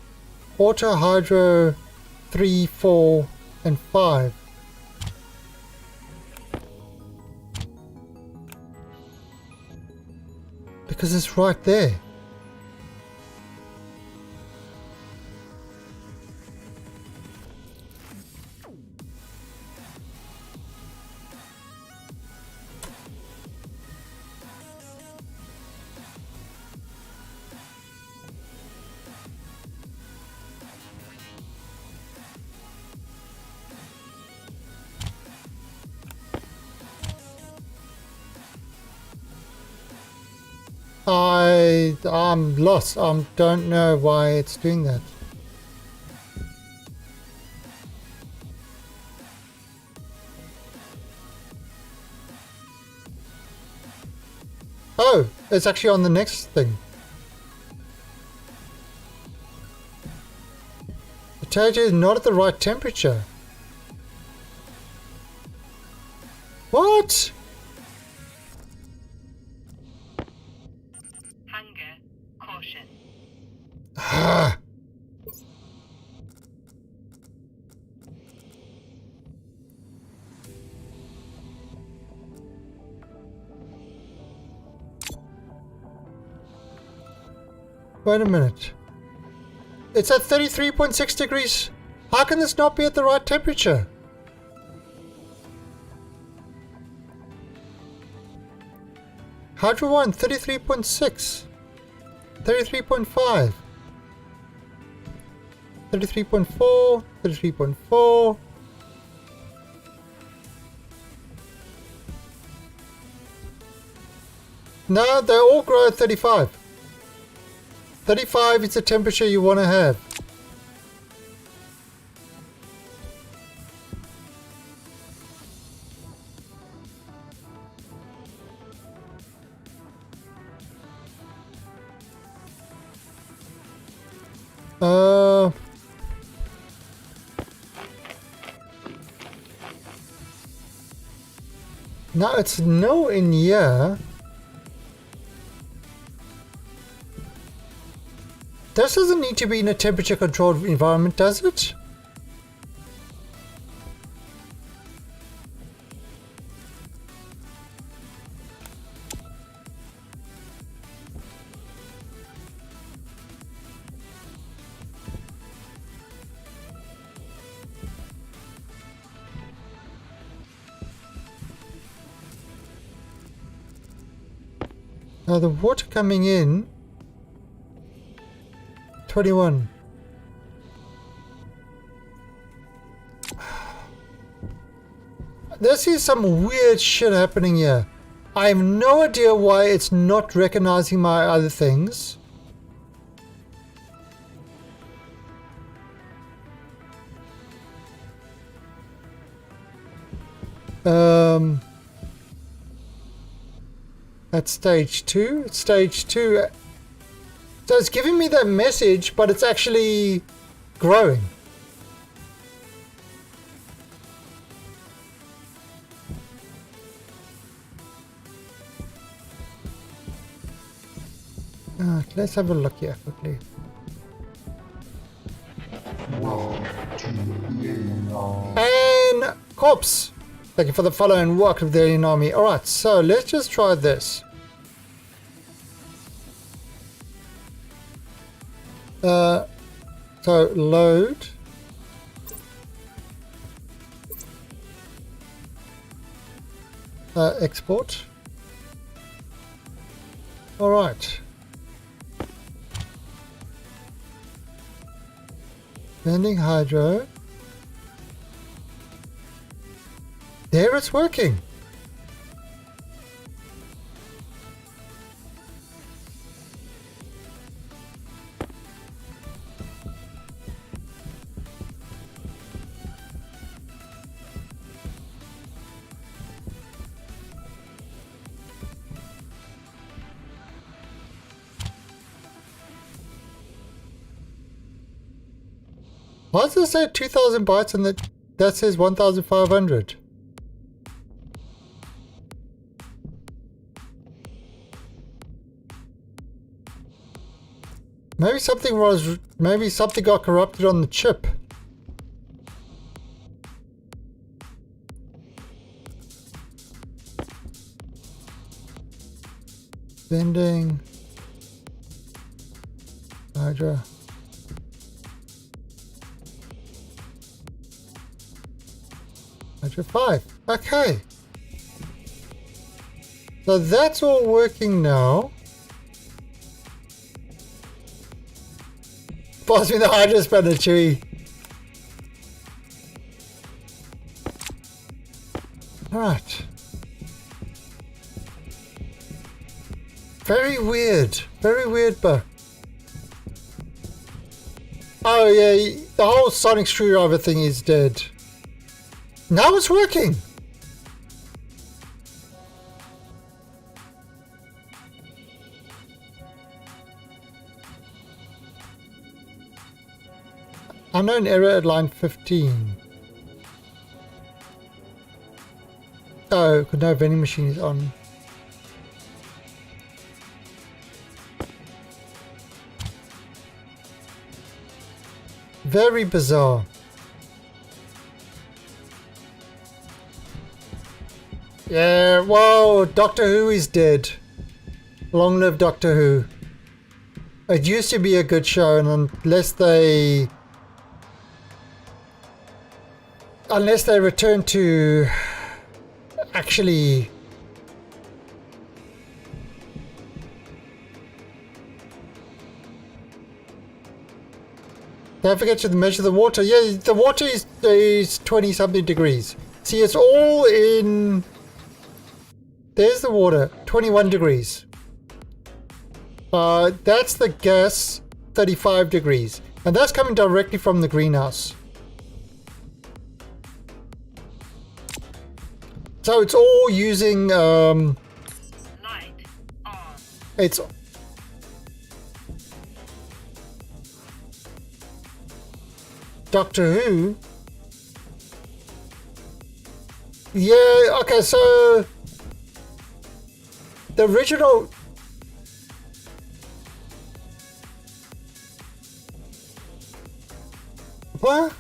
auto hydro 3, 4, and 5. Because it's right there. I'm lost. I don't know why it's doing that. Oh, it's actually on the next thing. The potato is not at the right temperature. What? Hunger. Caution. Ah. Wait a minute. It's at 33.6 degrees. How can this not be at the right temperature? Hydro 1, 33.6. 33.5. 33.4. 33.4. No, they all grow at 35. 35 is the temperature you want to have. Now it's no in here. This doesn't need to be in a temperature controlled environment, does it? Now the water coming in, 21. This is some weird shit happening here. I have no idea why it's not recognizing my other things. At stage 2. Stage 2. So it's giving me that message, but it's actually growing. Let's have a look here quickly. And corpse. Thank you for the follow and welcome to the alien army. Alright, so let's just try this. So load. export. All right. Sending hydro. There, it's working. Why does it say 2,000 bytes and that says 1,500? Maybe something got corrupted on the chip. Sending Hydra. Hydra 5. Okay. So that's all working now. Pass me the Hydra spanner, Chewie. Alright. Very weird bug. Oh yeah, the whole sonic screwdriver thing is dead. Now it's working. Unknown error at line 15. Oh, no vending machine is on. Very bizarre. Yeah, whoa, Doctor Who is dead. Long live Doctor Who. It used to be a good show, and unless they return to actually don't forget to measure the water. Yeah, the water is 20 something degrees. See, it's all in. There's the water, 21 degrees. That's the gas, 35 degrees. And that's coming directly from the greenhouse. So it's all using, Light on. it's Doctor Who. Yeah, okay, so the original. What?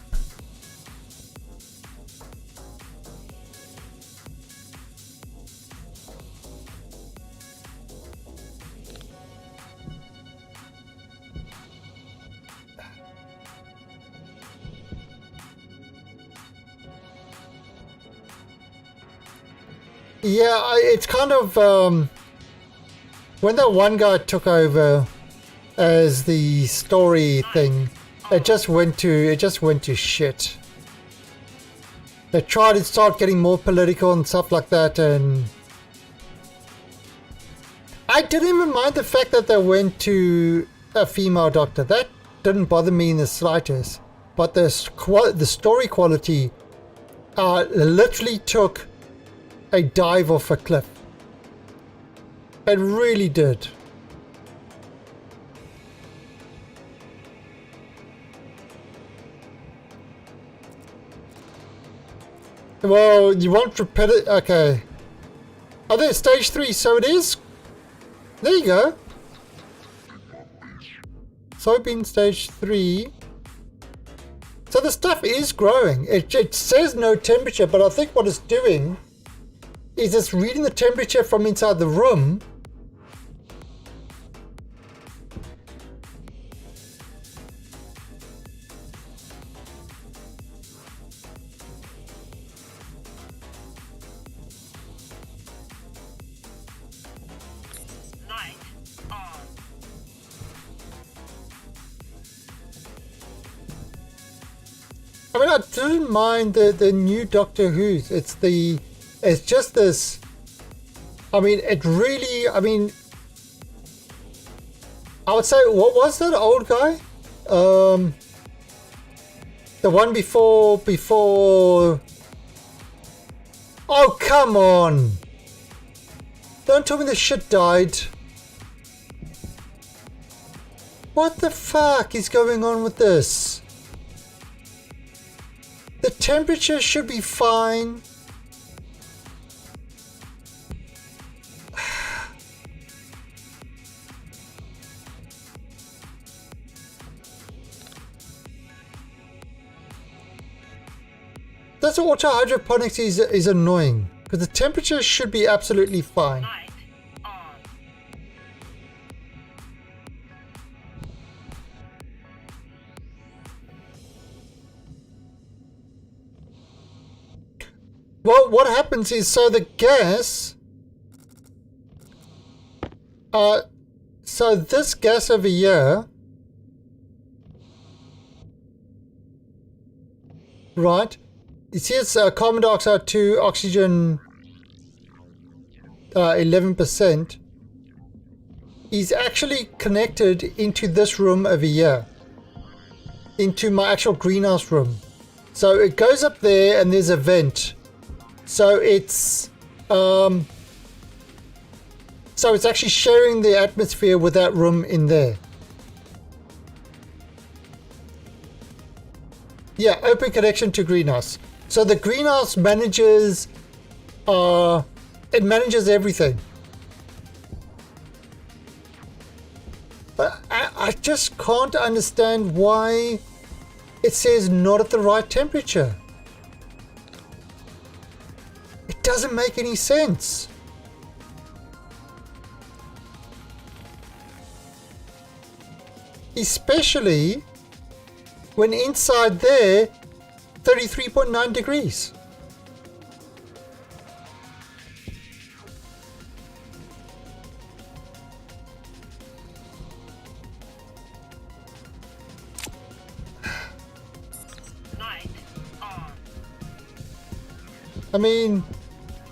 Yeah, it's kind of when that one guy took over as the story thing, it just went to shit. They tried to start getting more political and stuff like that, and I didn't even mind the fact that they went to a female doctor. That didn't bother me in the slightest. But the story quality literally took a dive off a cliff. It really did. Well, you want repetitive. Okay. Oh, there's stage 3, so it is. There you go. Soybean stage 3. So the stuff is growing. It says no temperature, but I think what it's doing is it's reading the temperature from inside the room. I mean, I didn't mind the new Doctor Who's. It's just this. I mean, it really. I mean, I would say, what was that old guy? The one before. Oh, come on! Don't tell me the shit died. What the fuck is going on with this? The temperature should be fine. That's what auto hydroponics is annoying, because the temperature should be absolutely fine. Light on. Well, what happens is, so the gas, so this gas over here, right? You see, it's carbon dioxide to oxygen 11%. Is actually connected into this room over here, into my actual greenhouse room. So it goes up there, and there's a vent. So it's actually sharing the atmosphere with that room in there. Yeah, open connection to greenhouse. So the greenhouse manages, it manages everything. But I just can't understand why it says not at the right temperature. It doesn't make any sense. Especially when inside there, 33.9 degrees. Light on. I mean,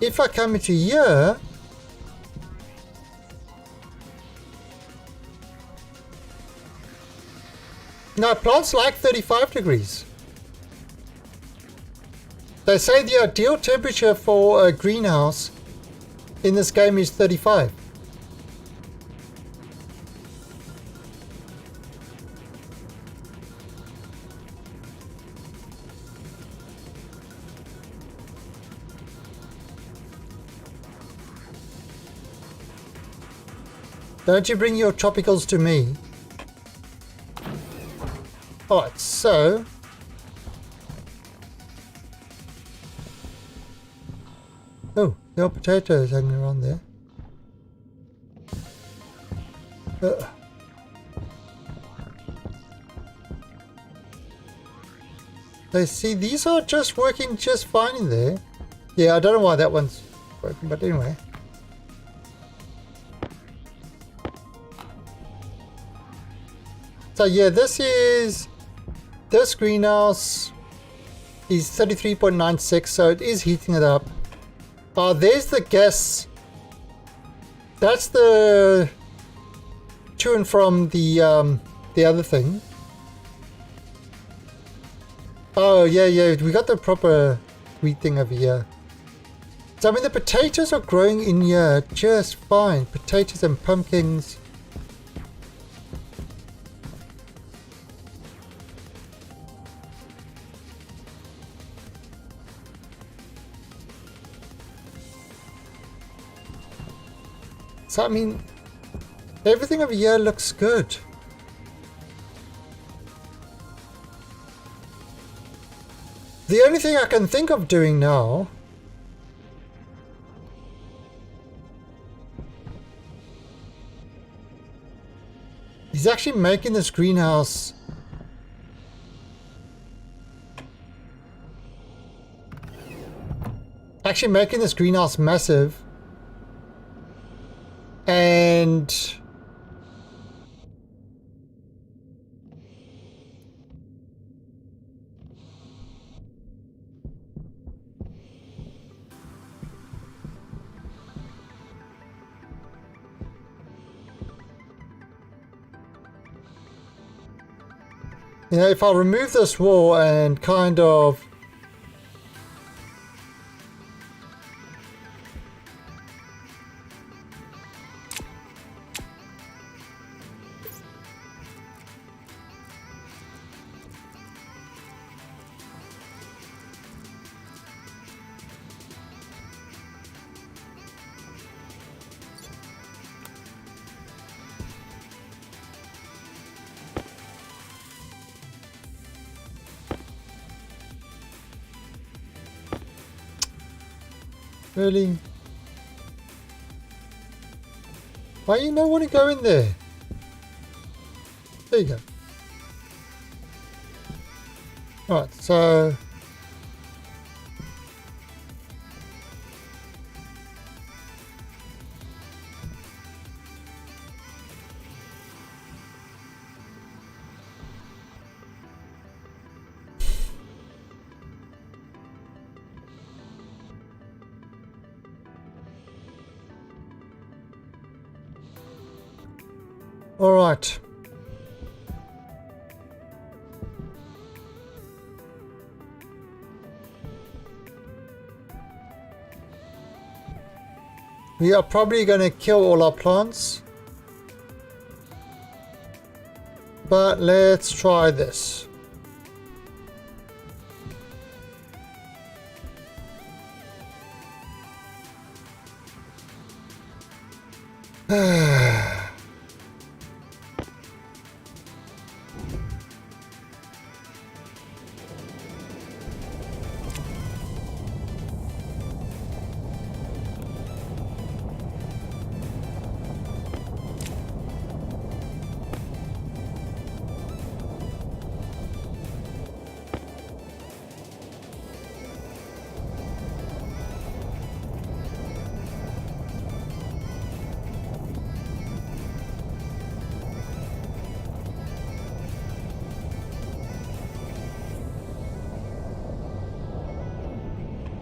if I come into here, no, plants like 35 degrees. They say the ideal temperature for a greenhouse in this game is 35. Don't you bring your tropicals to me. Alright, so oh, there are potatoes hanging around there. They see these are just working just fine in there. Yeah, I don't know why that one's working, but anyway. So yeah, this greenhouse is 33.96, so it is heating it up. There's the gas. That's the to and from the other thing. Oh yeah, we got the proper wheat thing over here. So I mean, the potatoes are growing in here just fine. Potatoes and pumpkins. So I mean, everything over here looks good. The only thing I can think of doing now is actually making this greenhouse massive. And You know, if I remove this wall and kind of... Really? Why you don't want to go in there? There you go. Right, so... All right. We are probably going to kill all our plants. But let's try this.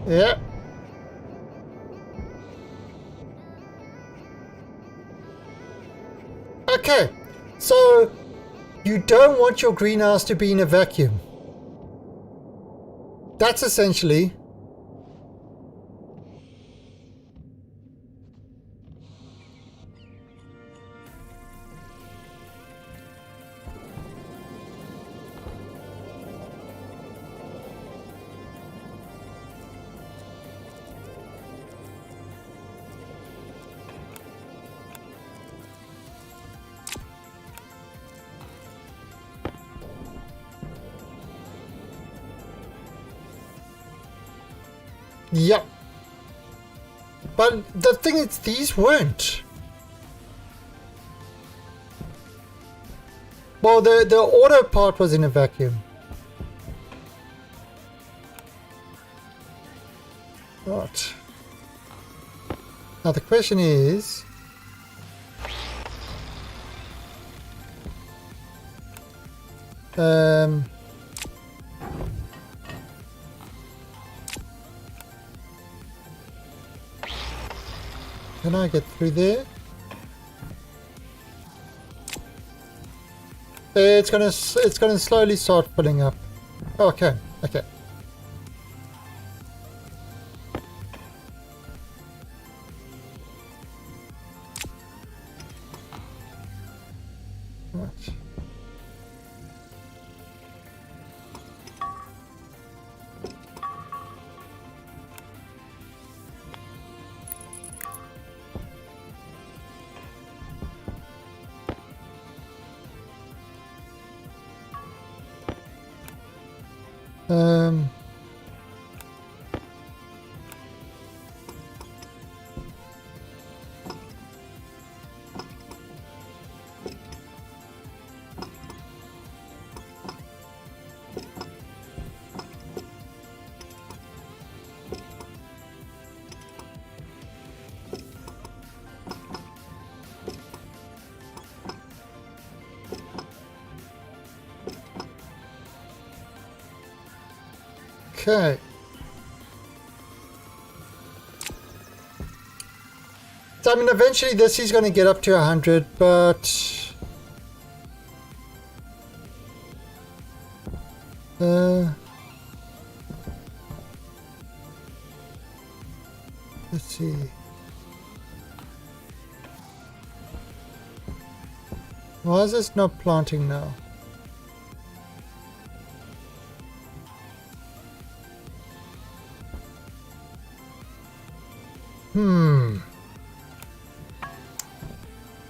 Yeah. Okay, so you don't want your greenhouse to be in a vacuum. That's essentially... Yep. But the thing is, these weren't. Well, the auto part was in a vacuum. Right. Now the question is... can I get through there? It's gonna slowly start filling up. Okay, okay. Right. Okay. So, I mean, eventually this is going to get up to 100, but... Why is this not planting now?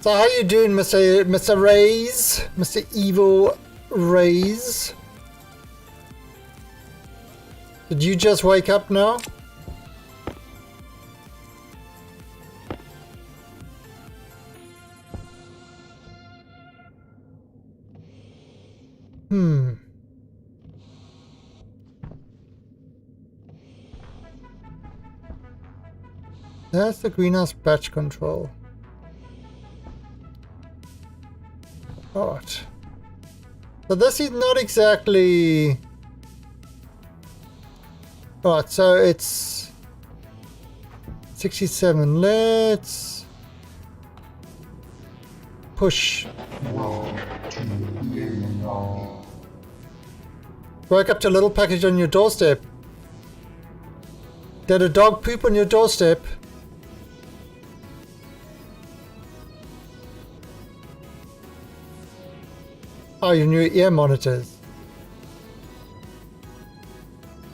So how you doing, Mr. Rays? Mr. Evil Rays? Did you just wake up now? That's the greenhouse batch control. Alright. So this is not exactly... Alright, so it's 67. Let's push. Woke up to a little package on your doorstep. Did a dog poop on your doorstep? Oh, your new ear monitors.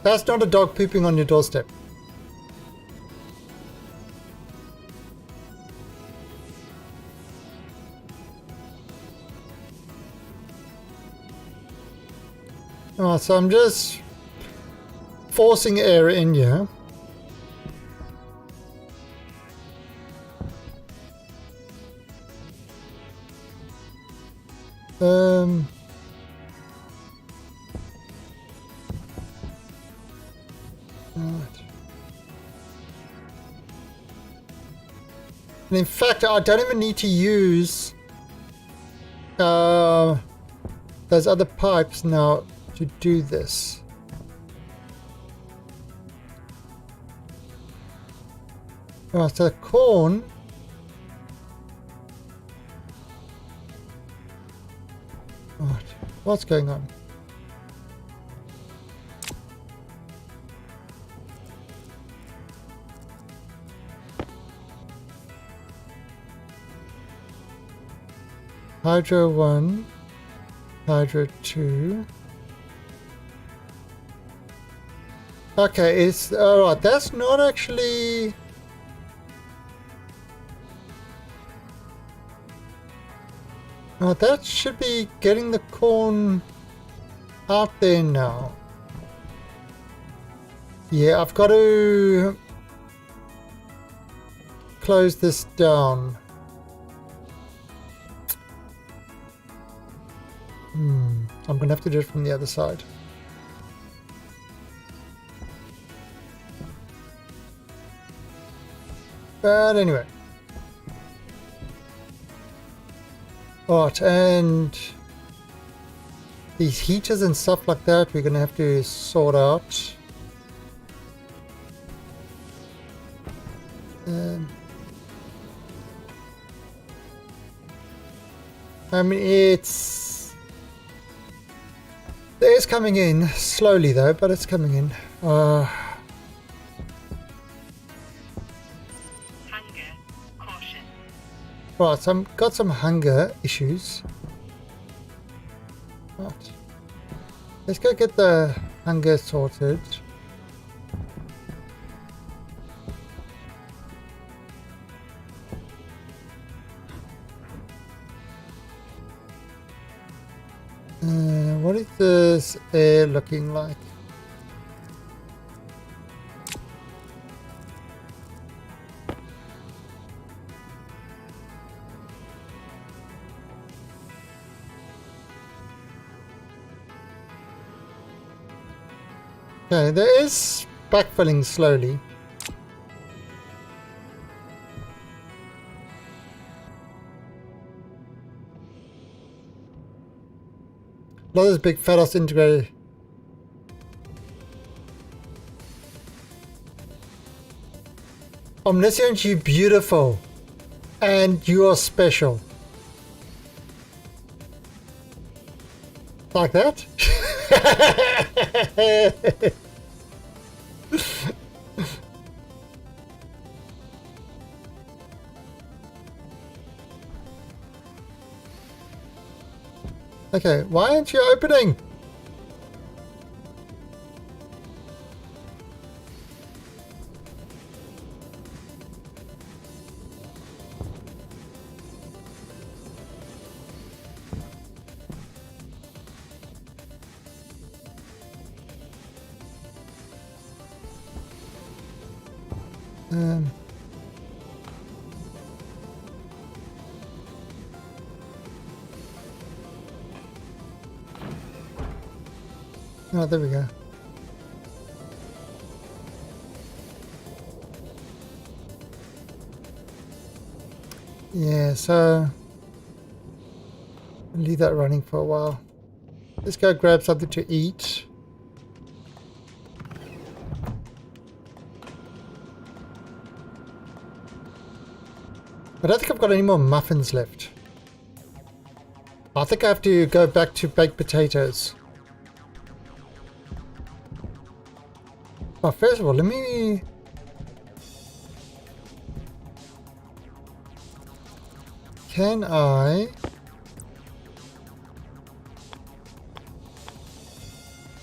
That's not a dog pooping on your doorstep. Oh, so I'm just forcing air in here. Right. And in fact, I don't even need to use those other pipes now to do this. Right, so corn. Right, what's going on? Hydro 1, Hydro 2. Okay, it's alright, that's not actually... Oh, that should be getting the corn out there now. Yeah, I've got to close this down. I'm gonna have to do it from the other side. But anyway. Right, and these heaters and stuff like that we're gonna have to sort out. I mean, it's coming in slowly though, but it's coming in. Hunger. Caution. Right, so I've got some hunger issues. Right. Let's go get the hunger sorted. What is this air looking like? Okay, there is backfilling slowly. Not this big fat ass integrated. Omniscient, you beautiful. And you are special. Like that? Okay, why aren't you opening? Um, oh, there we go. Yeah, so leave that running for a while. Let's go grab something to eat. I don't think I've got any more muffins left. I think I have to go back to baked potatoes. But first of all, let me... Can I...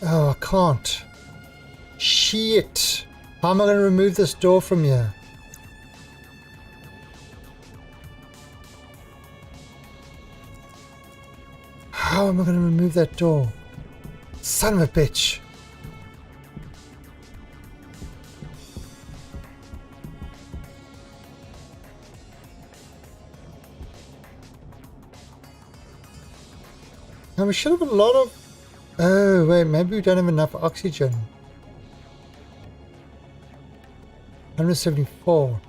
Oh, I can't. Shit. How am I going to remove this door from here? How am I going to remove that door? Son of a bitch. Now we should have a lot of... Oh, wait, maybe we don't have enough oxygen. 174.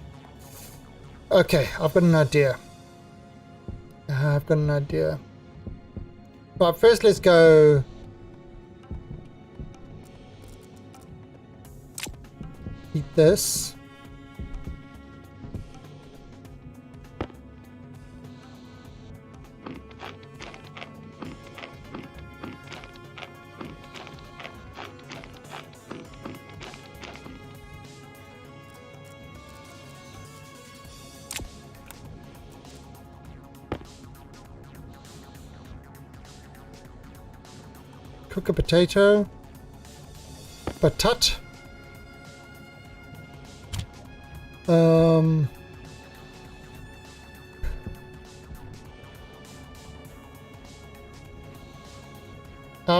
Okay, I've got an idea. I've got an idea. But first let's go... Eat this. Cook a potato. Patat.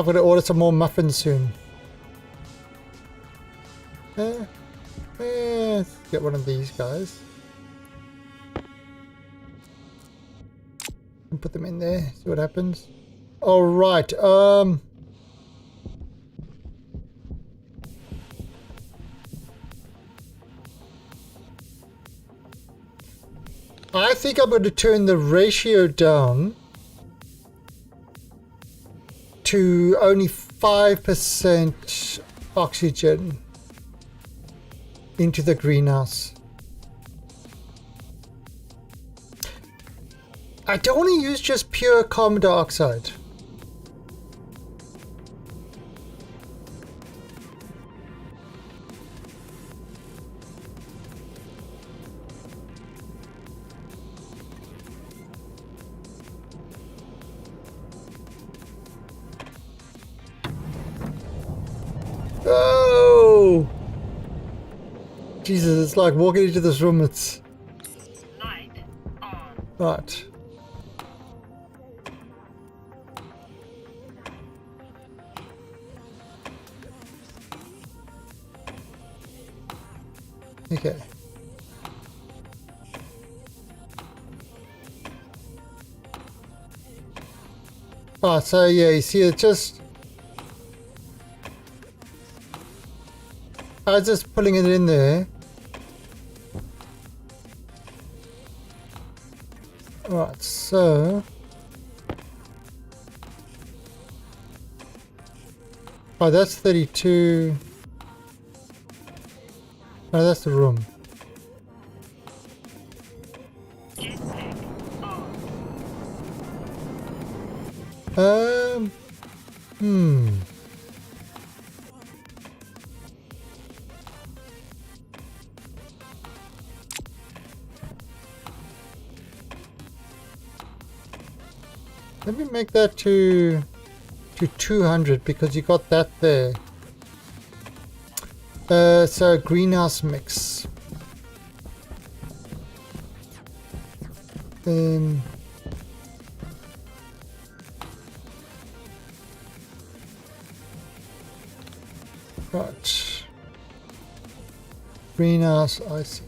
I've got to order some more muffins soon. Let's get one of these guys. And put them in there, see what happens. Alright, I think I'm going to turn the ratio down to only 5% oxygen into the greenhouse. I don't want to use just pure carbon dioxide. Oh! Jesus, it's like walking into this room, it's... Light on. Right. Okay. Ah, so yeah, you see, it just... I was just putting it in there. Right, so... Oh, that's 32. Oh, that's the room. Jetpack on. Let me make that to 200 because you got that there. So greenhouse mix. Right. Greenhouse, I see.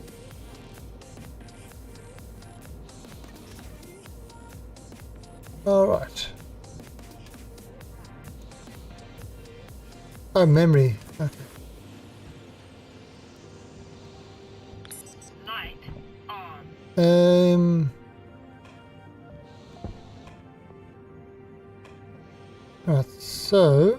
All right. Oh, memory. Okay. Light on. Right, so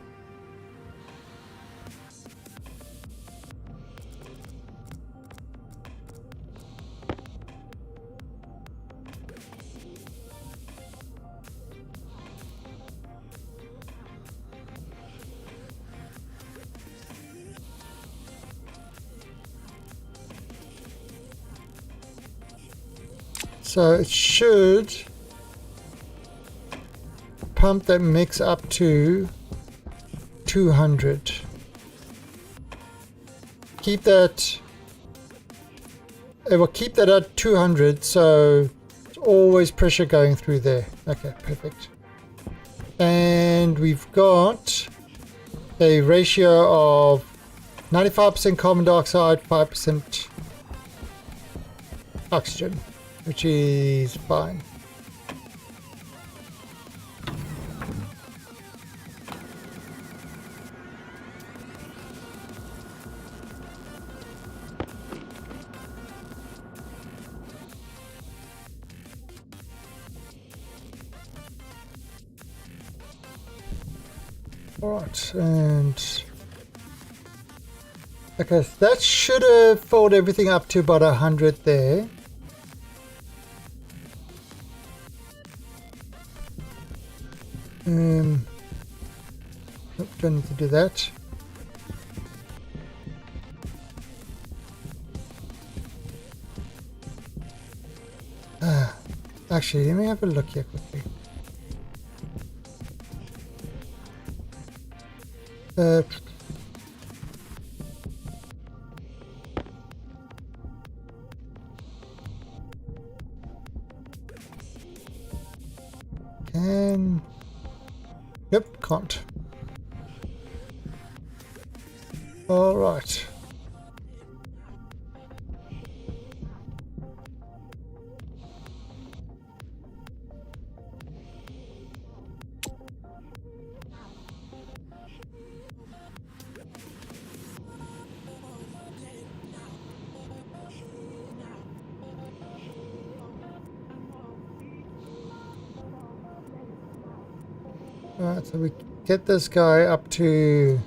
it should pump that mix up to 200. Keep that. It will keep that at 200, so it's always pressure going through there. Okay, perfect. And we've got a ratio of 95% carbon dioxide, 5% oxygen, which is fine. Alright, and okay, so that should have filled everything up to about 100 there. Nope, don't need to do that. Actually, let me have a look here quickly. Yep, can't. All right. Alright, so we get this guy up to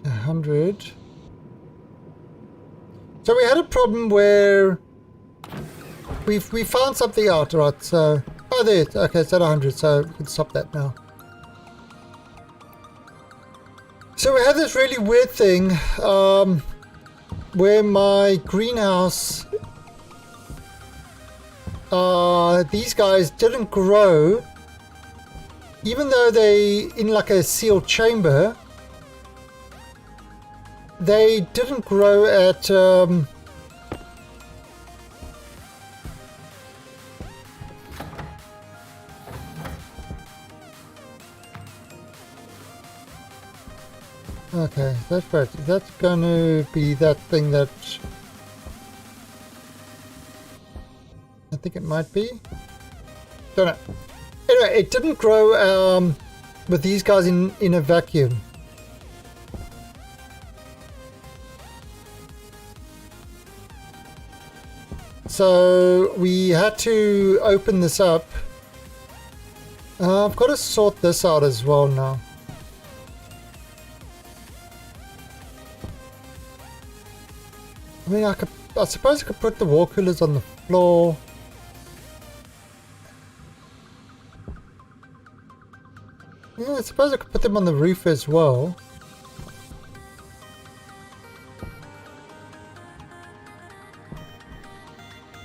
100. So we had a problem where we found something out, right? So there, okay, it's at 100, so we can stop that now. So we had this really weird thing where my greenhouse, these guys didn't grow, even though they in like a sealed chamber. They didn't grow at okay, that's right. That's going to be that thing that I think it might be. Don't know. Anyway, it didn't grow with these guys in a vacuum. So we had to open this up. I've got to sort this out as well now. I mean, I suppose I could put the wall coolers on the floor. Yeah, I suppose I could put them on the roof as well.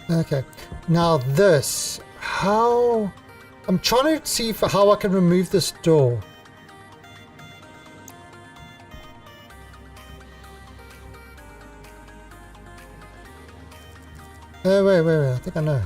Okay, now this, how, I'm trying to see for how I can remove this door. Wait, I think I know.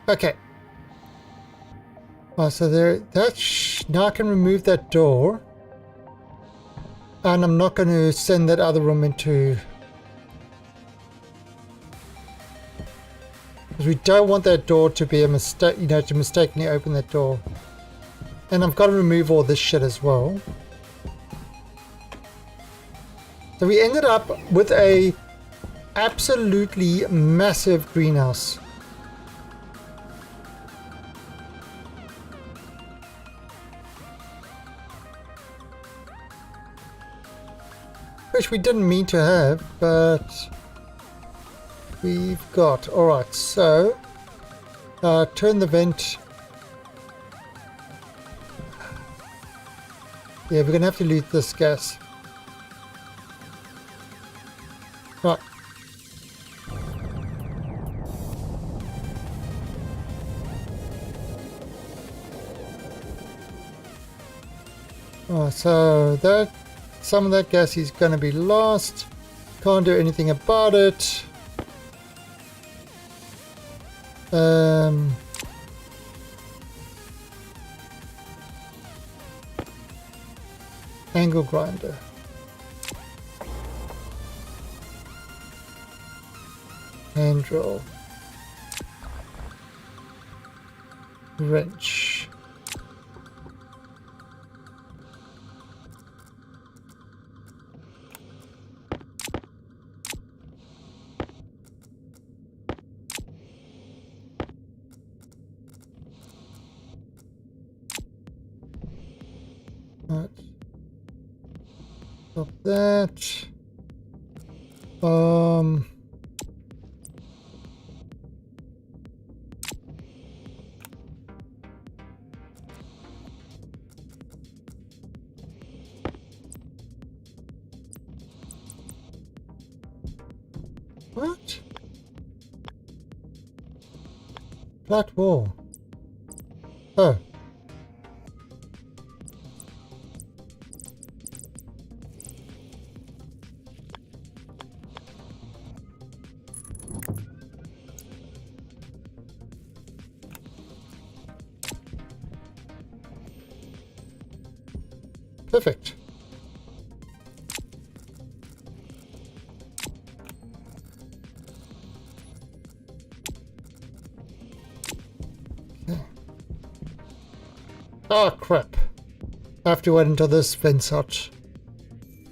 Okay. Oh, so there, now I can remove that door. And I'm not going to send that other room into... Because we don't want that door to be a mistake, you know, to mistakenly open that door. And I've got to remove all this shit as well. So we ended up with a absolutely massive greenhouse. Which we didn't mean to have, but we've got. Alright, so turn the vent. Yeah, we're gonna have to loot this gas. Right. Oh, so that some of that gas is going to be lost. Can't do anything about it. Angle grinder. Hand drill. Wrench. Right. Stop that. What? Flat wall. Oh. Perfect. Okay. Oh crap. I have to wait until this vents out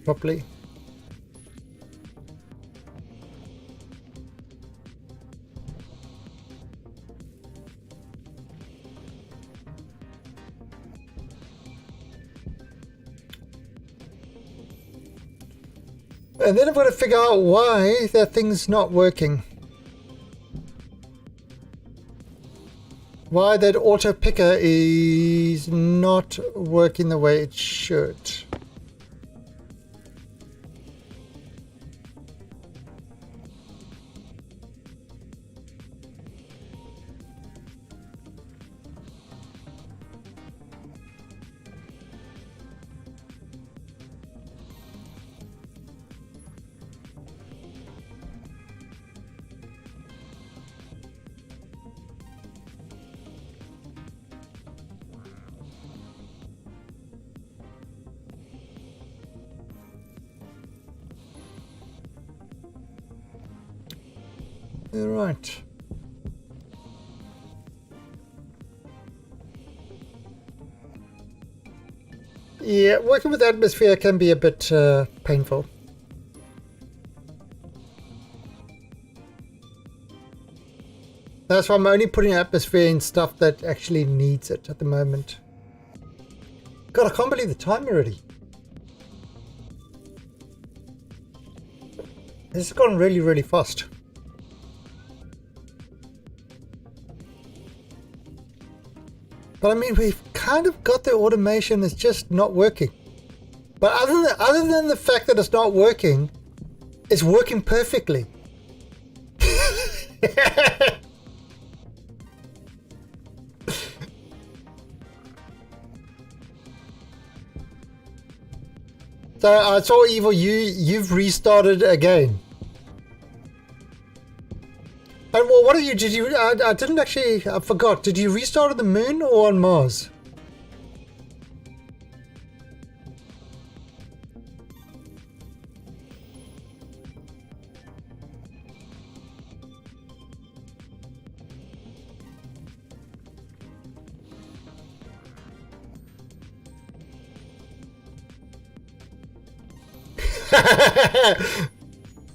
properly. And then I've got to figure out why that thing's not working. Why that auto picker is not working the way it should. All right. Yeah, working with atmosphere can be a bit painful. That's why I'm only putting atmosphere in stuff that actually needs it at the moment. God, I can't believe the time already. This has gone really, really fast. But I mean, we've kind of got the automation, it's just not working. But other than the fact that it's not working, it's working perfectly. So I saw Evil, you've restarted again. And well, what are you? Did you? I didn't actually. I forgot. Did you restart on the moon or on Mars?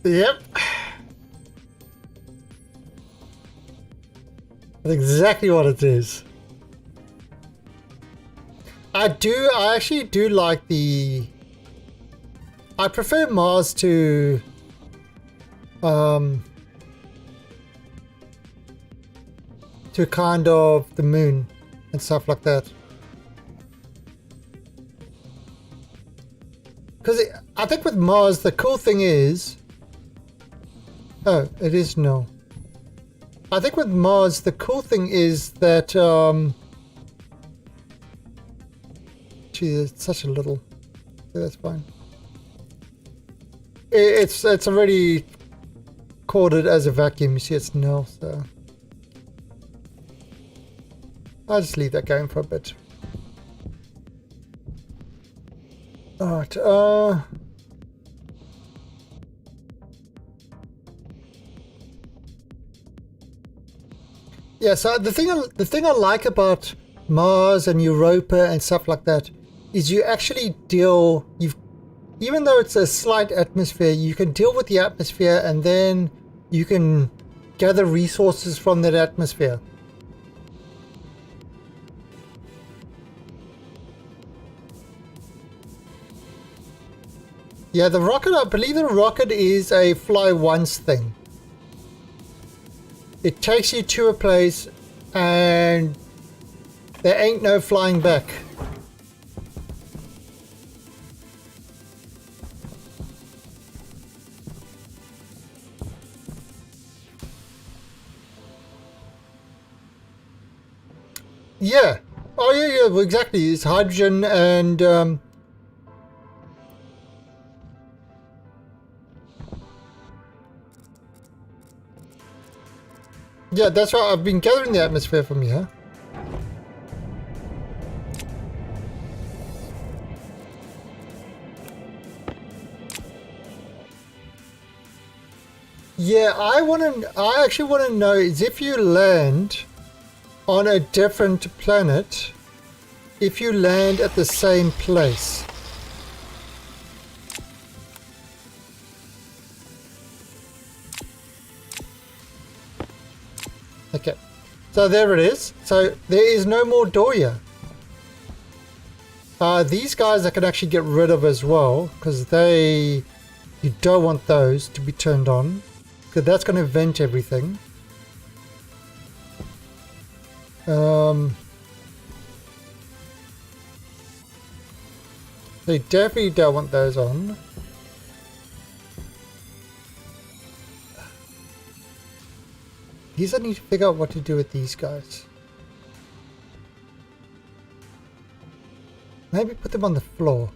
Yep. That's exactly what it is. I actually do like the... I prefer Mars to... to kind of the moon and stuff like that. Because I think with Mars, the cool thing is... Oh, it is no. I think with Mars, the cool thing is that... Gee, it's such a little... Yeah, that's fine. It's already coded as a vacuum. You see it's nil, so... I'll just leave that going for a bit. Alright, yeah, so the thing I like about Mars and Europa and stuff like that is you actually deal, even though it's a slight atmosphere, you can deal with the atmosphere and then you can gather resources from that atmosphere. Yeah, the rocket, I believe the rocket is a fly once thing. It takes you to a place and there ain't no flying back. Yeah. Oh yeah, well, exactly. It's hydrogen and yeah, that's why I've been gathering the atmosphere from here. Yeah, I actually want to know is if you land on a different planet, if you land at the same place. Okay, so there it is. So there is no more door here. These guys I can actually get rid of as well, because you don't want those to be turned on, because that's going to vent everything. They definitely don't want those on. These I need to figure out what to do with these guys. Maybe put them on the floor.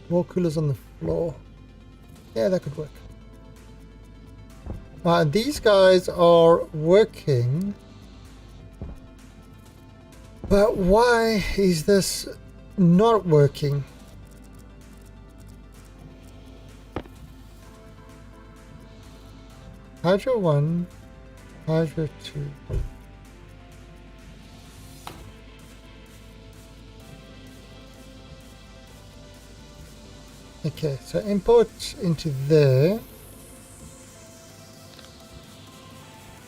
More coolers on the floor. Yeah, that could work. These guys are working. But why is this not working? Hydro 1, Hydro 2. Okay, so import into there.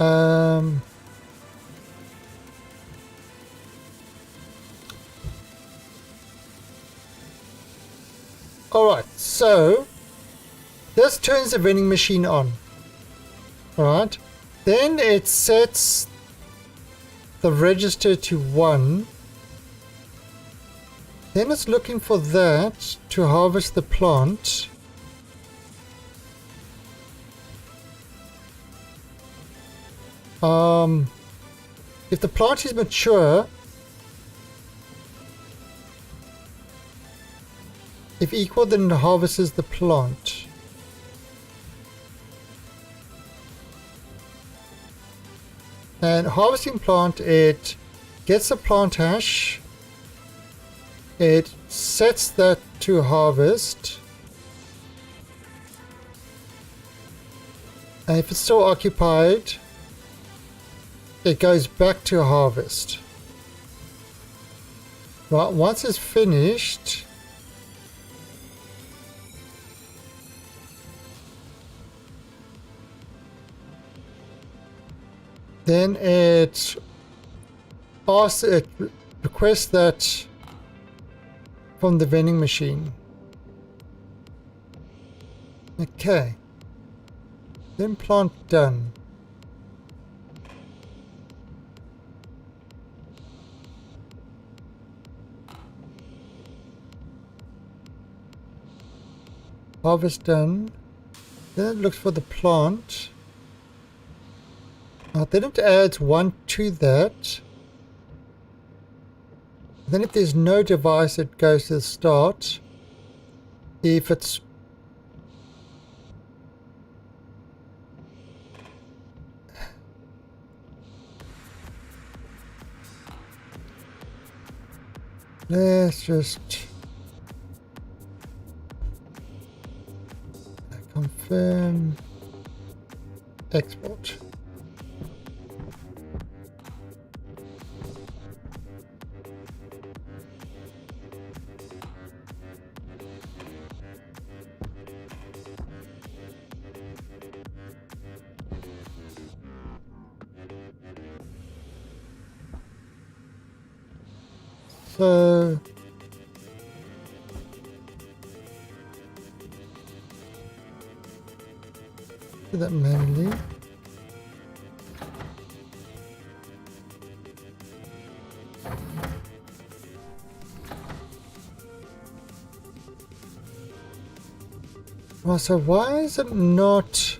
Um, Alright, so this turns the vending machine on. Alright, then it sets the register to 1. Then it's looking for that to harvest the plant. If the plant is mature, if equal, then it harvests the plant. And harvesting plant, it gets the plant hash, it sets that to harvest, and if it's still occupied, it goes back to harvest. Right, once it's finished, then it requests that from the vending machine. Okay. Then plant done. Harvest done. Then it looks for the plant. Then it adds 1 to that. Then if there's no device, it goes to the start. If it's let's just confirm export. So do that manually. Well, so why is it not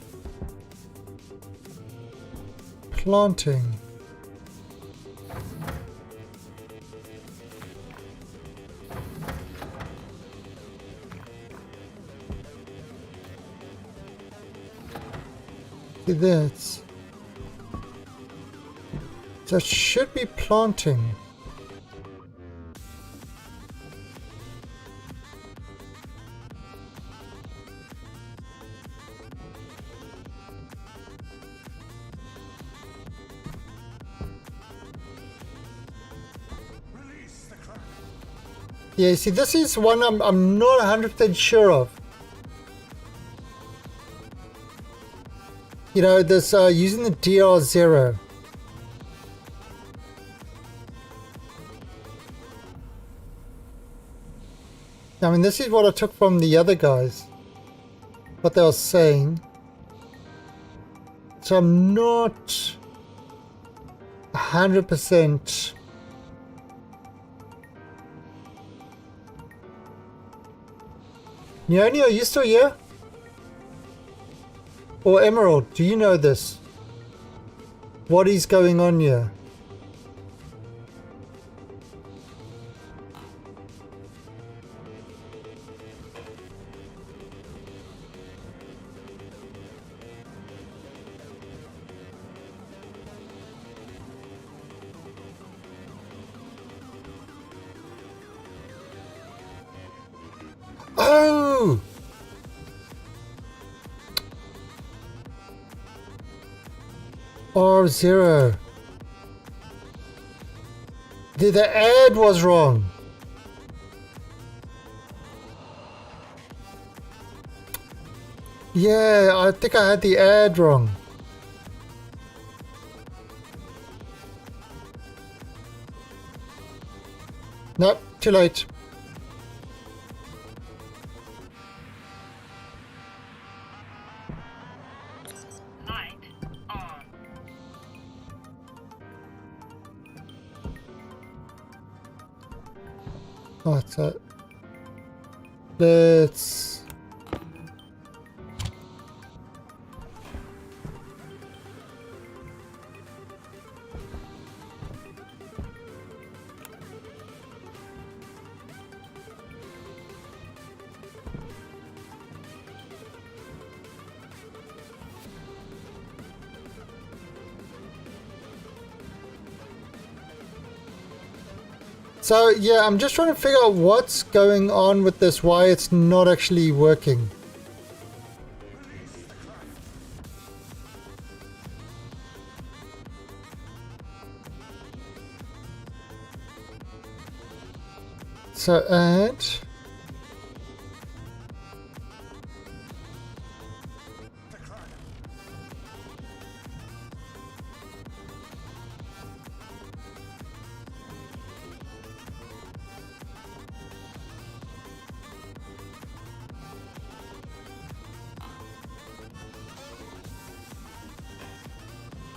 planting? See this. So it should be planting. Yeah, see, this is one I'm not 100% sure of. You know, this using the DR0. I mean, this is what I took from the other guys, what they were saying. So I'm not 100%. Neoni, are you still here? Or Emerald, do you know this? What is going on here? Oh! R0. The ad was wrong. Yeah, I think I had the ad wrong. Nope, too late. Light on. Alright, so let's So yeah, I'm just trying to figure out what's going on with this, why it's not actually working. So add.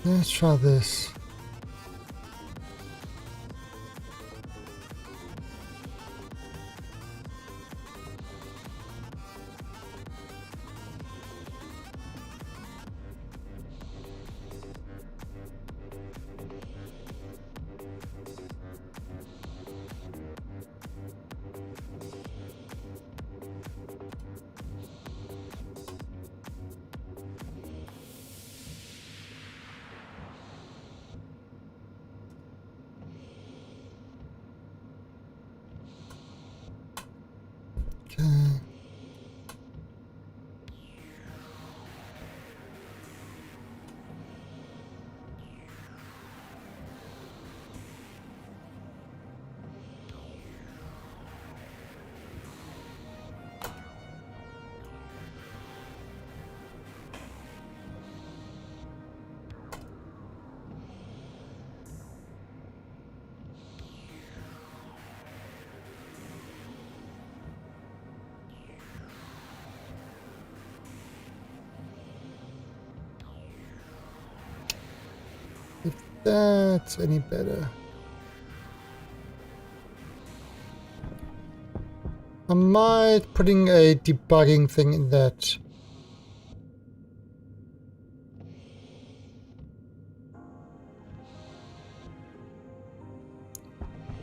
Let's try this. Okay. If that's any better. I might putting a debugging thing in that.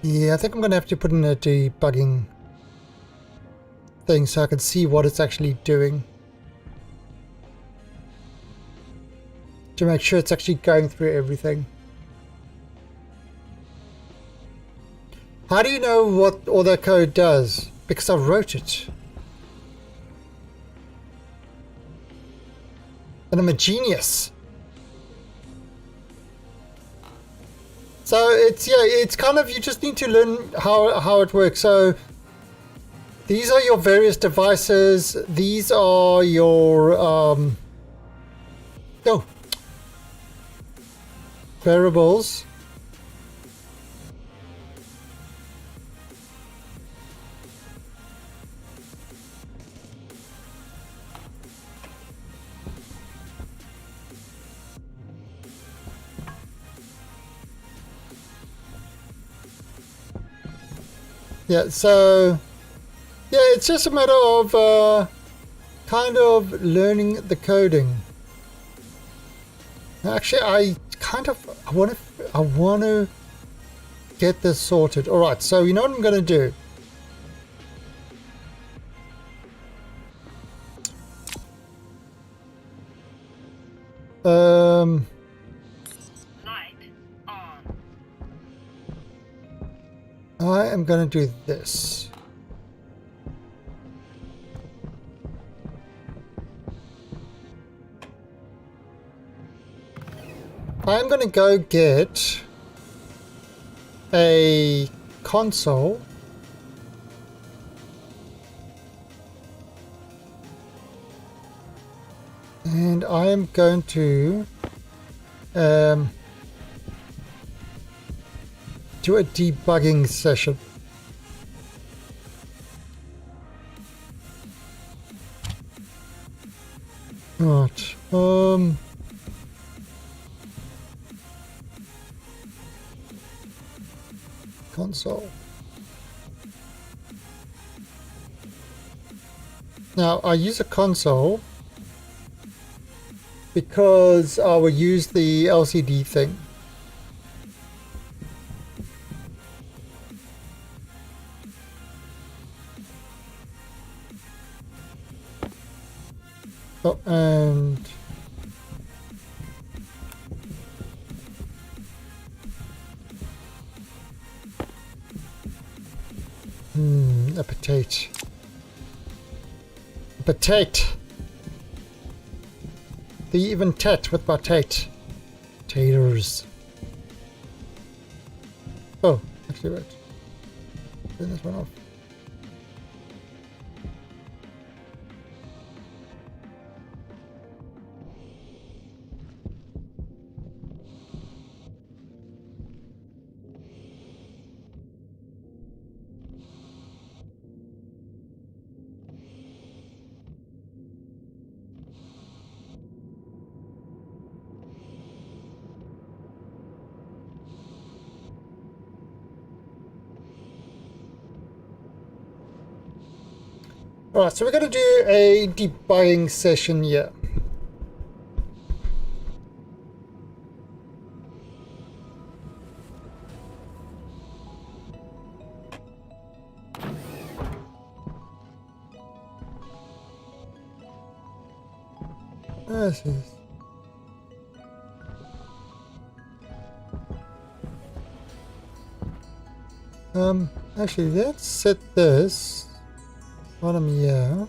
Yeah, I think I'm gonna have to put in a debugging thing so I can see what it's actually doing. To make sure it's actually going through everything. How do you know what all that code does? Because I wrote it. And I'm a genius. So it's, yeah, it's kind of, you just need to learn how it works. So these are your various devices. These are your variables. Yeah, so yeah, it's just a matter of kind of learning the coding. Actually, I want to get this sorted. All right, so you know what I'm going to do? Light on. I am going to do this. I'm going to go get a console. And I am going to do a debugging session. Right. Console. Now I use a console because I will use the LCD thing. Oh, and a potato. A potato. They even tat with potato. Taters. Oh, actually, right. Turn this one off. Alright, so we're going to do a debugging session here. This is... actually, let's set this bottom here.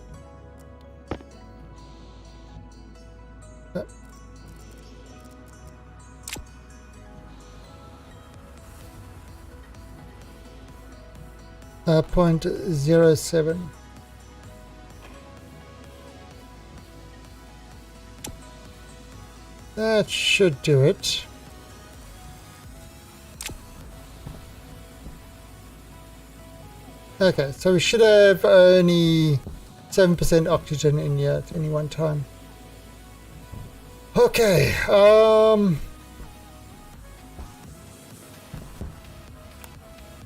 0.07. That should do it. Okay, so we should have only 7% oxygen in here at any one time. Okay,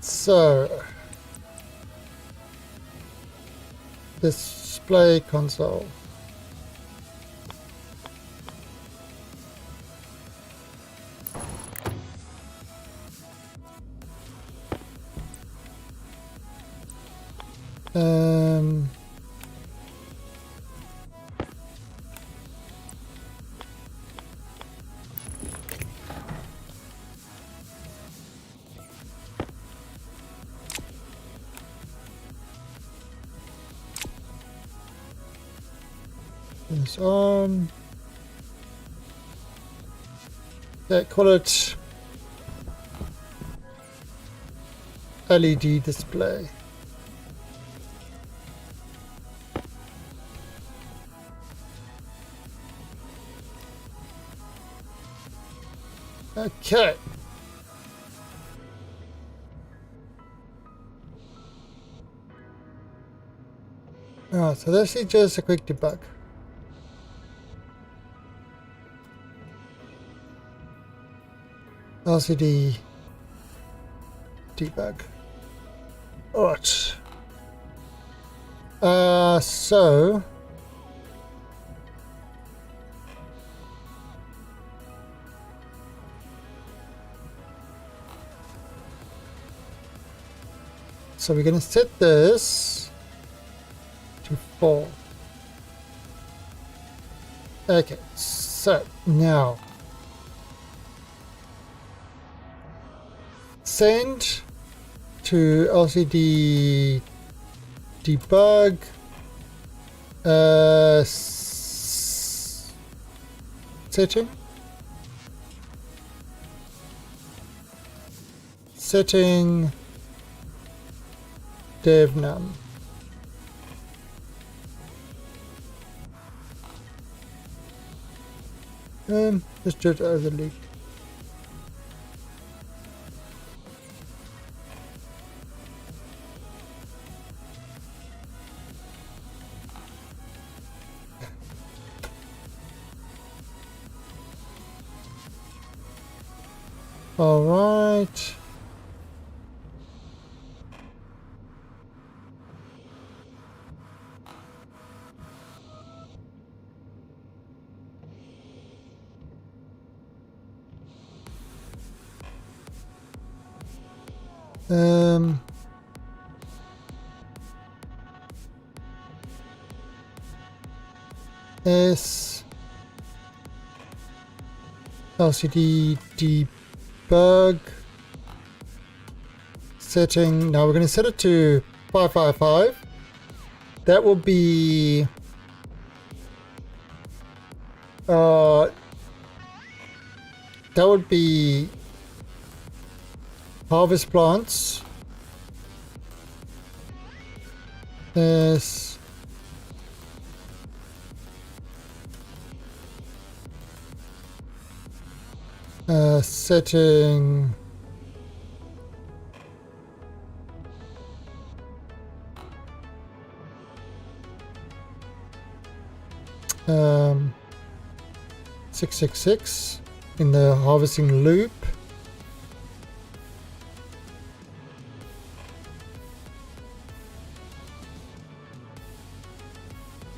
so display console. This on. Okay, call it LED display. Okay. Alright, so this is just a quick debug. LCD debug. Alright. So we're going to set this to 4. Okay, so now send to LCD debug setting dev num. Let's do it over the leak. All right. S LCD debug setting. Now we're going to set it to 555. That will be that would be harvest plants. Yes. Setting 666 in the harvesting loop.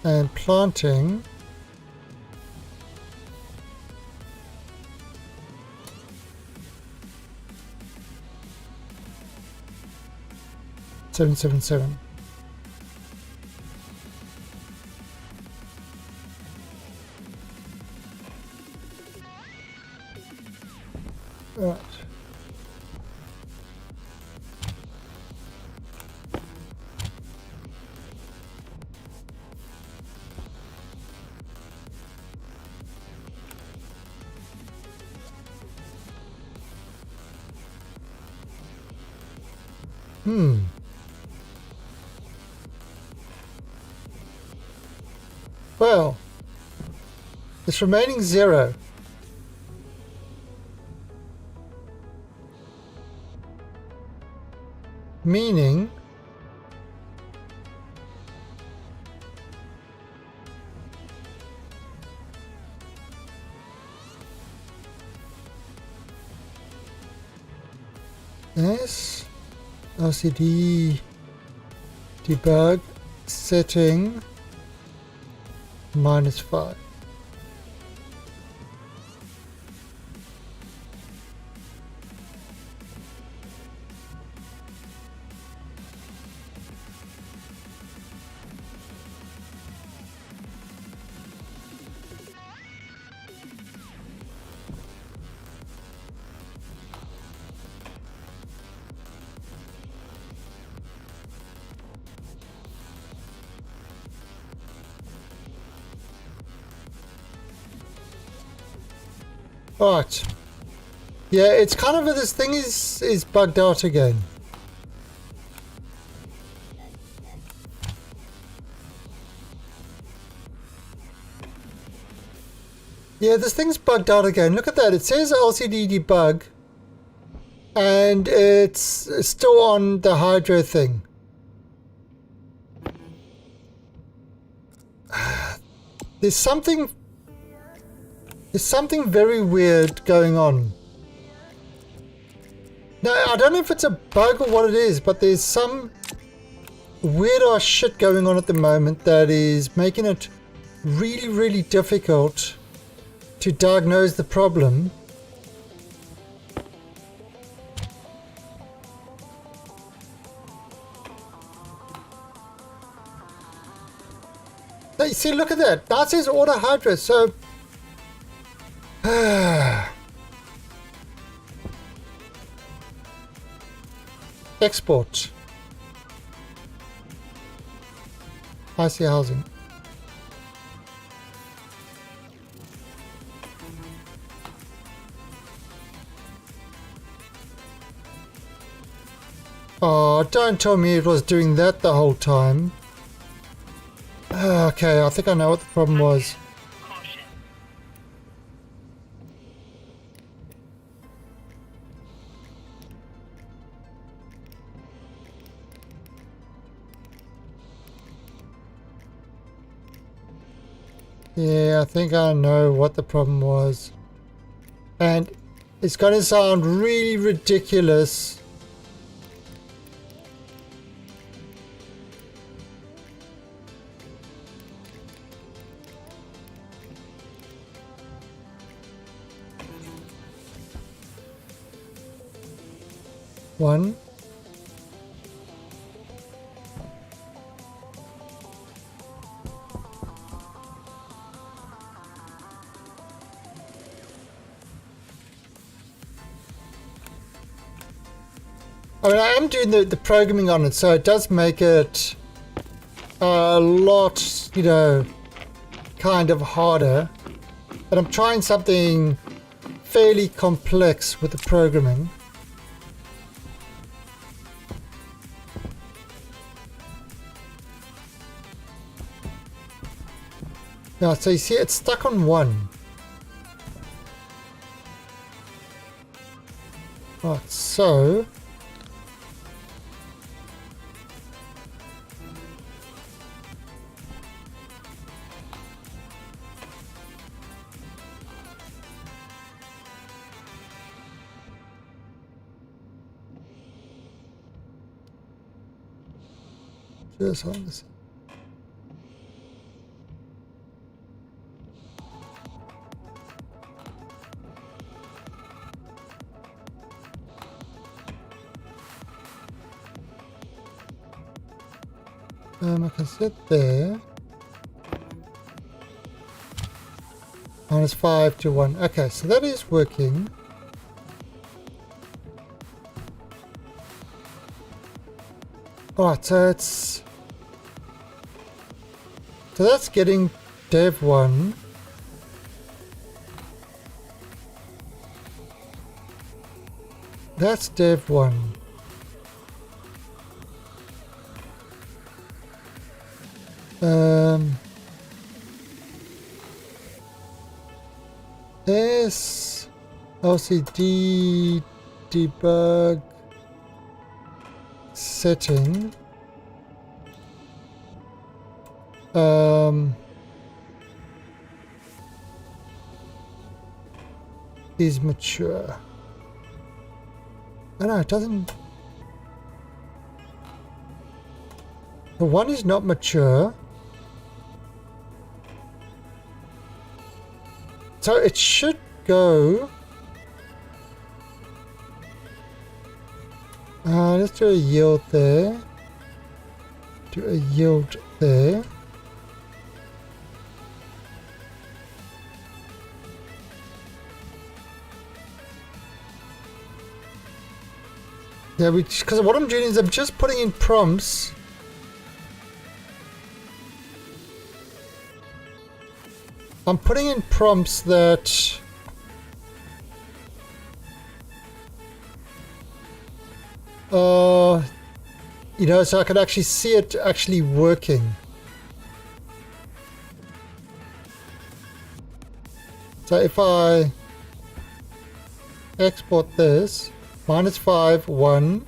And planting 777. Right. Well, it's remaining 0. Meaning yes, LCD debug setting -5. Right. Yeah, it's kind of this thing is bugged out again. Yeah, this thing's bugged out again. Look at that. It says LCD debug and it's still on the hydro thing. There's something very weird going on. Now, I don't know if it's a bug or what it is, but there's some weird ass shit going on at the moment that is making it really, really difficult to diagnose the problem. Now, you see, look at that. Now it says auto hydro, so export. I see housing. Oh, don't tell me it was doing that the whole time. Okay, I think I know what the problem was. Caution. Yeah, I think I know what the problem was. And It's going to sound really ridiculous. One. I mean, I am doing the programming on it, so it does make it a lot, you know, kind of harder. But I'm trying something fairly complex with the programming. Now, so you see it's stuck on one. Right, so just on this. I can sit there. -5 to 1. Okay, so that is working. Alright, so it's... So that's getting dev 1. That's dev 1. This LCD debug setting is mature. Oh no, it doesn't. The one is not mature. So it should go. Let's do a yield there. Do a yield there. Yeah, because what I'm doing is I'm just putting in prompts. I'm putting in prompts that you know, so I can actually see it actually working. So if I export this, -5, 1.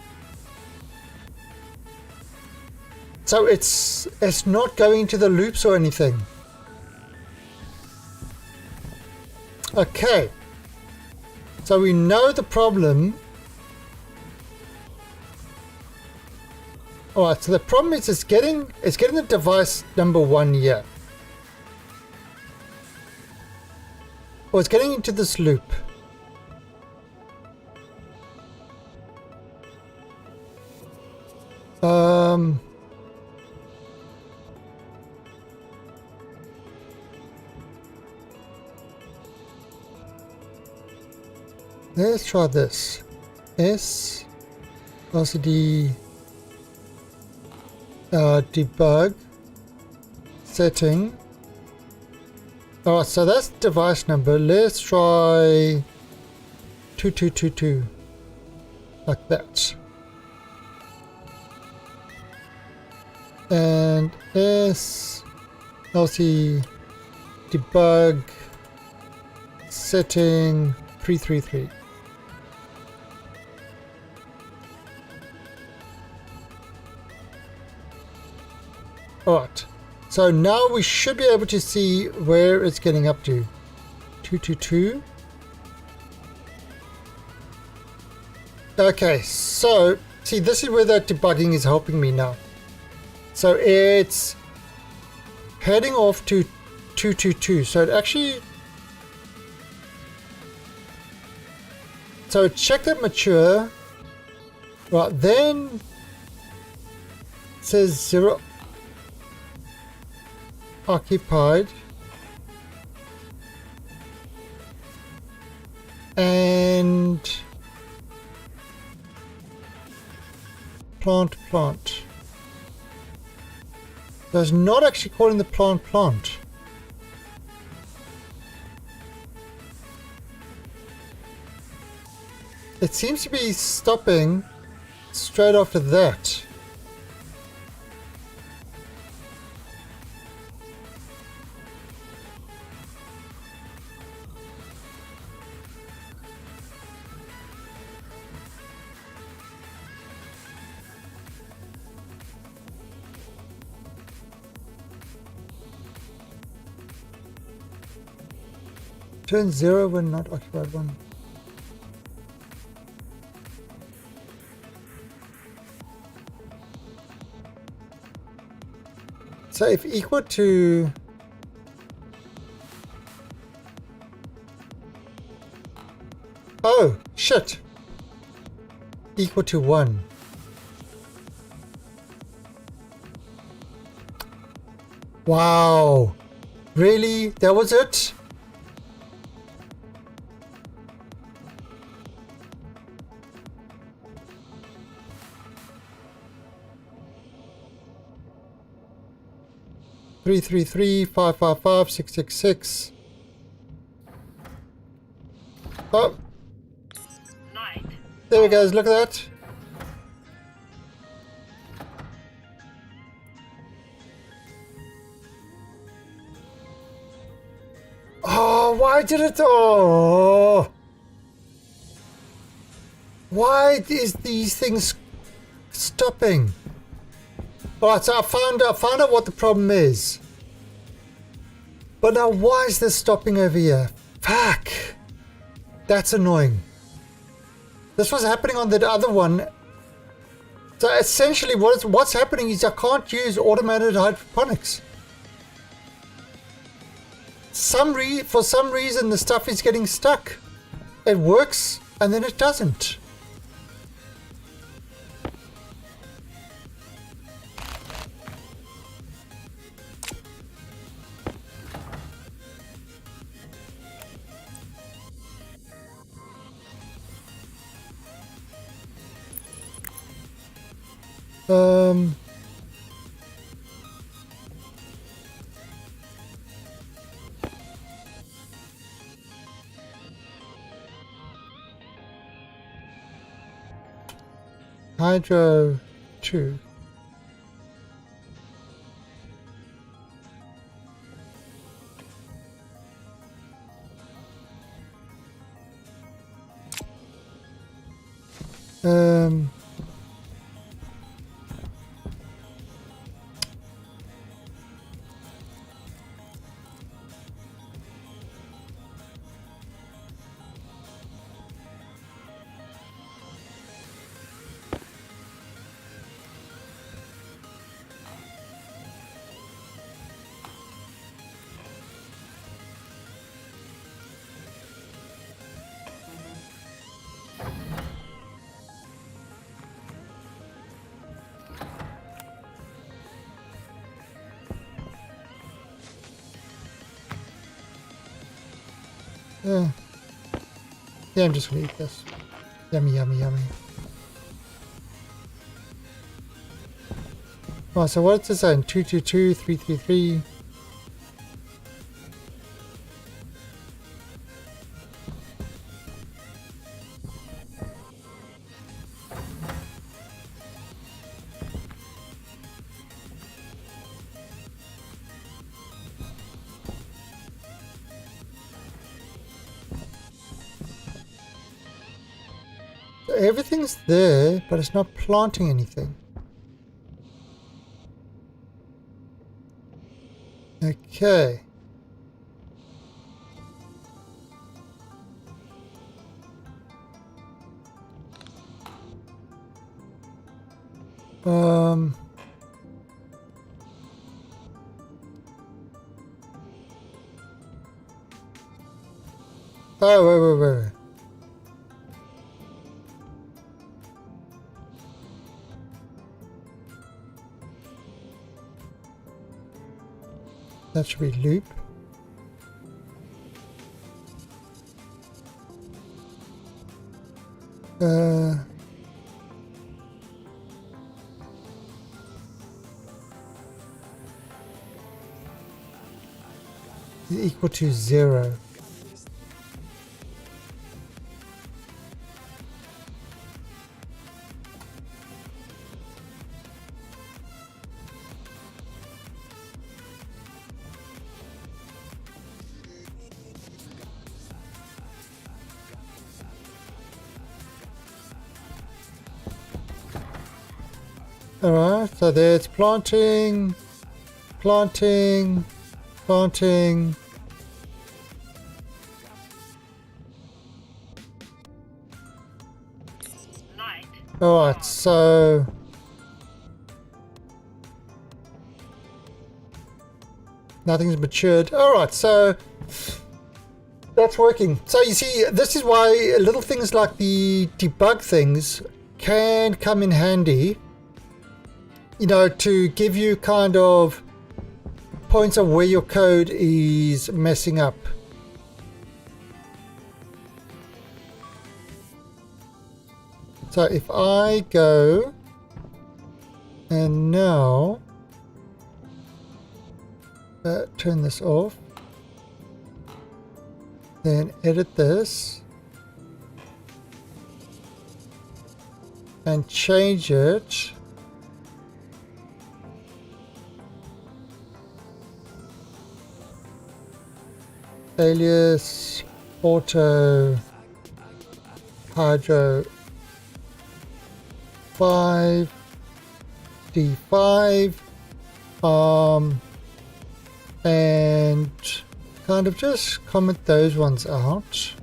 So it's not going into the loops or anything. Okay. So we know the problem. Alright, so the problem is it's getting the device number 1 here. Or it's getting into this loop. Let's try this. S LCD debug setting. Alright, so that's device number. Let's try 2222 like that. And S LCD debug setting 333. Alright, so now we should be able to see where it's getting up to. 222. Okay, so see, this is where that debugging is helping me now. So it's heading off to 222. So it actually, so it checked that mature. Right, then it says 0 occupied. And plant. Does not actually calling the plant. It seems to be stopping straight after that. Turn 0 when not occupied 1. So if equal to oh shit, equal to 1. Wow, really? That was it? Three, 555, 666. Oh, Night. there we go. Look at that. Oh, why did it? Oh, why is these things stopping? Alright, so I found out what the problem is. But now why is this stopping over here? Fuck! That's annoying. This was happening on the other one. So essentially what's happening is I can't use automated hydroponics. For some reason the stuff is getting stuck. It works and then it doesn't. Hydro 2. Yeah, I'm just gonna eat this. Yummy, yummy, yummy. Oh, so what's this saying? 222, 333. Everything's there, but it's not planting anything. Okay. Um. Oh, wait. That should be loop. Is equal to 0. Alright, so there's planting. Night. Alright, so nothing's matured. Alright, so that's working. So you see, this is why little things like the debug things can come in handy, you know, to give you kind of points of where your code is messing up. So if I go and now turn this off, then edit this and change it alias auto hydro 5 D5 and kind of just comment those ones out.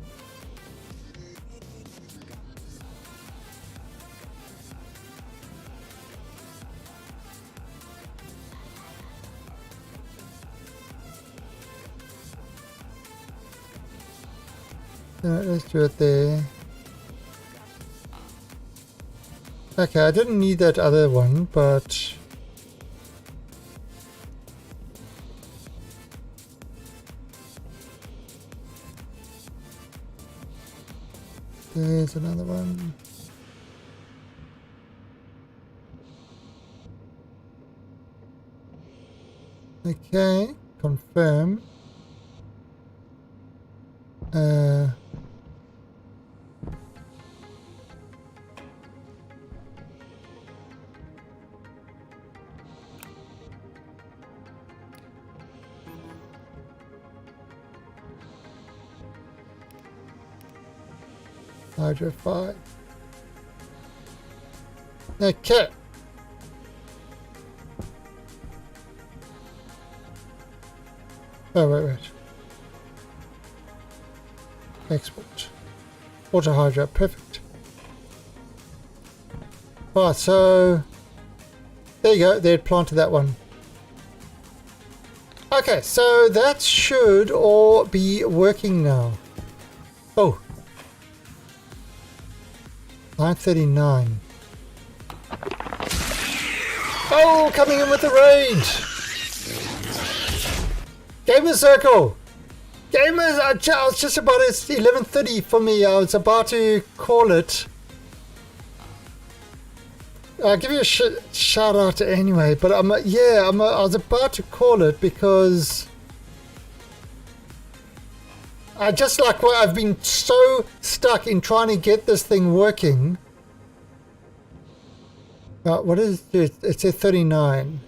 Let's do it there. Okay, I didn't need that other one, but there's another one. Okay, confirm. Hydro 5. Okay. Oh, wait. Export. Auto hydro, perfect. Alright, so there you go, they had planted that one. Okay, so that should all be working now. Oh. 9:39. Oh, coming in with the raid! Gamer Circle! Gamers, I was just about, it's 11:30 for me, I was about to call it. I'll give you a shout out anyway, but I was about to call it because I just like, well, I've been so stuck in trying to get this thing working. What is it? It's a 39.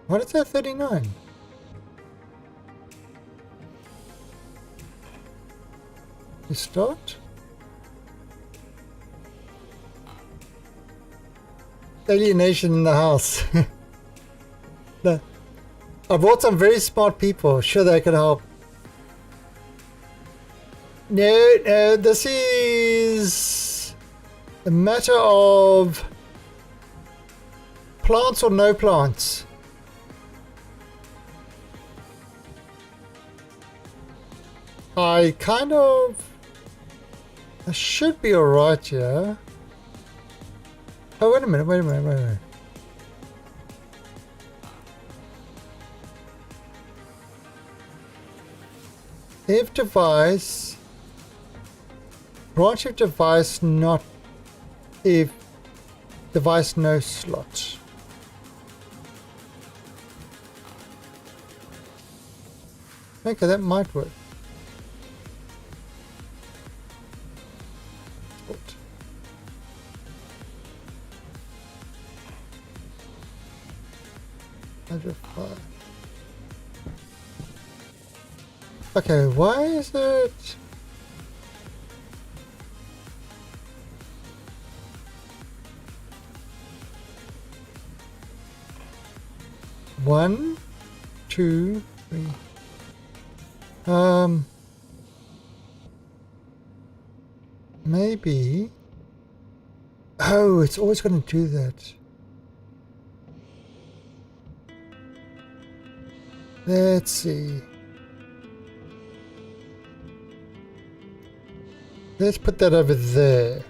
What is that 39? You start? Alienation in the house. No. I brought some very smart people. Sure, they could help. No, this is a matter of plants or no plants. I should be alright here. Oh, wait a minute. If device, branch of device not, if device no slot. Okay, that might work. Okay, why is it? One, two, three. Maybe. Oh, it's always going to do that. Let's see. Let's put that over there.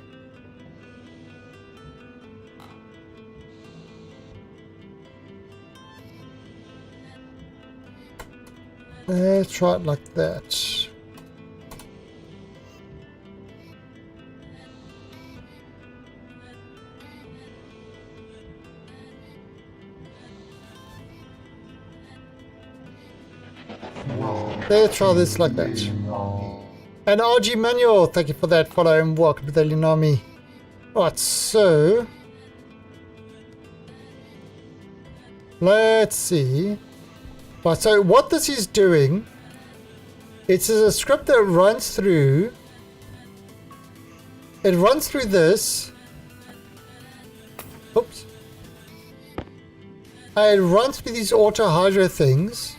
Let's try it like that. Let's try this like that. And RG Manual, thank you for that follow and welcome to the Alien Army. Right, so let's see. Right, so what this is doing, it's a script that runs through. It runs through this. Oops. It runs through these auto hydro things.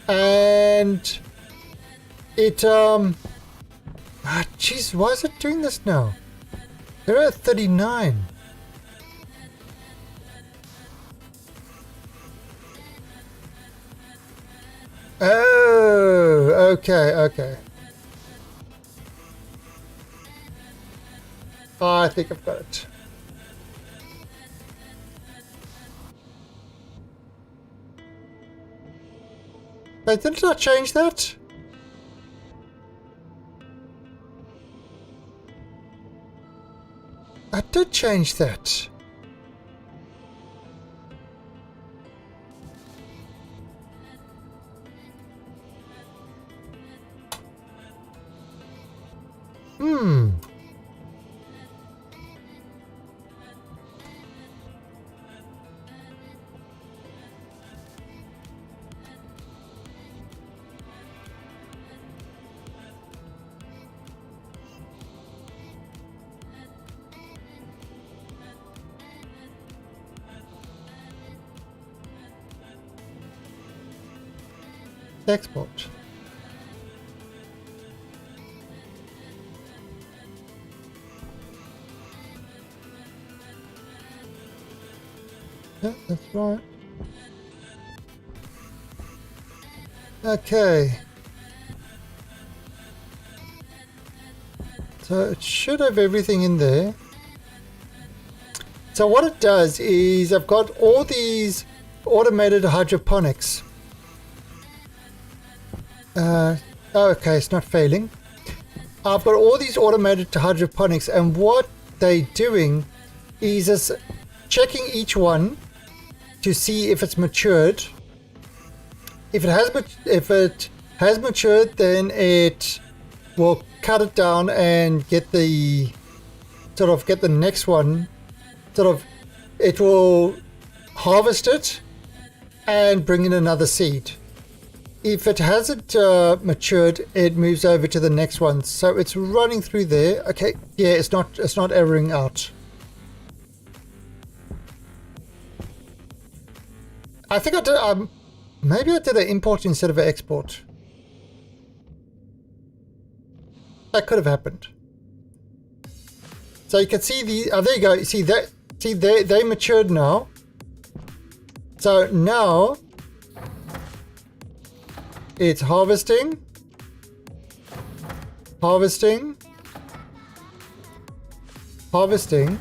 And it, jeez, why is it doing this now? They're at 39. Oh, okay. I think I've got it. Wait, didn't I change that? I did change that. Export. Yeah, that's right. Okay. So it should have everything in there. So what it does is I've got all these automated hydroponics. Okay, it's not failing. I've got all these automated hydroponics, and what they're doing is just checking each one to see if it's matured. If it has matured, then it will cut it down and get the next one. It will harvest it and bring in another seed. If it hasn't matured, it moves over to the next one. So it's running through there. Okay, yeah, it's not erroring out. I think I did, maybe I did an import instead of an export. That could have happened. So you can see the, oh, there you go. See that, see they matured now. So now it's harvesting, harvesting, harvesting,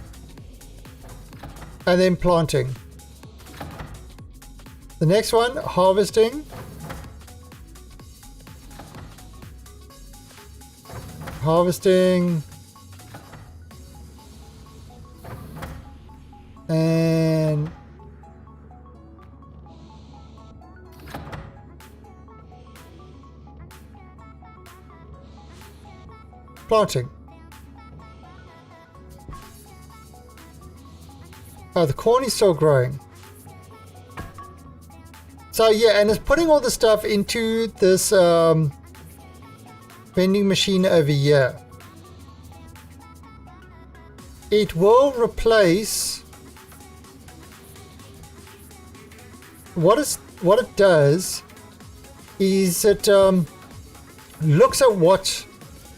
and then planting. The next one, harvesting, harvesting, and planting. Oh, the corn is still growing. So yeah, and it's putting all the stuff into this vending machine over here. It will replace what it does is it looks at what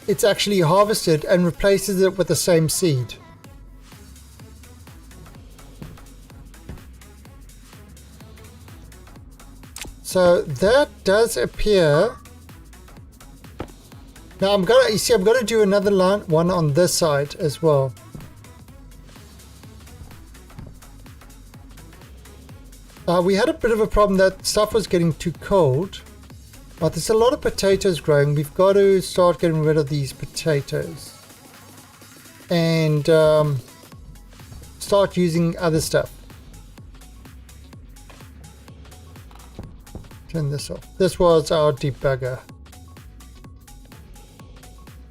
it's actually harvested and replaces it with the same seed. So that does appear. Now I'm gonna, you see, I'm gonna do another one on this side as well. We had a bit of a problem that stuff was getting too cold, but there's a lot of potatoes growing. We've got to start getting rid of these potatoes and start using other stuff. Turn this off. This was our debugger,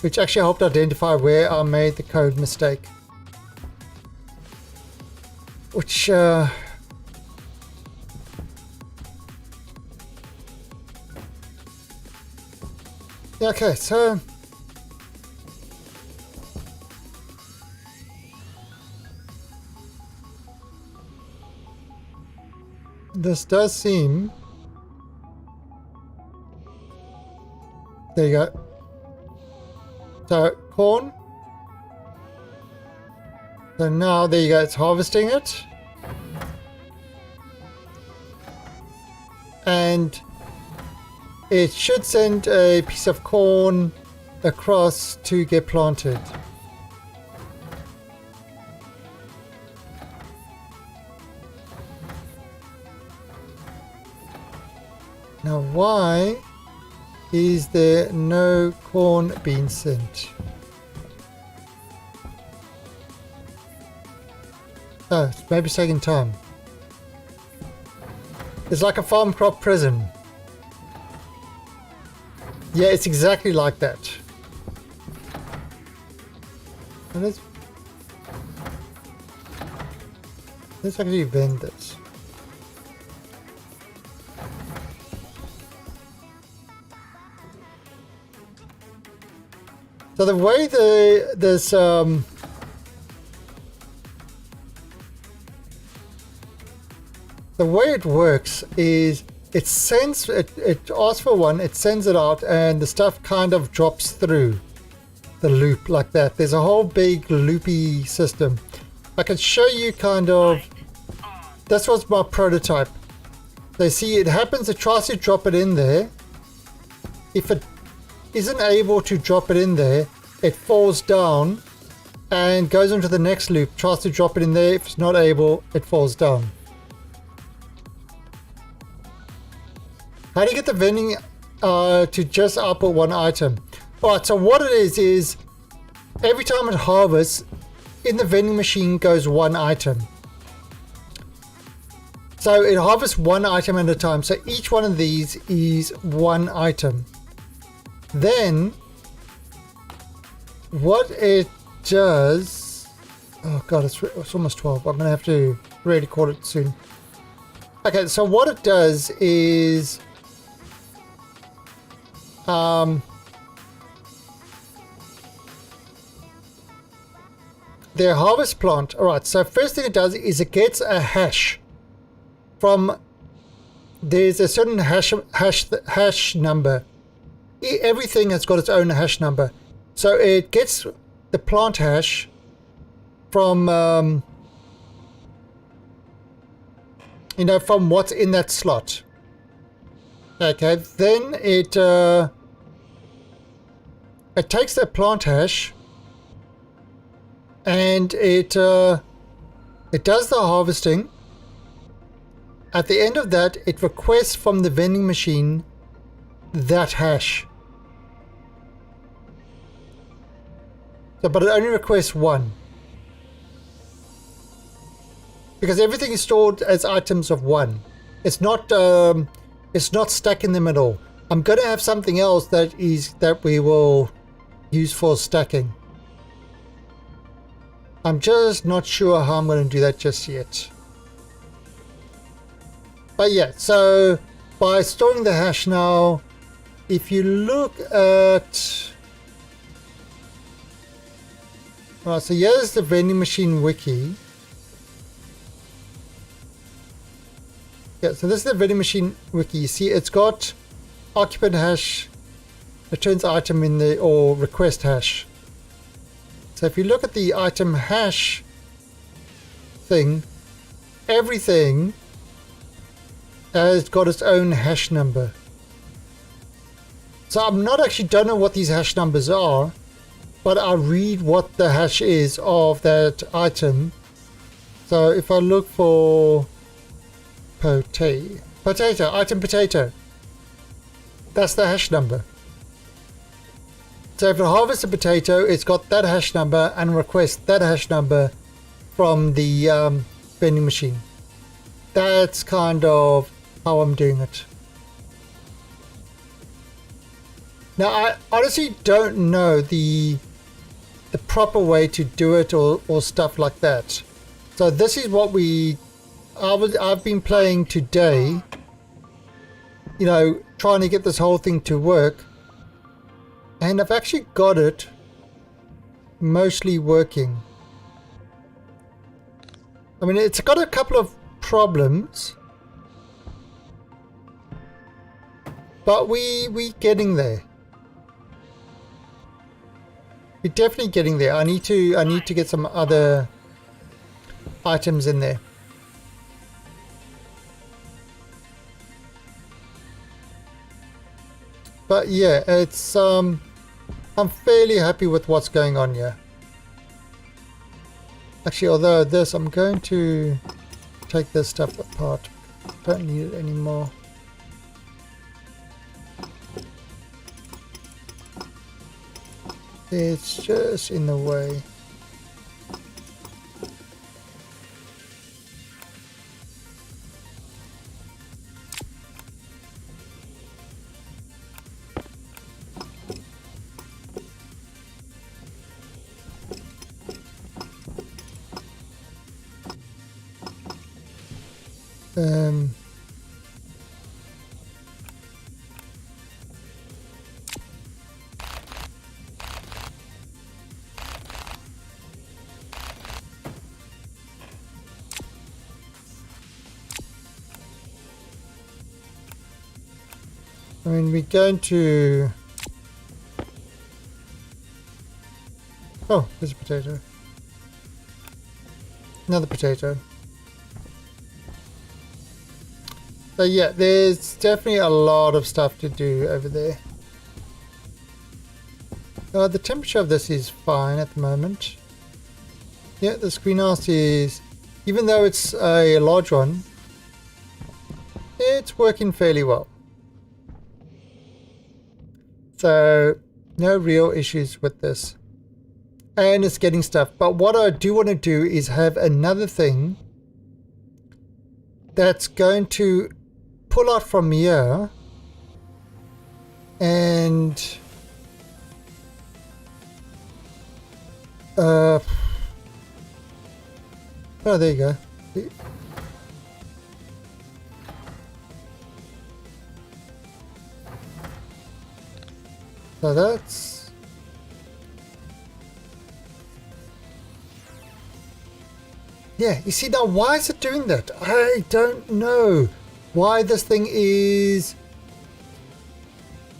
which actually helped identify where I made the code mistake, which okay, so this does seem, there you go. So corn. So now there you go, it's harvesting it. And it should send a piece of corn across to get planted. Now why is there no corn being sent? Oh, it's maybe taking time. It's like a farm crop prison. Yeah, it's exactly like that. And let's actually vend this. So the way the way it works is it sends it asks for one, it sends it out, and the stuff kind of drops through the loop like that. There's a whole big loopy system. I can show you kind of. This was my prototype. They see it happens, it tries to drop it in there. If it isn't able to drop it in there, it falls down and goes into the next loop, tries to drop it in there. If it's not able, it falls down. How do you get the vending to just output one item? Alright, so what it is every time it harvests, in the vending machine goes one item. So it harvests one item at a time. So each one of these is one item. Then what it does, oh god, it's almost 12. I'm gonna have to really call it soon. Okay, so what it does is their harvest plant. Alright, so first thing it does is it gets a hash from there's a certain hash number. Everything has got its own hash number. So it gets the plant hash from, you know, from what's in that slot. Okay, then it takes that plant hash and it does the harvesting. At the end of that, it requests from the vending machine that hash. So, but it only requests one. Because everything is stored as items of one. It's not stuck in the middle. I'm going to have something else that we will use for stacking. I'm just not sure how I'm going to do that just yet. But yeah, so by storing the hash now, if you look at... Alright, so here's the vending machine wiki. Yeah, so this is the vending machine wiki. You see, it's got occupant hash, returns item in the, or request hash. So if you look at the item hash thing, everything has got its own hash number. So I'm not actually, don't know what these hash numbers are, but I read what the hash is of that item. So if I look for potato, item potato, that's the hash number. So if it harvests a potato, it's got that hash number and requests that hash number from the vending machine. That's kind of how I'm doing it. Now I honestly don't know the proper way to do it or stuff like that. So this is what I've been playing today, you know, trying to get this whole thing to work, and I've actually got it mostly working. I mean, it's got a couple of problems, but we getting there. We're definitely getting there. I need to get some other items in there. But yeah, it's I'm fairly happy with what's going on here. Actually, although this, I'm going to take this stuff apart. Don't need it anymore. It's just in the way. I mean, we're going to... Oh, there's a potato. Another potato. So yeah, there's definitely a lot of stuff to do over there. The temperature of this is fine at the moment. Yeah, this greenhouse is, even though it's a large one, it's working fairly well. So no real issues with this. And it's getting stuff. But what I do want to do is have another thing that's going to pull out from here and oh, there you go. So that's... Yeah, you see now, why is it doing that? I don't know. why this thing is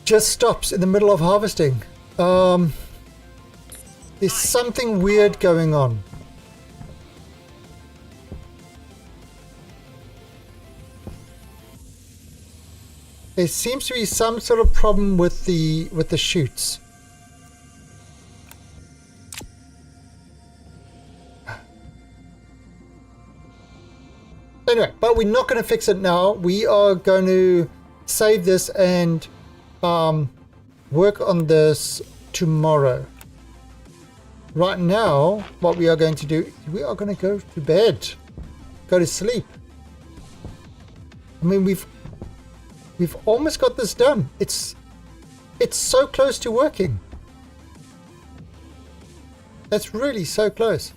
just stops in the middle of harvesting. There's something weird going on. There seems to be some sort of problem with the chutes. Anyway, but we're not going to fix it now. We are going to save this and work on this tomorrow. Right now, what we are going to do, we are going to go to bed, go to sleep. I mean, we've almost got this done. It's so close to working. That's really so close.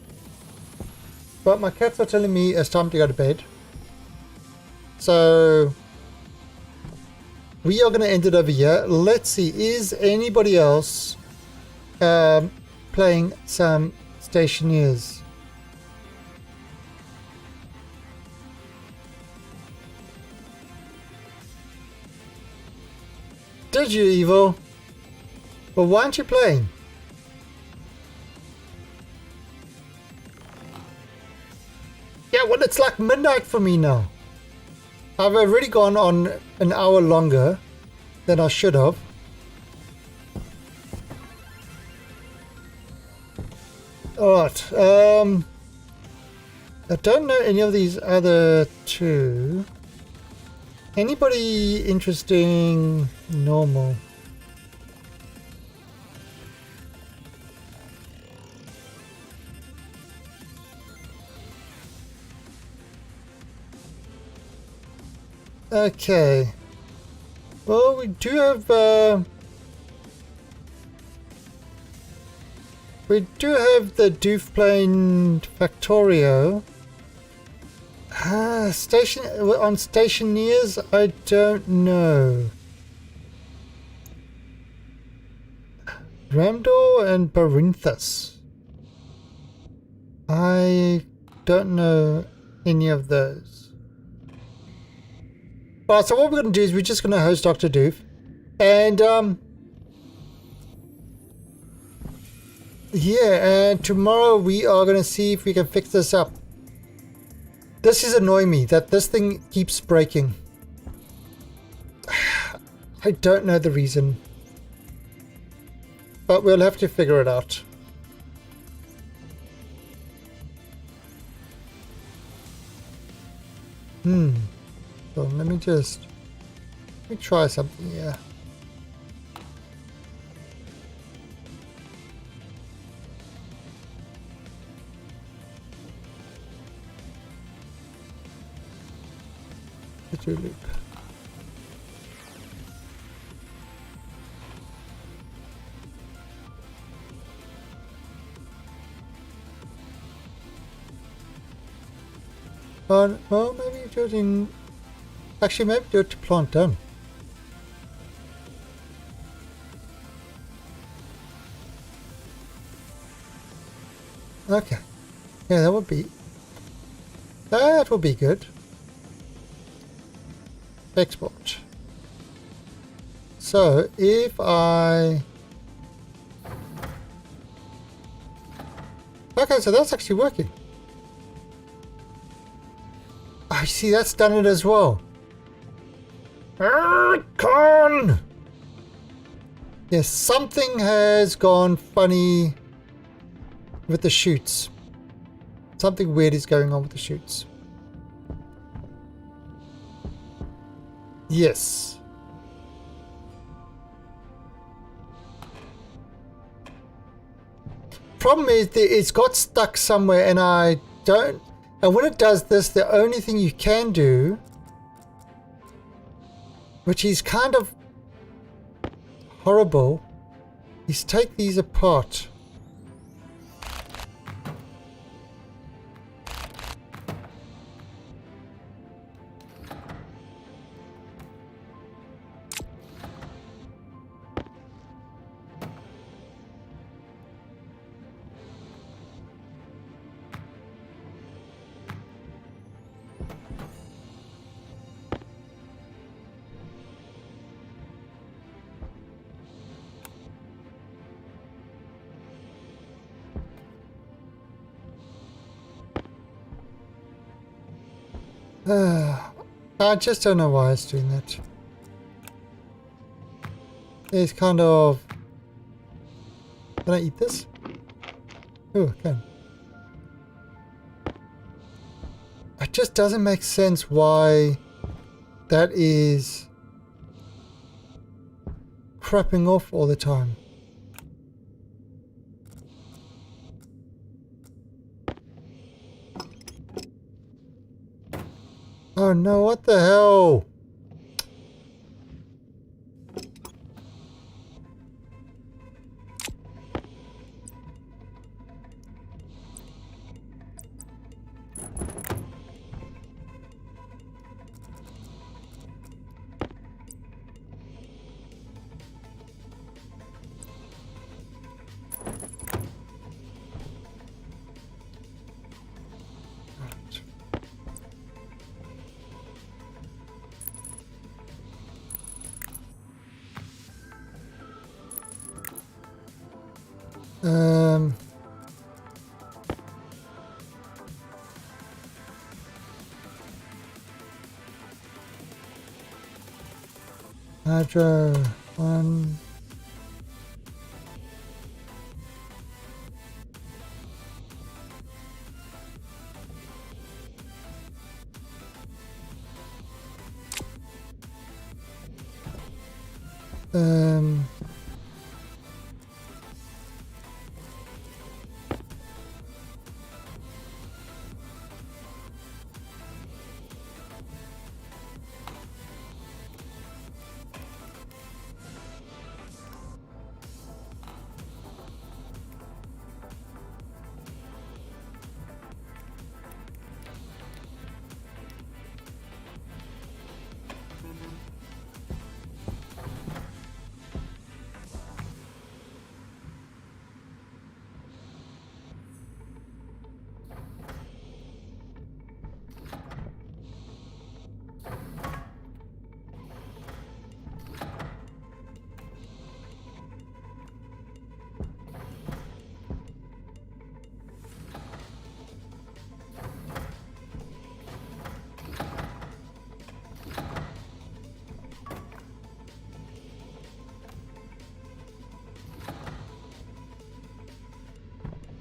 But my cats are telling me it's time to go to bed. So we are going to end it over here. Let's see, is anybody else playing some Stationeers? Did you, Evil? Well, why aren't you playing? Yeah, well, it's like midnight for me now. I've already gone on an hour longer than I should have. Alright, I don't know any of these other two. Anybody interesting? Normal. Okay. Well, we do have the Doof Plane Factorio. On Stationeers, I don't know. Ramdor and Barinthus. I don't know any of those. Alright, so what we're going to do is we're just going to host Dr. Doof. And, yeah, and tomorrow we are going to see if we can fix this up. This is annoying me, that this thing keeps breaking. I don't know the reason. But we'll have to figure it out. So let me try something here. To loop. Well, maybe do it in. Actually, maybe do it to plant done. Okay. Yeah, that would be good. Export. So if okay, so that's actually working. I see, that's done it as well. Con! Yes, something has gone funny with the chutes. Something weird is going on with the chutes. Yes. Problem is that it's got stuck somewhere and I don't. And when it does this, the only thing you can do, which is kind of horrible, is take these apart. I just don't know why it's doing that. It's kind of... Can I eat this? Oh, I can. It just doesn't make sense why that is crapping off all the time. Oh no, what the hell? Hydro one.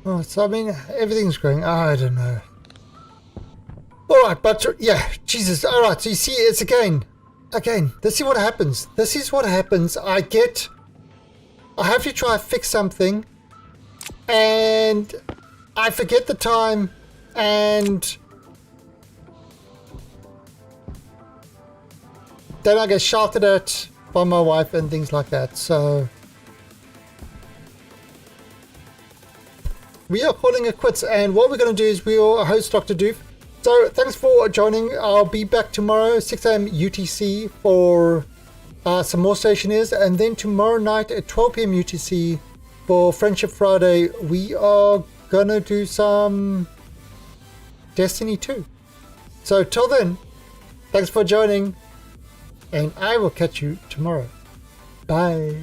Oh, so I mean, everything's going, I don't know. Alright, but yeah, Jesus, alright, so you see, it's again, this is what happens. This is what happens. I have to try to fix something, and I forget the time, and then I get shouted at by my wife and things like that, so... We are calling it quits, and what we're going to do is we'll host Dr. Doof. So thanks for joining. I'll be back tomorrow 6 AM UTC for some more Stationers, and then tomorrow night at 12 PM UTC for Friendship Friday we are gonna do some Destiny 2. So till then, thanks for joining, and I will catch you tomorrow. Bye.